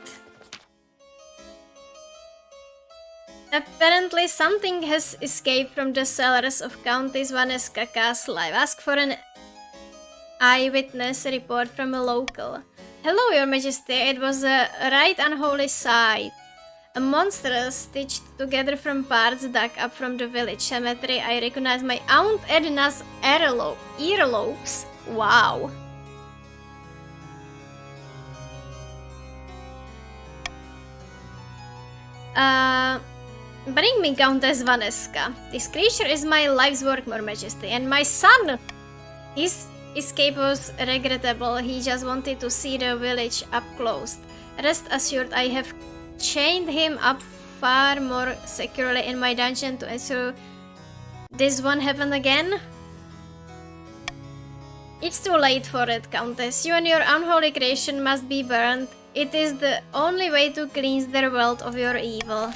Speaker 1: Apparently something has escaped from the cellars of Countess Vaneska Castle. I've asked for an eyewitness report from a local. Hello, Your Majesty. It was a right unholy sight. A monster stitched together from parts dug up from the village cemetery. I recognize my Aunt Edna's earlobes. Wow. Bring me Countess Vaneska. This creature is my life's work, Your Majesty, and my son! His escape was regrettable. He just wanted to see the village up close. Rest assured, I have chained him up far more securely in my dungeon to ensure this won't happen again. It's too late for it, Countess. You and your unholy creation must be burned. It is the only way to cleanse the world of your evil.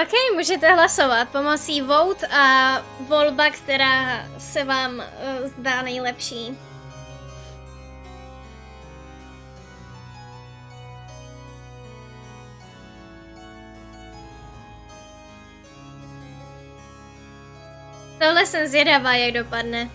Speaker 1: OK, můžete hlasovat pomocí vote a volba, která se vám zdá nejlepší. Tohle jsem zvědavá, jak dopadne.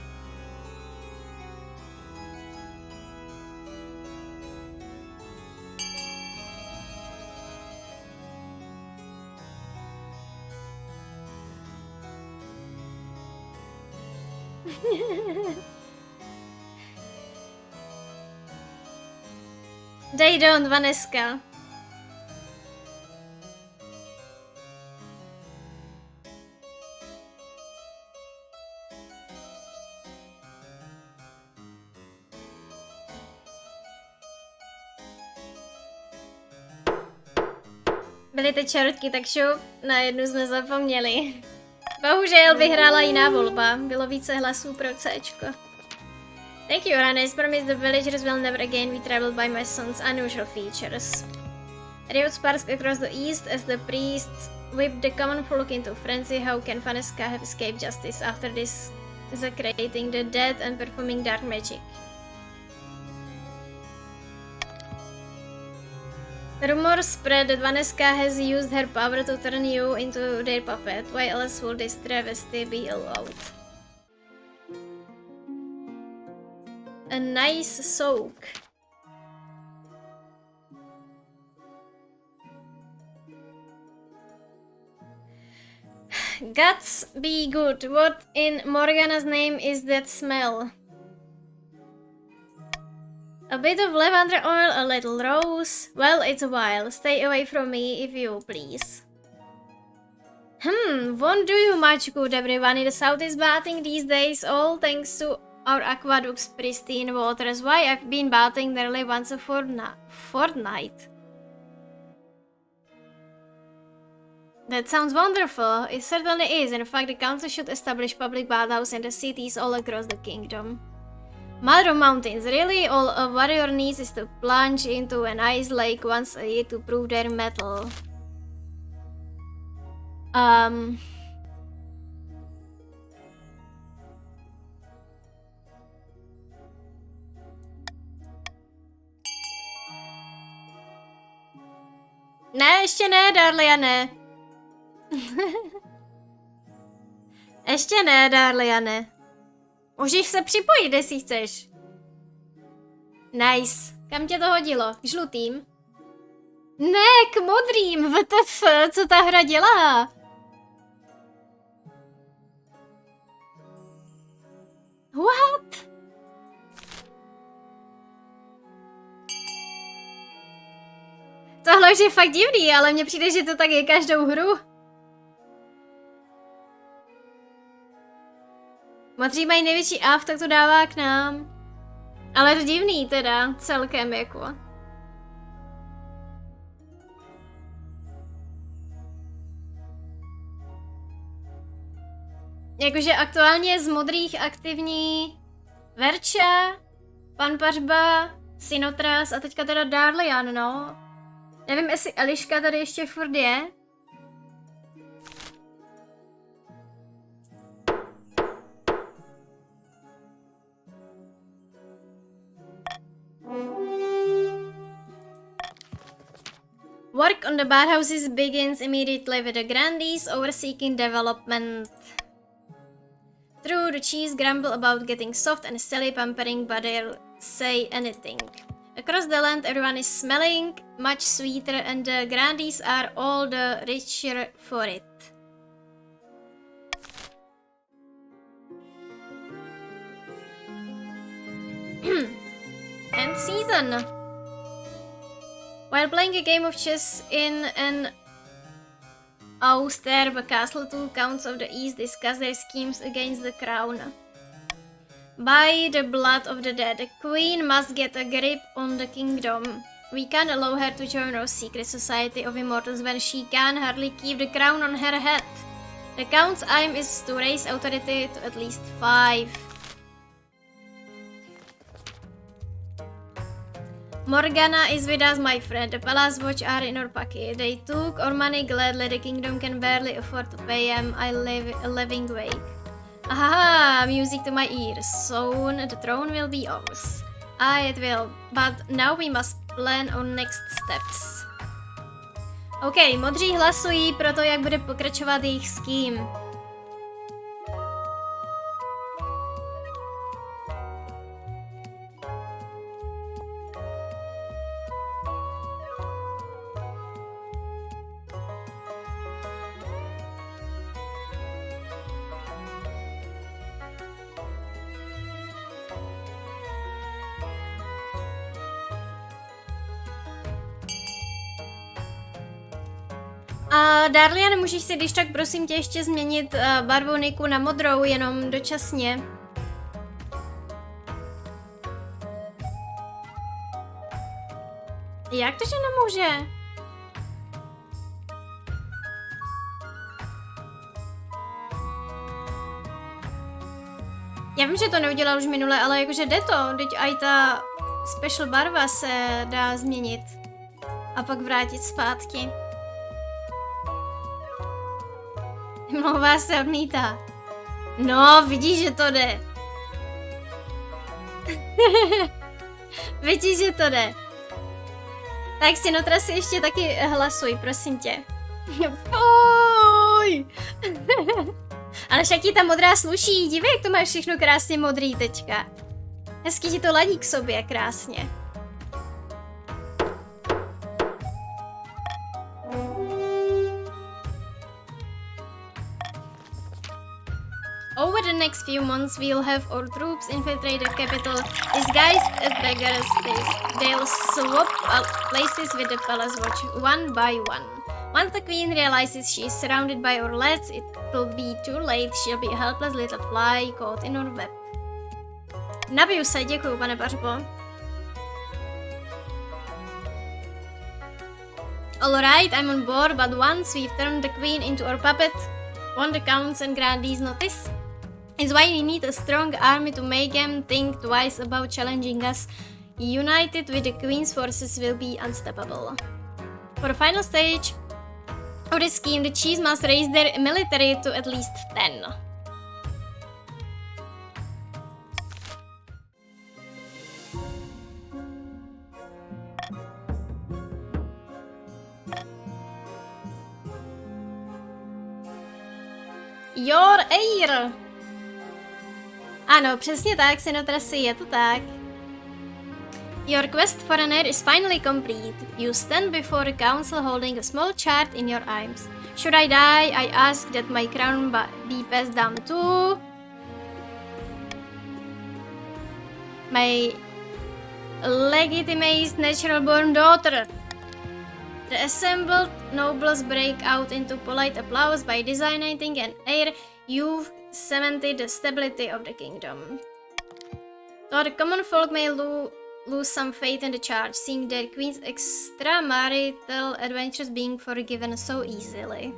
Speaker 1: They don't, Vaneska. Byly ty čarotky, tak šup, na jednu jsme zapomněli. Bohužel vyhrála jiná volba, bylo více hlasů pro Cčko. Thank you, Ranes. Promise the villagers will never again be troubled by my son's unusual features. Riot sparks across the east as the priests whip the common folk into frenzy. How can Vaneska have escaped justice after desecrating the dead and performing dark magic? Rumors spread that Vaneska has used her power to turn you into their puppet. Why else would this travesty be allowed? A nice soak. Guts be good. What in Morgana's name is that smell? A bit of lavender oil, a little rose. Well, it's a while. Stay away from me if you please. Won't do you much good, everyone in the south is bathing these days, all thanks to our aqueduct's pristine waters. Why, I've been bathing nearly once a fortnight. That sounds wonderful. It certainly is. In fact, the council should establish public bathhouses in the cities all across the kingdom. Mother of Mountains. Really, all a warrior needs is to plunge into an ice lake once a year to prove their mettle. Ne, ještě ne, Darliane. Ještě ne, Darliane. Můžeš se připojit, jestli chceš. Nice. Kam tě to hodilo? K žlutým? Ne, k modrým. WTF, co ta hra dělá? What? Tohle už je fakt divný, ale mně přijde, že to tak je každou hru. Modří mají největší AF, tak to dává k nám. Ale to divný teda, celkem jako. Jakože aktuálně z modrých aktivní Verča, Pan Pařba, Sinotras a teďka teda Darlian, no. Nevím, jestli Eliška tady ještě furt je. Work on the bathhouses begins immediately with the grandees overseeing development. True, the cheese grumble about getting soft and silly pampering, but they'll say anything. Across the land, everyone is smelling much sweeter, and the grandees are all the richer for it. End season. While playing a game of chess in an austere castle, two counts of the east discuss their schemes against the crown. By the blood of the dead, the queen must get a grip on the kingdom. We can't allow her to join our secret society of immortals when she can hardly keep the crown on her head. The count's aim is to raise authority to at least 5. Morgana is with us, my friend. The palace watch are in our pocket. They took our money gladly. The kingdom can barely afford to pay them. I live a living wage. Aha, music to my ears. Soon the throne will be ours. It will, but now we must plan our next steps. OK, modří hlasují pro to, jak bude pokračovat jejich scheme. Darlian, můžeš si když tak prosím tě ještě změnit barvu niku na modrou, jenom dočasně. Jak to, že nemůže? Já vím, že to neudělal už minule, ale jakože jde to, teď aj ta special barva se dá změnit a pak vrátit zpátky. Mluvá se odmítá. No, vidíš, že to jde. Vidíš, že to jde. Tak Sinotra si ještě taky hlasuj, prosím tě. Fuj! Ale však ti ta modrá sluší, dívej, jak to máš všechno krásně modrý teďka. Hezky ti to ladí k sobě, krásně. Over the next few months, we'll have our troops infiltrate the capital, disguised as beggars. They'll swap places with the palace watch, one by one. Once the queen realizes she is surrounded by our lads, it will be too late. She'll be a helpless little fly caught in our web. Nabiju se, děkuju, pane Pařbo. Alright, I'm on board, but once we've turned the queen into our puppet, won the counts and grandees notice. It's why we need a strong army to make them think twice about challenging us. United with the queen's forces will be unstoppable. For the final stage of this scheme, the chiefs must raise their military to at least 10. Your Air! Ano, přesně tak, synotrasy, je to tak. Your quest for an heir is finally complete. You stand before the council holding a small chart in your arms. Should I die, I ask that my crown be passed down to my legitimate natural-born daughter. The assembled nobles break out into polite applause. By designating an heir, you've cemented the stability of the kingdom. Though the common folk may lose some faith in the charge, seeing their queen's extramarital adventures being forgiven so easily.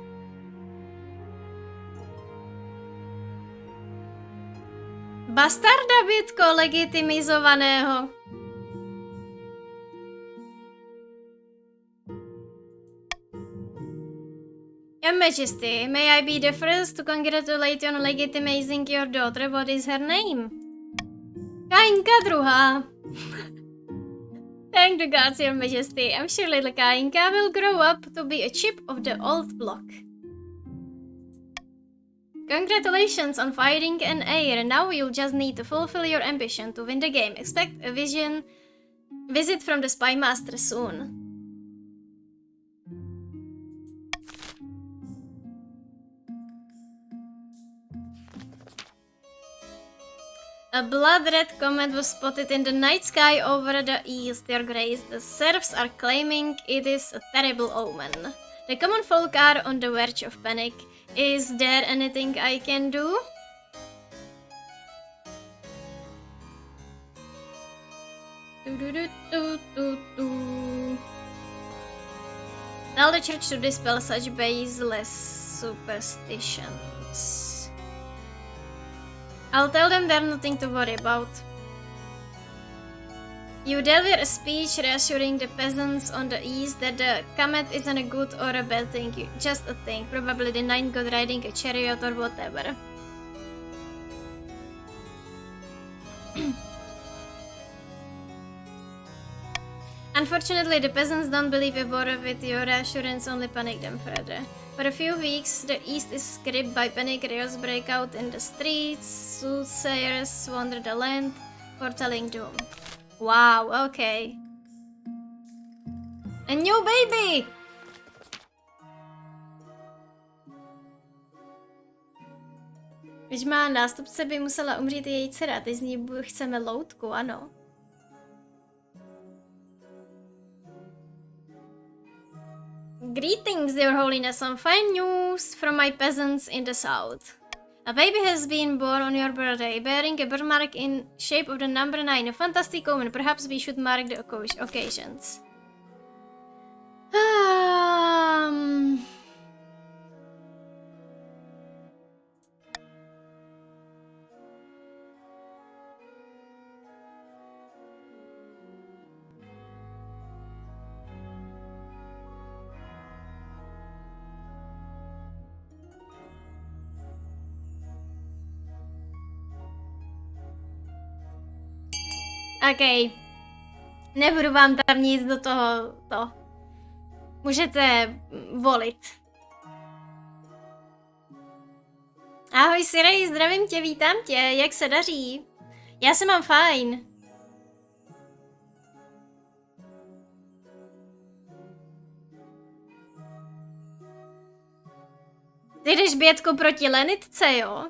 Speaker 1: Bastarda bytko legitimizovaného. Your Majesty, may I be the first to congratulate you on legitimizing your daughter? What is her name? Kainka druhá. Thank the gods, Your Majesty. I'm sure little Kainka will grow up to be a chip of the old block. Congratulations on finding an heir. Now you'll just need to fulfill your ambition to win the game. Expect a visit from the spy master soon. A blood-red comet was spotted in the night sky over the east, Your Grace. The serfs are claiming it is a terrible omen. The common folk are on the verge of panic. Is there anything I can do? Tell the church to dispel such baseless superstitions. I'll tell them there's nothing to worry about. You deliver a speech reassuring the peasants on the east that the comet isn't a good or a bad thing, just a thing, probably the night god riding a chariot or whatever. Unfortunately, the peasants don't believe a word of it. Your reassurance only panic them further. For a few weeks, the east is gripped by panic. Riots break out in the streets. Soothsayers wander the land, foretelling doom. Wow, okay. A new baby! Když má nástupce, by musela umřít i její dcera. Teď z ní chceme loutku, ano. Greetings, Your Holiness, some fine news from my peasants in the south. A baby has been born on your birthday, bearing a birthmark in shape of the number 9. A fantastic omen. Perhaps we should mark the occasions. OK. Nebudu vám tam nic do toho to. Můžete volit. Ahoj Sirej, zdravím tě, vítám tě, jak se daří? Já se mám fajn. Ty jdeš, Bětko, proti Lenitce, jo?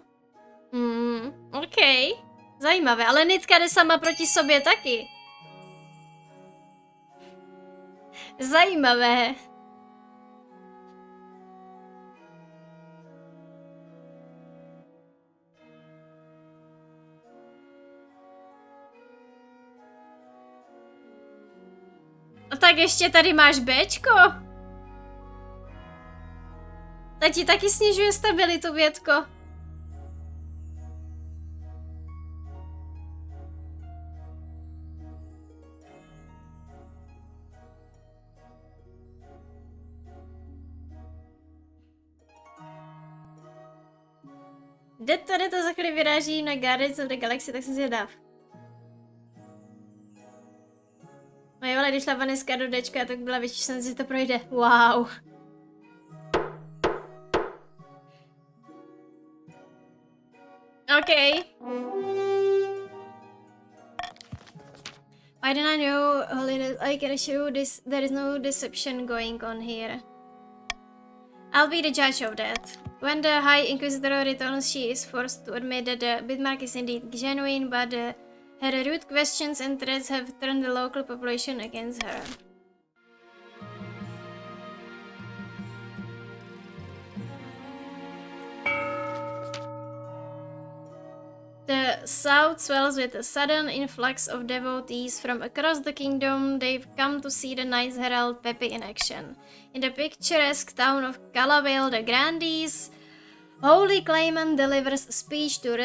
Speaker 1: OK. Zajímavé, ale Nitka jde sama proti sobě taky. Zajímavé. A tak ještě tady máš Bčko. Ta ti taky snižuje stabilitu, Větko. Jde to za chvíli vyráží na Guardians of the Galaxy, tak jsem zvědav. No jo, ale když šla Vaneska do Dčka, tak byla větší šance, že to projde. Wow. Okay. Why don't I know, Holiness? I can assure you this, there is no deception going on here. I'll be the judge of that. When the High Inquisitor returns, she is forced to admit that the bitmark is indeed genuine, but her rude questions and threats have turned the local population against her. The south swells with a sudden influx of devotees from across the kingdom. They've come to see the Knights Herald Peppy in action. In the picturesque town of Calaville the Grandees, Holy Claimant delivers a speech to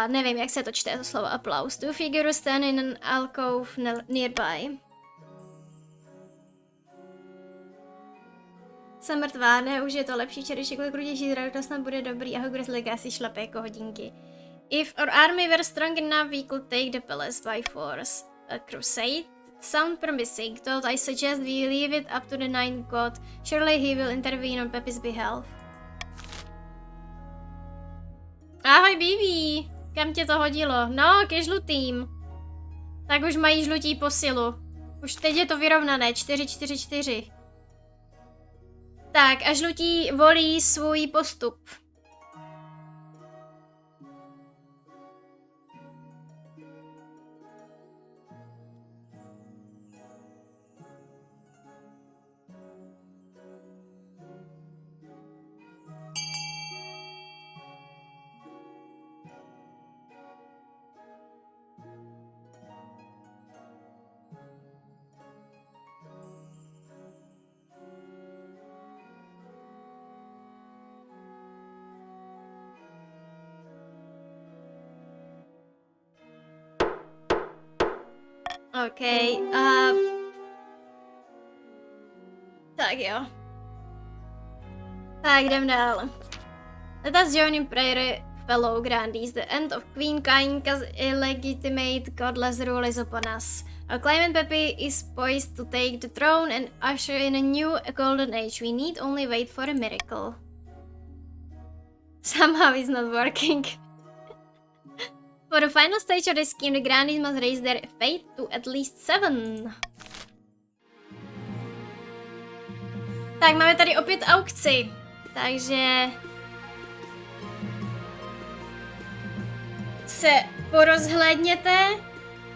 Speaker 1: nevím, jak se to čte, to slovo applause. Two figures stand in an alcove nearby. Jsem mrtvá, ne, už je to lepší, včerejší kolik rudější zradu, to snad bude dobrý a Hogwarts Legacy šlape jako hodinky. If our army were strong enough, we could take the palace by force. A crusade? Sound promising, thought I suggest we leave it up to the Ninth God. Surely he will intervene on Peppy's behalf. Ahoj, Bibi! Kam tě to hodilo? No, ke žlutým. Tak už mají žlutí posilu. Už teď je to vyrovnané, 4-4-4. Tak a žlutí volí svůj postup. OK, tak jo. Tak jdem dál. Let us join in prayer, fellow grandees. The end of Queen Kainka's illegitimate godless rule is upon us. Our claimant Peppy is poised to take the throne and usher in a new golden age. We need only wait for a miracle. Somehow it's not working. For the final stage of the scheme, the Grandees must raise their fate to at least 7. Tak, máme tady opět aukci. Takže se porozhlédněte,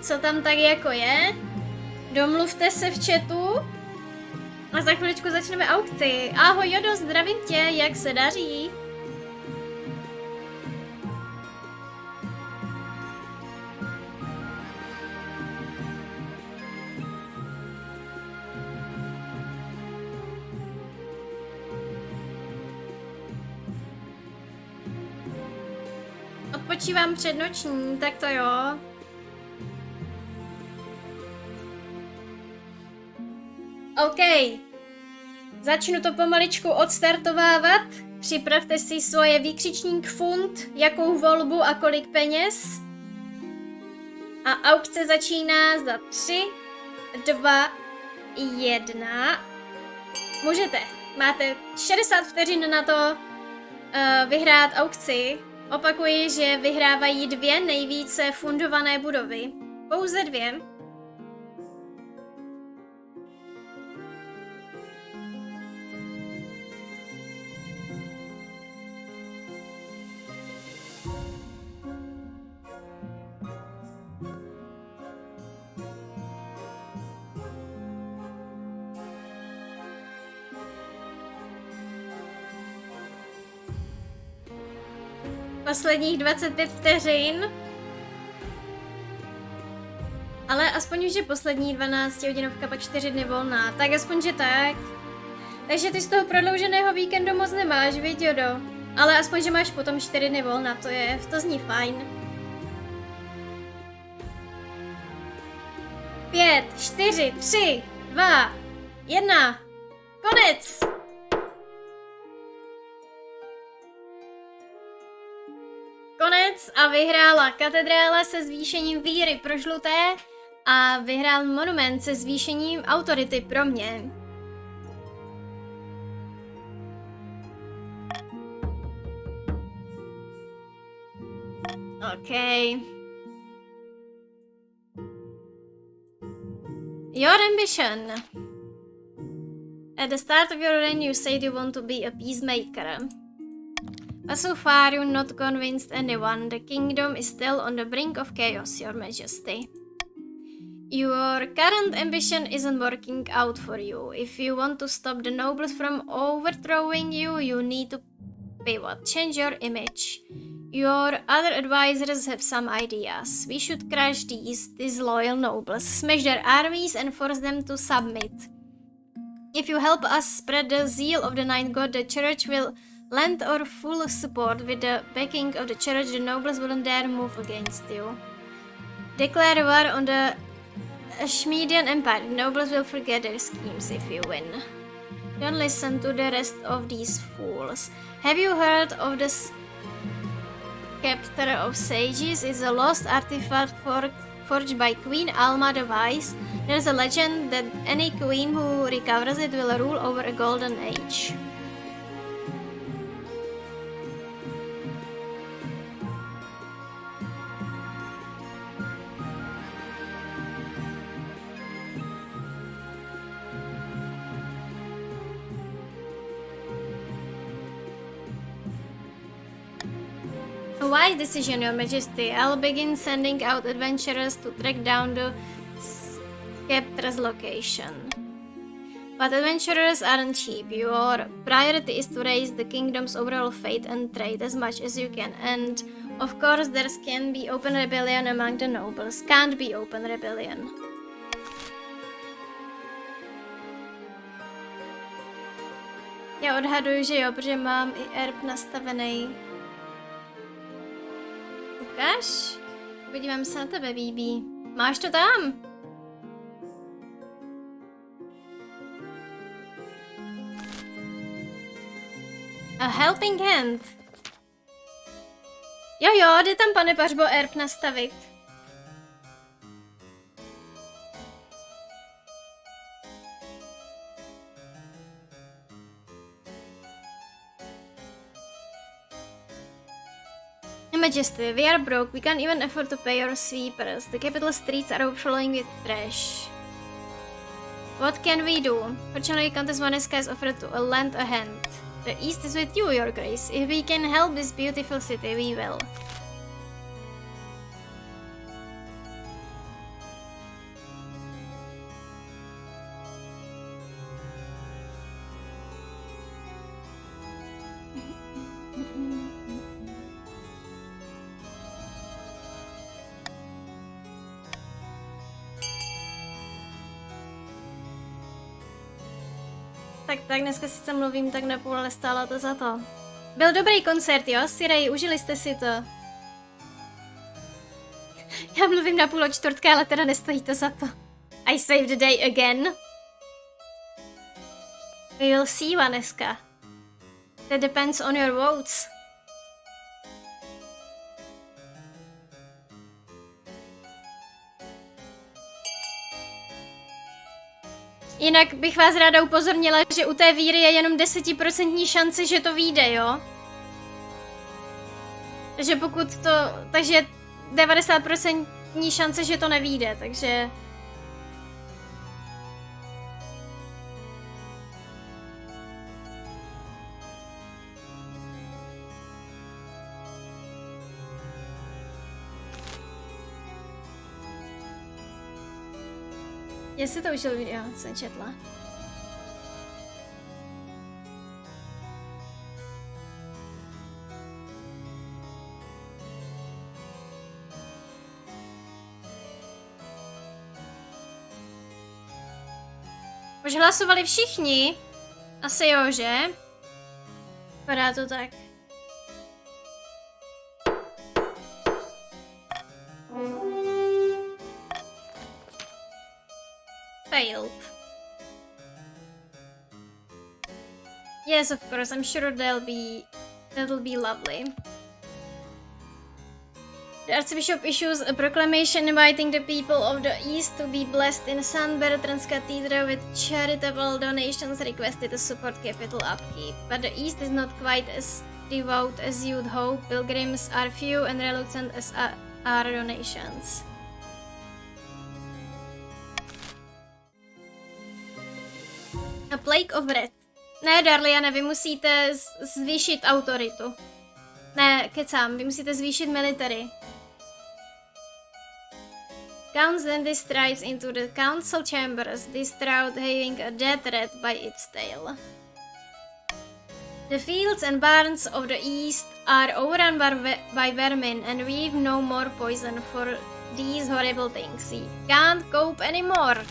Speaker 1: co tam tak jako je. Domluvte se v chatu. A za chviličku začneme aukci. Ahoj Jodo, zdravím tě, jak se daří? Odpočívám přednoční, tak to jo. OK. Začnu to pomaličku odstartovávat. Připravte si svoje výkřičník funt, jakou volbu a kolik peněz. A aukce začíná za 3, 2, 1. Můžete. Máte 60 vteřin na to vyhrát aukci. Opakuji, že vyhrávají 2 nejvíce fundované budovy. Pouze 2. Posledních 25 vteřin. Ale aspoň už je poslední 12 hodinovka, pak 4 dny volná, tak aspoň, že tak. Takže ty z toho prodlouženého víkendu moc nemáš, viď, Jodo? Ale aspoň, že máš potom 4 dny volna, to zní fajn. 5, 4, 3, 2, 1, konec! Konec a vyhrála katedrála se zvýšením víry pro žluté a vyhrál monument se zvýšením autority pro mě. OK. Your ambition. At the start of your reign you said you want to be a peacemaker. But so far you've not convinced anyone. The kingdom is still on the brink of chaos, Your Majesty. Your current ambition isn't working out for you. If you want to stop the nobles from overthrowing you, you need to pivot, change your image. Your other advisors have some ideas. We should crush these disloyal nobles, smash their armies and force them to submit. If you help us spread the zeal of the Ninth God, the Church will lend our full support. With the backing of the Church, the nobles wouldn't dare move against you. Declare war on the Ashmedian Empire. The nobles will forget their schemes if you win. Don't listen to the rest of these fools. Have you heard of the Scepter of Sages? It's a lost artifact forged by Queen Alma the Wise. There's a legend that any queen who recovers it will rule over a golden age. A wise decision, Your Majesty. I'll begin sending out adventurers to track down the Scepter's location. But adventurers aren't cheap. Your priority is to raise the kingdom's overall faith and trade as much as you can. And of course there can be open rebellion among the nobles. Can't be open rebellion. Já odhaduju, že jo, protože mám i erb nastavený. Ukaž? Podívám se na tebe, Bíbí. Máš to tam? A helping hand. Jo, jde tam, pane Pařbo, erb nastavit. Majesty, we are broke. We can't even afford to pay our sweepers. The capital streets are overflowing with trash. What can we do? Fortunately, Countess Vaneska has offered to lend a hand. The east is with you, Your Grace. If we can help this beautiful city, we will. Tak dneska sice mluvím tak napůl, ale stálo to za to. Byl dobrý koncert, jo, Sirej, užili jste si to. Já mluvím napůl o čtvrtce, ale teda nestojí to za to. I saved the day again. We will see, Vaneska. That depends on your votes. Jinak bych vás ráda upozornila, že u té víry je jenom 10% šance, že to vyjde, jo? Takže takže 90% šance, že to nevyjde, takže... Jestli to už video, jsem četla. Už hlasovali všichni? Asi jo, že? Vypadá to tak. Failed. Yes, of course. I'm sure that'll be lovely. The Archbishop issues a proclamation inviting the people of the East to be blessed in St. Bertrand's Cathedral with charitable donations requested to support capital upkeep. But the East is not quite as devout as you'd hope. Pilgrims are few and reluctant as are donations. A Plague of Red. Ne, Darliane, vy musíte zvýšit autoritu. Ne, kecám, vy musíte zvýšit military. Count then strides into the council chambers, distraught having a death rat by its tail. The fields and barns of the east are overrun by vermin and we've no more poison for these horrible things. We can't cope anymore.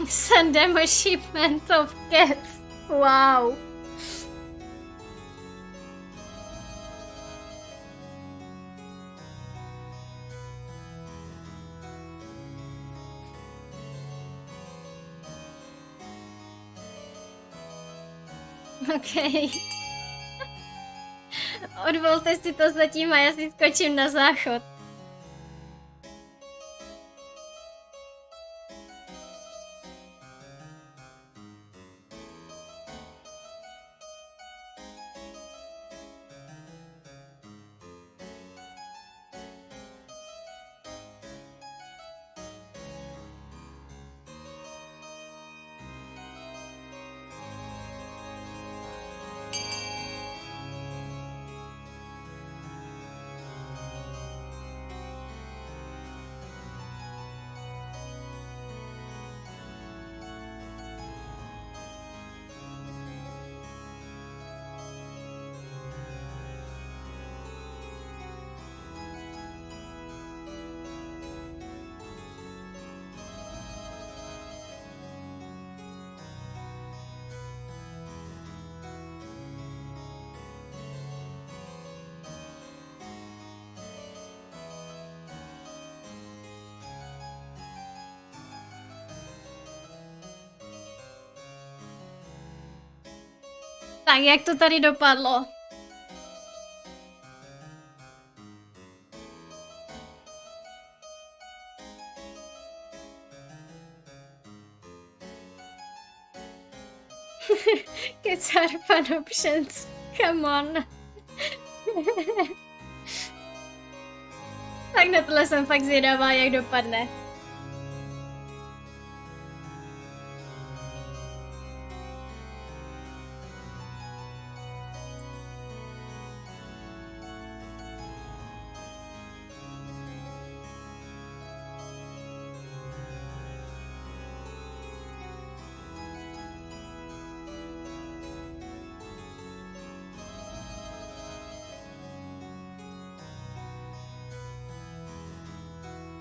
Speaker 1: Send them a shipment of cats. Wow. Okay. Odvolte si to zatím a já si skočím na záchod. Tak, jak to tady dopadlo? Kecár pan options, come on. Tak na tohle jsem fakt zvědavá, jak dopadne.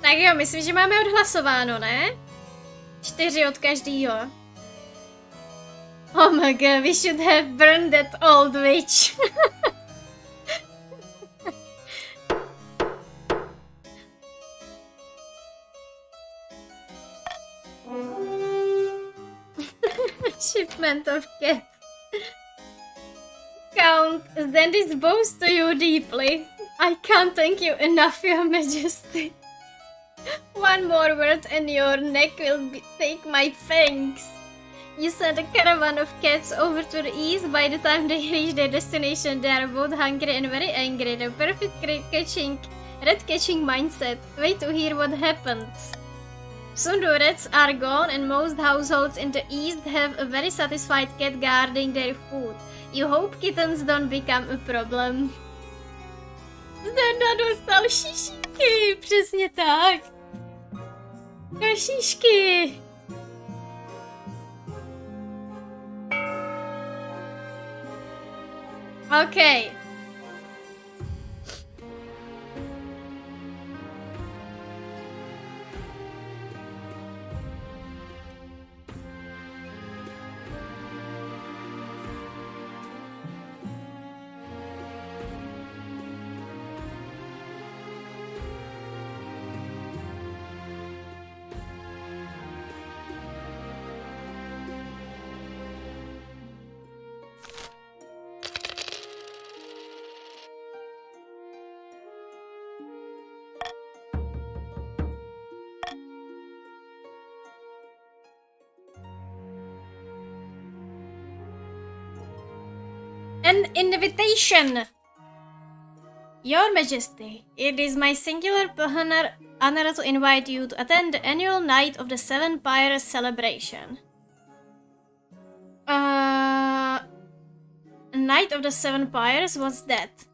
Speaker 1: Tak jo, myslím, že máme odhlasováno, ne? 4 od každýho. Oh my god, we should have burned that old witch. Shipment of cats. Count, then this bows to you deeply. I can't thank you enough, Your Majesty. One more word and your neck will take my fangs. You send a caravan of cats over to the east. By the time they reach their destination, they are both hungry and very angry. The perfect rat-catching mindset. Wait to hear what happens. Soon the rats are gone and most households in the east have a very satisfied cat guarding their food. You hope kittens don't become a problem. Zdenda dostal šišky, přesně tak. Košíšky. Okay. An invitation! Your Majesty, it is my singular honor to invite you to attend the annual Night of the Seven Pyres celebration. Night of the Seven Pyres? What's that?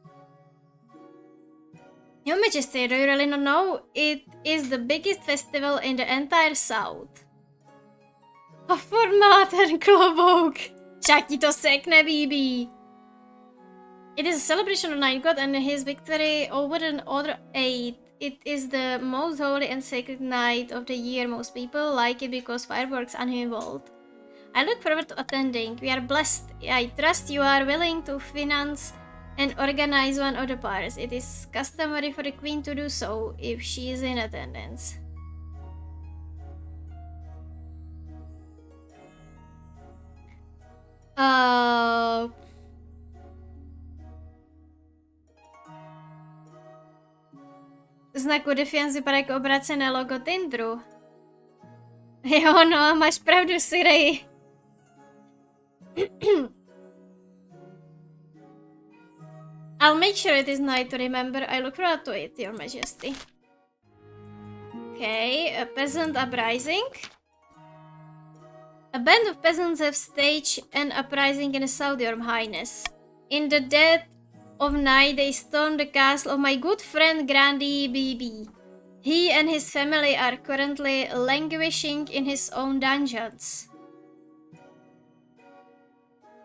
Speaker 1: Your Majesty, do you really not know? It is the biggest festival in the entire South. A formát ten klobouk! Však ti to sekne, BB! It is a celebration of Night God and his victory over the other eight. It is the most holy and sacred night of the year. Most people like it because fireworks are involved. I look forward to attending. We are blessed. I trust you are willing to finance and organize one of the pyres. It is customary for the queen to do so if she is in attendance. Znaku Defiance vypadá jako obrácené logo Tinderu. Jo, no, máš pravdu, Siri. I'll make sure it is night to remember. I look forward to it, Your Majesty. Okay, a peasant uprising. A band of peasants have staged an uprising in the south, Your Highness. In the dead of night, they stormed the castle of my good friend Grandi BB. He and his family are currently languishing in his own dungeons.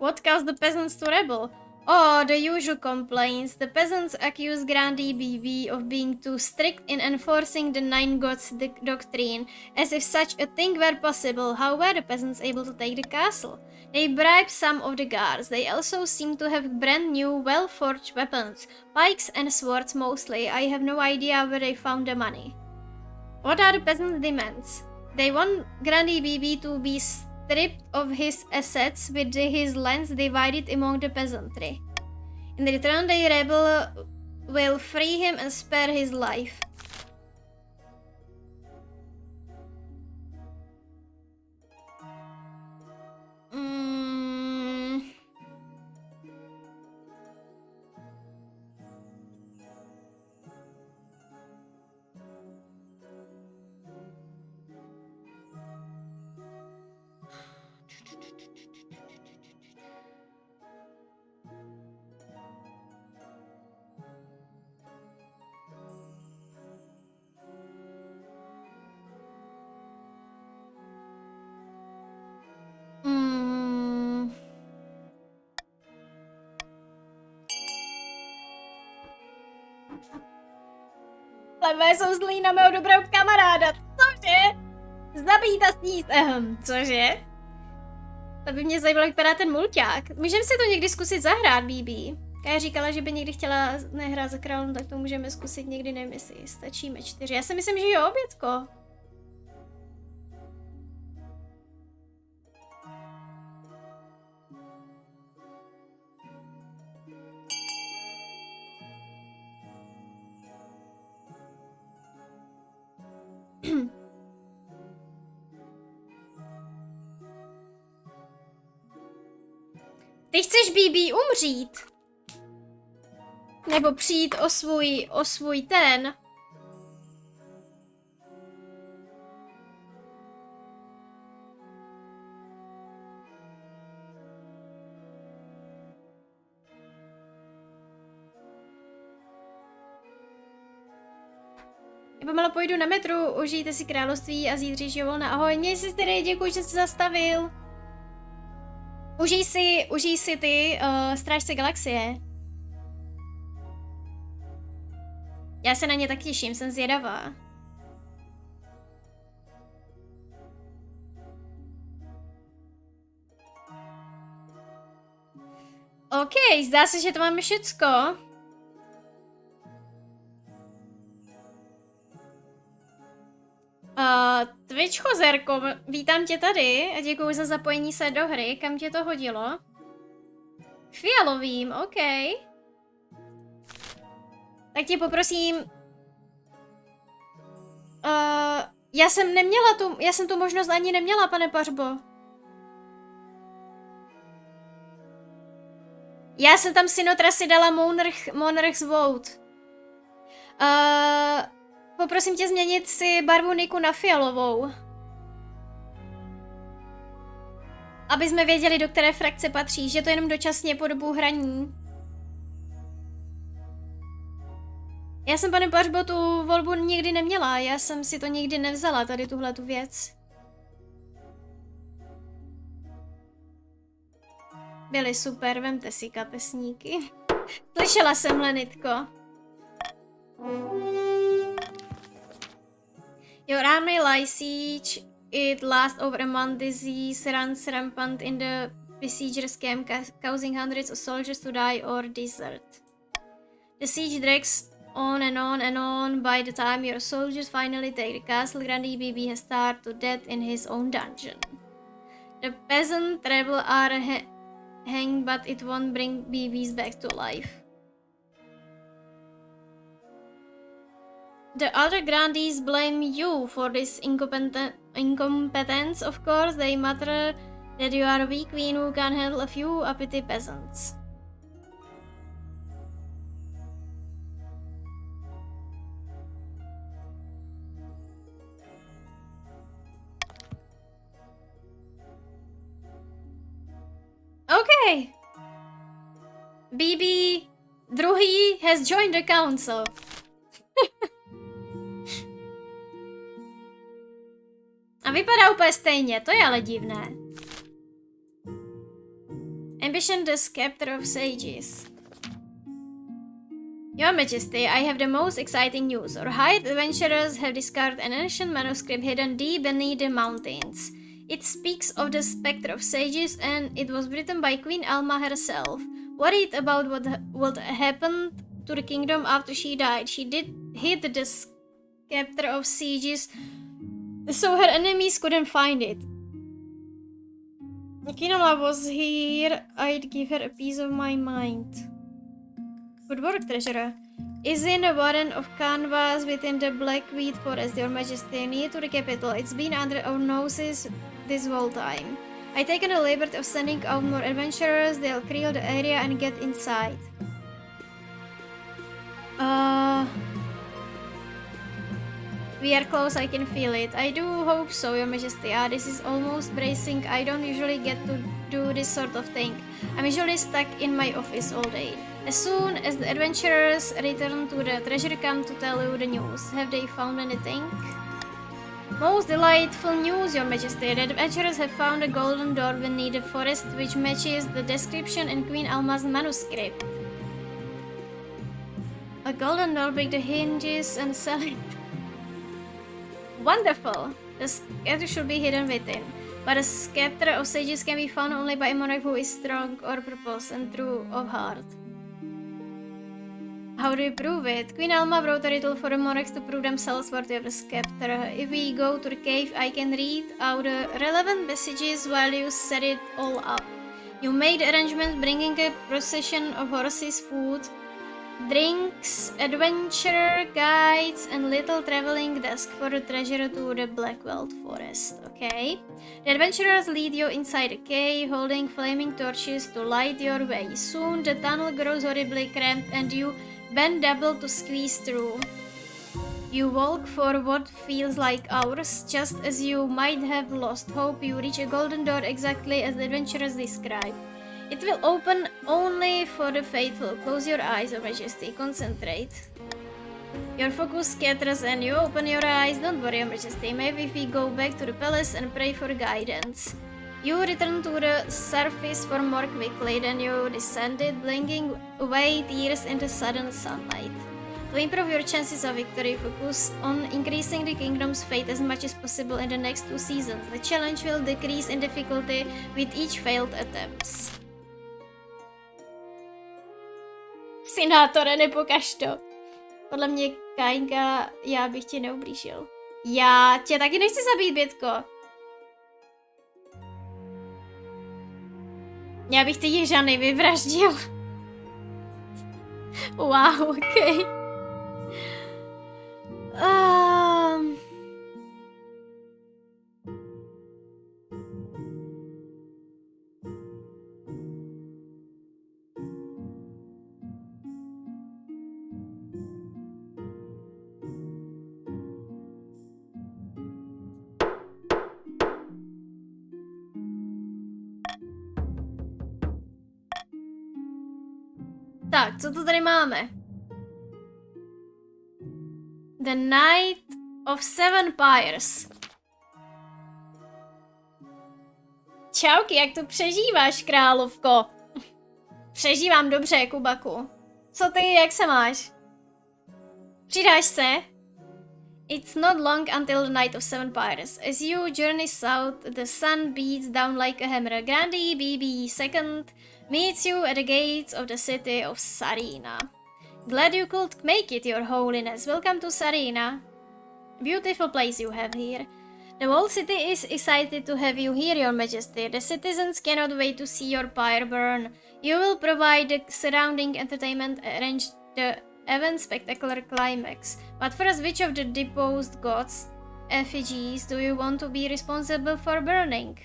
Speaker 1: What caused the peasants to rebel? Oh, the usual complaints. The peasants accuse Grandi BB of being too strict in enforcing the Nine Gods doctrine, as if such a thing were possible. How were the peasants able to take the castle? They bribed some of the guards. They also seem to have brand new, well-forged weapons, pikes and swords mostly. I have no idea where they found the money. What are the peasants' demands? They want Grandi BB to be stripped of his assets with his lands divided among the peasantry. In return, the rebel will free him and spare his life. Levé jsou zlí na mého dobrého kamaráda. Cože? Zabít a sníst. Cože? To by mě zajímalo, jak vypadá ten mulťák. Můžeme si to někdy zkusit zahrát, BB. Kaja říkala, že by někdy chtěla nehrát za královnu, tak to můžeme zkusit někdy, nevím, jestli stačíme 4. Já si myslím, že jo, obětko. Ty chceš, BB, umřít? Nebo přijít o svůj ten? Já pomalu pojdu na metru, užijte si království a zítřejšího volna. Ahoj, měj si tedy, děkuji, že jsi zastavil. Užij si ty Strážce galaxie. Já se na ně tak těším, jsem zvědavá. OK, zdá se, že to máme všecko. Twitch Chozerko, vítám tě tady a děkuji za zapojení se do hry. Kam tě to hodilo? Fialovým, OK. Tak tě poprosím. Já jsem tu možnost ani neměla, pane Pařbo. Já jsem tam Sinotrasy dala Monarch's Vote. Poprosím tě změnit si barvu niku na fialovou. Aby jsme věděli, do které frakce patří, že to jenom dočasně po dobu hraní. Já jsem, pane Pařbo, tu volbu nikdy neměla, já jsem si to nikdy nevzala, tady tuhletu věc. Byly super, vemte si kapesníky. Slyšela jsem, Lenitko. Your army lies siege, it lasts over a month. Disease runs rampant in the besiegers' camp, causing hundreds of soldiers to die or desert. The siege drags on and on and on. By the time your soldiers finally take the castle, Grandy BB has starved to death in his own dungeon. The peasant rebel are hanged, but it won't bring BBs back to life. The other grandees blame you for this incompetence. Of course, they mutter that you are a weak queen who can handle a few uppity peasants. Okay. BB druhý has joined the council. A vypadá úplně stejně, to je ale divné. Ambition the scepter of sages. Your Majesty, I have the most exciting news. Our hired adventurers have discovered an ancient manuscript hidden deep beneath the mountains. It speaks of the specter of sages, and it was written by Queen Alma herself. Worried about what happened to the kingdom after she died, she did hid the scepter of sages so her enemies couldn't find it. If Queen Alma was here, I'd give her a piece of my mind. Good work, treasurer. Is in a warren of canvas within the Blackweed Forest, Your Majesty, near to the capital. It's been under our noses this whole time. I taken the liberty of sending out more adventurers. They'll clear the area and get inside. We are close, I can feel it. I do hope so, Your Majesty. This is almost bracing. I don't usually get to do this sort of thing. I'm usually stuck in my office all day. As soon as the adventurers return to the treasure camp to tell you the news. Have they found anything? Most delightful news, Your Majesty. The adventurers have found a golden door beneath the forest which matches the description in Queen Alma's manuscript. A golden door, break the hinges and sell it. Wonderful! The scepter should be hidden within. But the scepter of sages can be found only by a monarch who is strong or purpose and true of heart. How do you prove it? Queen Alma wrote a riddle for the monarchs to prove themselves worthy of the scepter. If we go to the cave, I can read out the relevant messages while you set it all up. You made arrangements bringing a procession of horses, food, drinks, adventure guides, and little traveling desk for the treasure to the Blackwell Forest. Okay. The adventurers lead you inside the cave, holding flaming torches to light your way. Soon the tunnel grows horribly cramped and you bend double to squeeze through. You walk for what feels like hours, just as you might have lost hope. You reach a golden door exactly as the adventurers describe. It will open only for the faithful. Close your eyes, Your Majesty. Concentrate. Your focus scatters and you open your eyes. Don't worry, Your Majesty. Maybe if we go back to the palace and pray for guidance. You return to the surface for more quickly than you descended, blinking away tears in the sudden sunlight. To improve your chances of victory, focus on increasing the kingdom's fate as much as possible in the next 2 seasons. The challenge will decrease in difficulty with each failed attempts. Synátore, nepokaž to. Podle mě, Kainka, já bych tě neublížil. Já tě taky nechci zabít, Bětko. Já bych ty ježany vyvraždil. Wow, okej. Tak, co tu tady máme? The Night of Seven Pyres. Čauky, jak to přežíváš, královko? Přežívám dobře, Kubaku. Co ty, jak se máš? Přidáš se? It's not long until the Night of Seven Pyres. As you journey south, the sun beats down like a hammer. Gandhi BB II meets you at the gates of the city of Sarina. Glad you could make it, Your Holiness. Welcome to Sarina. Beautiful place you have here. The whole city is excited to have you here, Your Majesty. The citizens cannot wait to see your pyre burn. You will provide the surrounding entertainment, arrange the event's spectacular climax. But first, which of the deposed gods' effigies do you want to be responsible for burning?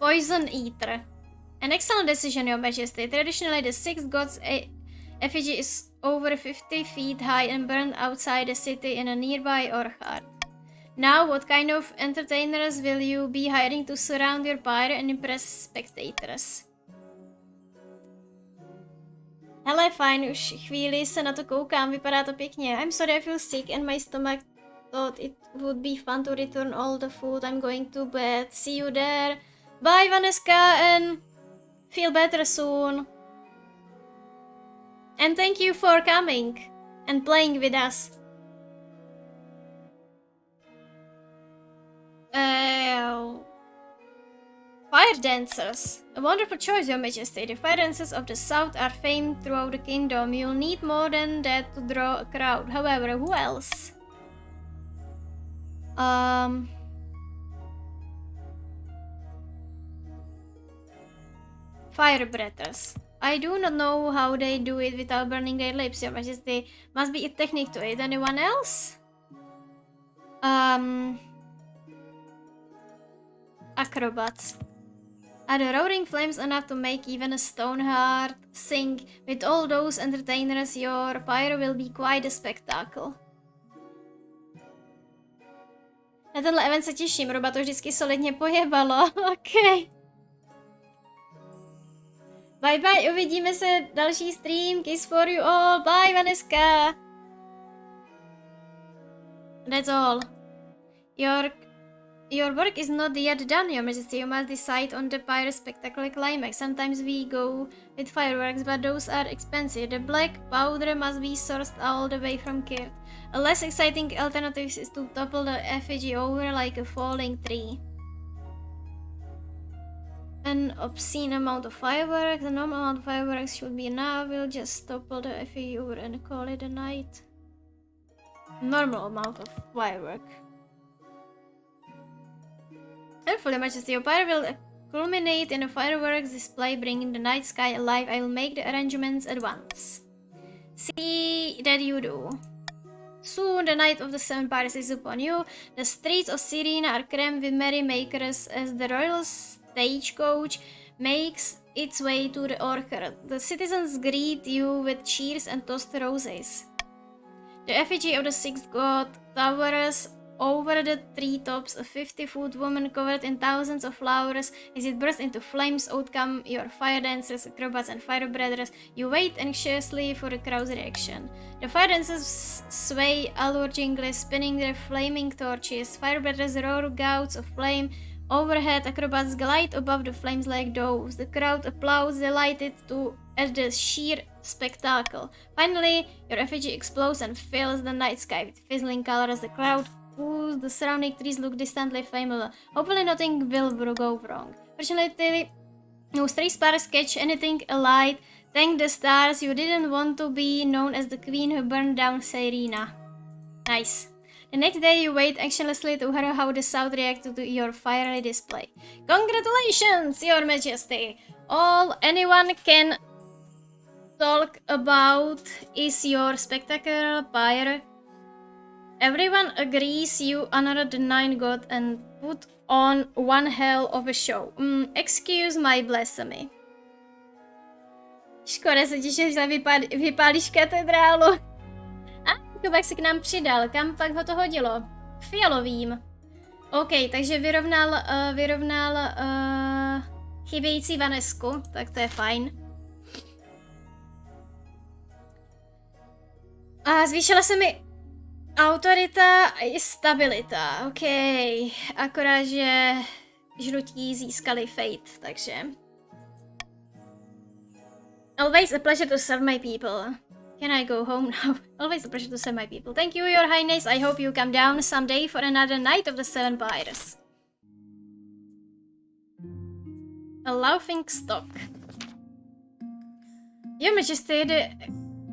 Speaker 1: Poison Eater. An excellent decision, Your Majesty. Traditionally, the sixth god's effigy is over 50 feet high and burned outside the city in a nearby orchard. Now, what kind of entertainers will you be hiring to surround your pyre and impress spectators? Hele, fajn, už chvíli se na to koukám, vypadá to pěkně. I'm sorry, I feel sick and my stomach thought it would be fun to return all the food. I'm going to bed. See you there. Bye, Vaneska, and feel better soon. And thank you for coming and playing with us. Fire dancers. A wonderful choice, Your Majesty. The fire dancers of the south are famed throughout the kingdom. You'll need more than that to draw a crowd. However, who else? Fire breathers. I do not know how they do it without burning their lips, Your Majesty. Must be a technique to it. Anyone else? Acrobats. Are the roaring flames enough to make even a stone heart sing? With all those entertainers, your pyre will be quite a spectacle. Na tenhle event se těším, Roba to vždycky solidně pojebalo. OK. Bye bye, uvidíme se další stream. Kiss for you all. Bye, Vaneska. That's all. Your work is not yet done, Your Majesty. You must decide on the pyre's spectacular climax. Sometimes we go with fireworks, but those are expensive. The black powder must be sourced all the way from Kirt. A less exciting alternative is to topple the effigy over like a falling tree. An obscene amount of fireworks. The normal amount of fireworks should be enough. We'll just topple the effigy over and call it a night. Normal amount of firework. Careful, Your Majesty, your pyre will culminate in a fireworks display, bringing the night sky alive. I will make the arrangements at once. See that you do. Soon the night of the seven pyres is upon you. The streets of Serena are crammed with merrymakers as the royal stagecoach makes its way to the orchard. The citizens greet you with cheers and toast roses. The effigy of the sixth god towers over the treetops, a 50-foot woman covered in thousands of flowers. As it bursts into flames, out come your fire dancers, acrobats, and fire breathers. You wait anxiously for the crowd's reaction. The fire dancers sway alluringly, spinning their flaming torches. Fire breathers roar gouts of flame. Overhead, acrobats glide above the flames like doves. The crowd applauds, delighted at the sheer spectacle. Finally, your effigy explodes and fills the night sky with fizzling colors. The crowd poos, the surrounding trees look distantly familiar. Hopefully nothing will go wrong. Fortunately, no stray sparks catch anything alight. Thank the stars, you didn't want to be known as the queen who burned down Serena. Nice. The next day, you wait anxiously to hear how the South reacted to your fiery display. Congratulations, Your Majesty! All anyone can talk about is your spectacular pyre. Everyone agrees you honor the Nine God and put on one hell of a show. Excuse my blasphemy. Škoda se ti, že vypálíš katedrálu. Pak se k nám přidal, kam pak ho to hodilo? Fialovým. OK, takže vyrovnal chybějící Vanesku, tak to je fajn. A zvýšila se mi autorita i stabilita, OK. Akorát, že žlutí získali fate, takže... Always a pleasure to serve my people. Can I go home now? Always a pleasure to serve my people. Thank you, Your Highness. I hope you come down someday for another night of the Seven Pyres. A laughing stock. Your Majesty, the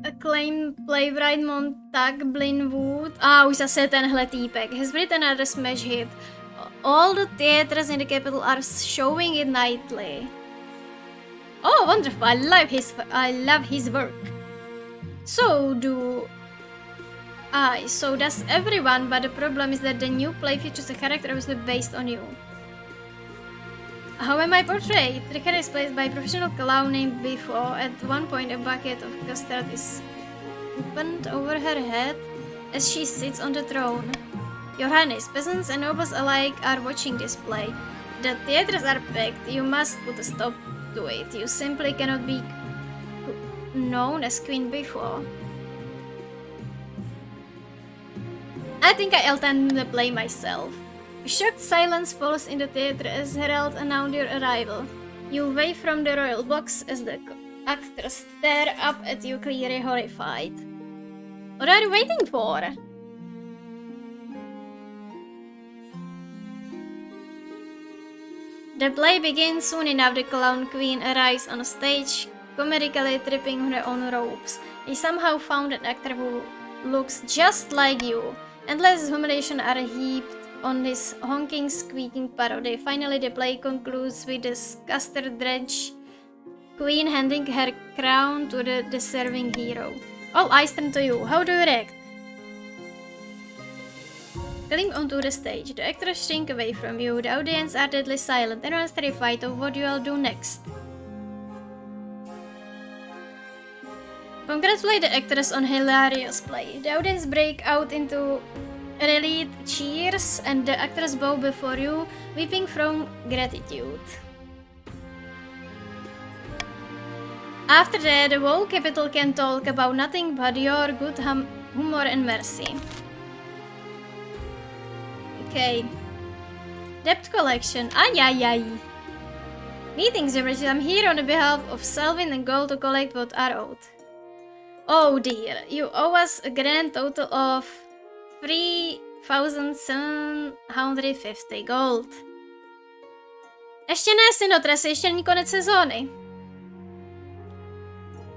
Speaker 1: acclaimed playwright Montag Blinwood. Už zase tenhle týpek. Has written another smash hit. All the theaters in the capital are showing it nightly. Oh, wonderful. I love his work. So does everyone, but the problem is that the new play features a character obviously based on you. How am I portrayed? The character is played by a professional clown named Biffo. At one point, a bucket of custard is opened over her head as she sits on the throne. Your Highness, peasants and nobles alike are watching this play. The theaters are packed. You must put a stop to it. You simply cannot be known as Queen before. I think I'll attend the play myself. A shocked silence falls in the theater as heralds announce your arrival. You wave from the royal box as the actors stare up at you, clearly horrified. What are you waiting for? The play begins soon enough. The clown queen arrives on stage, comedically tripping her own ropes. They somehow found an actor who looks just like you. Endless humiliation are heaped on this honking, squeaking parody. Finally, the play concludes with the custard-drenched queen handing her crown to the deserving hero. All eyes turn to you. How do you react? Climb onto the stage. The actors shrink away from you. The audience are deadly silent. Everyone's terrified of what you'll do next. Congratulate the actors on hilarious play. The audience break out into relieved cheers and the actors bow before you, weeping from gratitude. After that, the whole capital can talk about nothing but your good humor and mercy. Okay. Debt collection. Ay. Greetings, Your I'm here on behalf of Selvin and Gold to collect what are owed. Oh dear, you owe us a grand total of 3,750 gold. Ještě ne, synotrese, ještě není konec sezóny.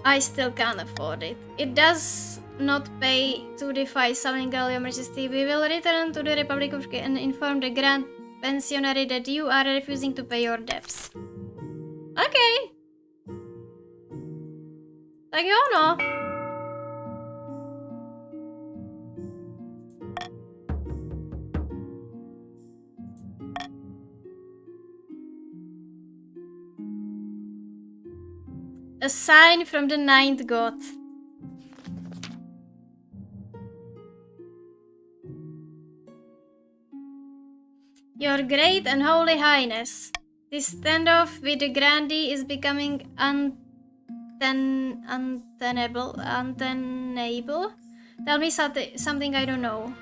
Speaker 1: I still can't afford it. It does not pay to defy Salvingal, Your Majesty. We will return to the Republic of and inform the Grand Pensionary that you are refusing to pay your debts. Okay. Tak jo, no. A sign from the Ninth God. Your great and holy highness, this standoff with the grandee is becoming untenable. Tell me something I don't know.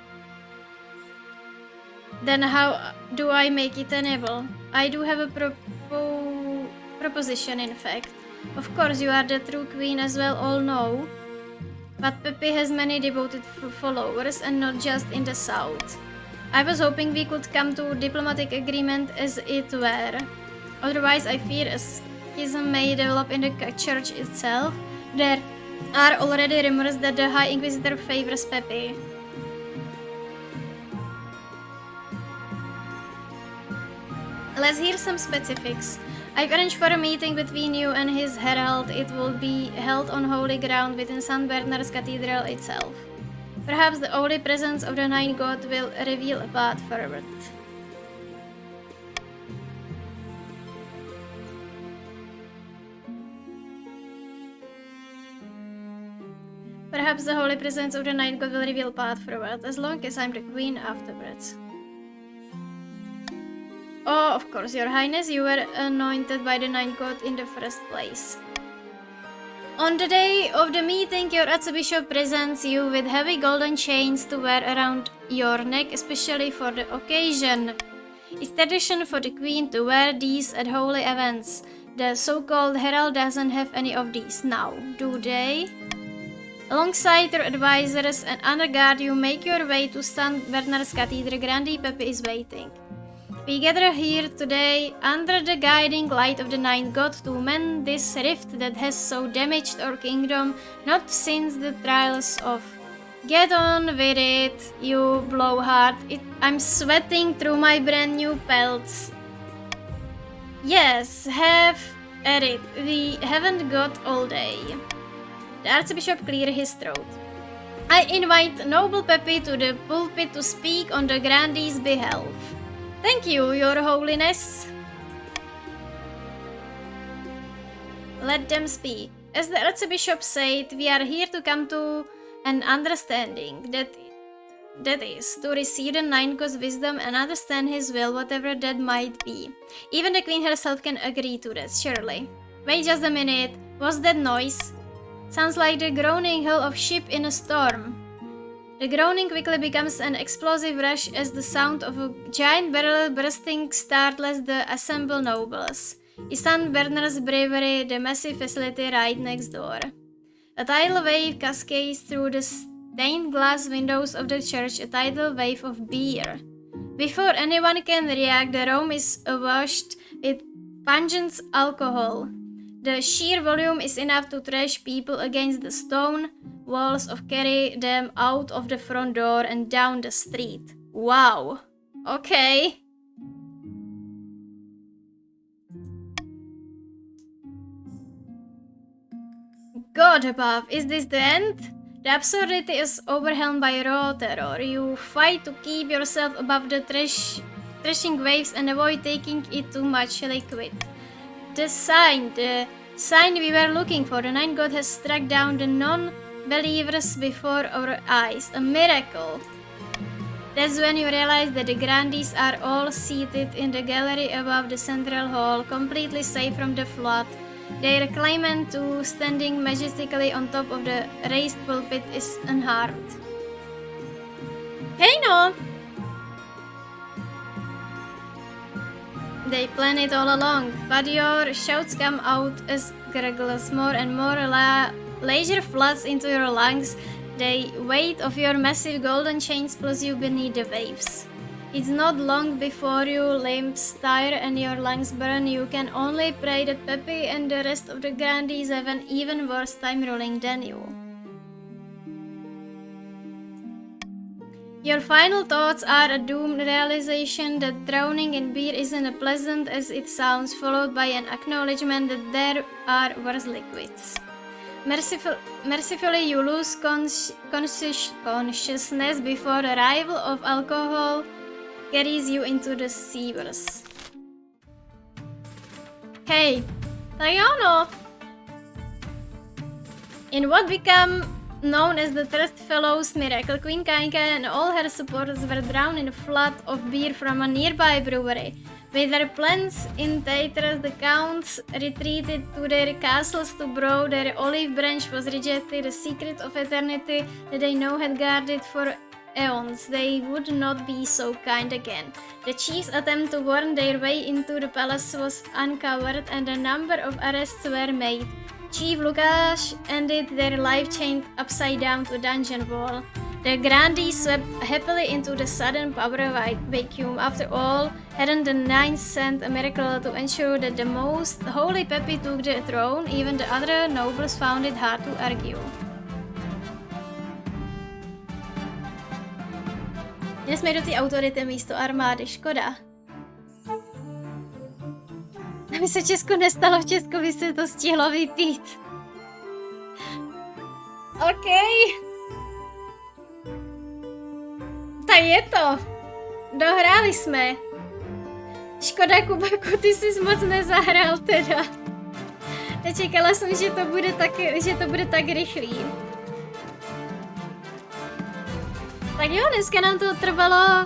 Speaker 1: Then how do I make it tenable? I do have a proposition, in fact. Of course, you are the true queen as well, all know. But Pepe has many devoted followers, and not just in the south. I was hoping we could come to diplomatic agreement as it were. Otherwise, I fear a schism may develop in the church itself. There are already rumors that the High Inquisitor favors Pepe. Let's hear some specifics. I've arranged for a meeting between you and his herald. It will be held on holy ground within St. Bernard's Cathedral itself. Perhaps the holy presence of the Nine God will reveal a path forward. Perhaps the holy presence of the Nine God will reveal a path forward, as long as I'm the queen afterwards. Oh, of course, your highness, you were anointed by the Nine God in the first place. On the day of the meeting, your archbishop presents you with heavy golden chains to wear around your neck, especially for the occasion. It's tradition for the queen to wear these at holy events. The so-called herald doesn't have any of these now, do they? Alongside your advisors and under guard, you make your way to St. Bernard's Cathedral. Grandee Pepe is waiting. We gather here today under the guiding light of the Nine God to mend this rift that has so damaged our kingdom, not since the trials of... Get on with it, you blowhard. I'm sweating through my brand new pelts. Yes, have at it. We haven't got all day. The Archbishop cleared his throat. I invite noble Pepe to the pulpit to speak on the Grandee's behalf. Thank you, your holiness. Let them speak. As the Archbishop said, we are here to come to an understanding. That is, to receive the Nine God's wisdom and understand his will, whatever that might be. Even the Queen herself can agree to that, surely. Wait just a minute. What's that noise? Sounds like the groaning hull of ship in a storm. The groaning quickly becomes an explosive rush as the sound of a giant barrel bursting startles the assembled nobles. Is St. Bernard's Brewery, the massive facility right next door. A tidal wave cascades through the stained glass windows of the church, a tidal wave of beer. Before anyone can react, the room is awashed with pungent alcohol. The sheer volume is enough to thrash people against the stone walls or carry them out of the front door and down the street. Wow. Okay. God above, is this the end? The absurdity is overwhelmed by raw terror. You fight to keep yourself above the thrashing waves and avoid taking it too much liquid. The sign we were looking for. The Nine God has struck down the non-believers before our eyes. A miracle. That's when you realize that the Grandees are all seated in the gallery above the central hall, completely safe from the flood. Their claimant to standing majestically on top of the raised pulpit is unharmed. Hey no! They plan it all along, but your shouts come out as gurgles. More and more leisure floods into your lungs. The weight of your massive golden chains pulls you beneath the waves. It's not long before your limbs tire and your lungs burn. You can only pray that Pepe and the rest of the Grandees have an even worse time ruling than you. Your final thoughts are a doomed realization that drowning in beer isn't as pleasant as it sounds, followed by an acknowledgement that there are worse liquids. Mercifully, you lose consciousness before the arrival of alcohol carries you into the sewers. Hey, tak ano. In what become
Speaker 2: known as the Thirst Fellow's Miracle Queen Kainka and all her supporters were drowned in a flood of beer from a nearby brewery. With their plans in Tatras, the counts retreated to their castles to brew. Their olive branch was rejected, the secret of eternity that they now had guarded for eons. They would not be so kind again. The chief's attempt to worm their way into the palace was uncovered and a number of arrests were made. Chief Lukash ended their life chained upside down to dungeon wall. The grandees swept happily into the sudden power vacuum. After all, hadn't the Ninth sent a miracle to ensure that the most holy Peppy took the throne? Even the other nobles found it hard to argue. Dnes jsme do té autority místo armády, škoda. Aby se Česku nestalo, v Česku by se to stihlo vypít. OK. Tak je to. Dohráli jsme. Škoda, Kubaku, ty jsi moc nezahrál teda. Nečekala jsem, že to bude tak rychlý. Tak jo, dneska nám to trvalo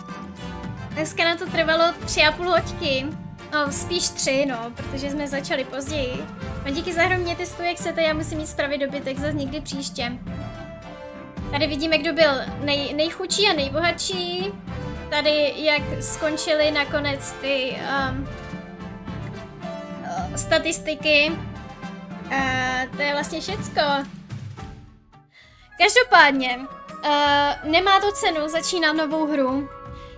Speaker 2: 3,5 hoďky. No, spíš 3, no, protože jsme začali později. A díky za hru, mějte si to, jak chcete, já musím jít spravit dobytek zase někdy příště. Tady vidíme, kdo byl nejchudší a nejbohatší. Tady, jak skončily nakonec ty statistiky. To je vlastně všecko. Každopádně, nemá to cenu začínat novou hru.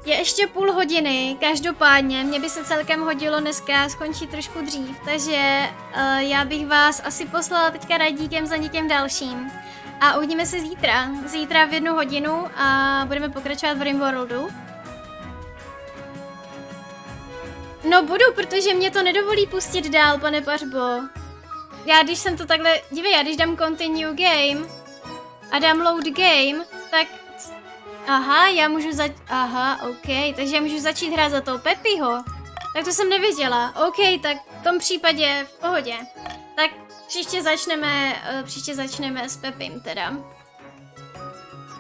Speaker 2: Je ještě půl hodiny, každopádně mě by se celkem hodilo dneska skončit trošku dřív, takže já bych vás asi poslala teďka rajdíkem za někým dalším. A uvidíme se zítra v 1 hodinu a budeme pokračovat v Rimworldu. No budu, protože mě to nedovolí pustit dál, pane Pařbo. Já když jsem to takhle, dívej, já když dám continue game a dám load game, tak... Aha, já můžu OK, takže já můžu začít hrát za toho Peppyho. Tak to jsem nevěděla. OK, tak v tom případě v pohodě. Tak příště začneme s Peppym teda.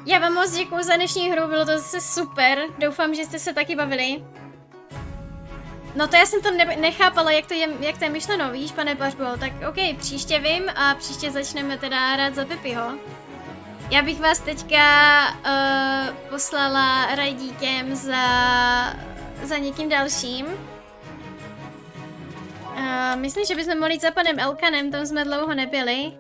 Speaker 2: Já vám moc děkuju za dnešní hru, bylo to zase super. Doufám, že jste se taky bavili. No to já jsem to nechápala, jak to je myšleno, víš, pane Pařbo. Tak OK, příště vím a příště začneme teda hrát za Peppyho. Já bych vás teďka poslala rajdíkem za někým dalším. Myslím, že bychom mohli jít za panem Elkanem, tam jsme dlouho nebyli.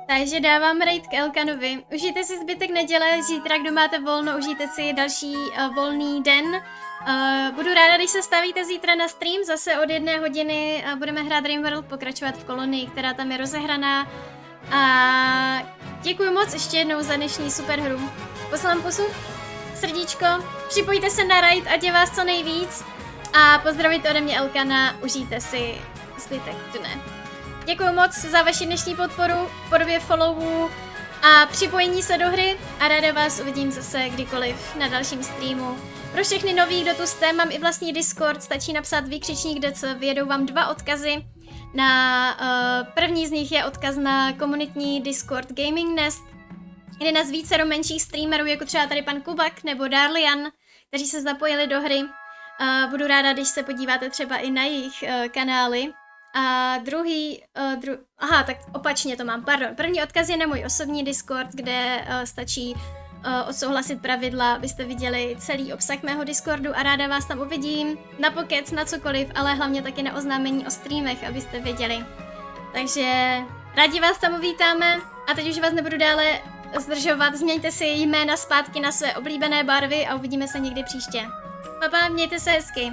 Speaker 2: Takže dávám raid k Elkanovi. Užijte si zbytek neděle, zítra, kdo máte volno, užijte si další volný den. Budu ráda, když se stavíte zítra na stream, zase od 1 hodiny budeme hrát Rimworld, pokračovat v kolonii, která tam je rozehraná. A děkuji moc ještě jednou za dnešní super hru. Poslám pusu, srdíčko, připojte se na raid, ať je vás co nejvíc. A pozdravíte ode mě Elkana, užijte si zbytek dne. Děkuji moc za vaši dnešní podporu v podobě followů a připojení se do hry a ráda vás uvidím zase kdykoliv na dalším streamu. Pro všechny nový, kdo tu jste, mám i vlastní Discord, stačí napsat výkřičník DC, vyjedou vám 2 odkazy. První z nich je odkaz na komunitní Discord Gaming Dnes, kde nás více menších streamerů, jako třeba tady pan Kubak nebo Darlian, kteří se zapojili do hry. Budu ráda, když se podíváte třeba i na jejich kanály. A aha, tak opačně to mám, pardon. První odkaz je na můj osobní Discord, kde stačí odsouhlasit pravidla, abyste viděli celý obsah mého Discordu a ráda vás tam uvidím na pokec, na cokoliv, ale hlavně taky na oznámení o streamech, abyste věděli. Takže rádi vás tam uvítáme a teď už vás nebudu dále zdržovat, změňte si jména zpátky na své oblíbené barvy a uvidíme se někdy příště. Papa, mějte se hezky.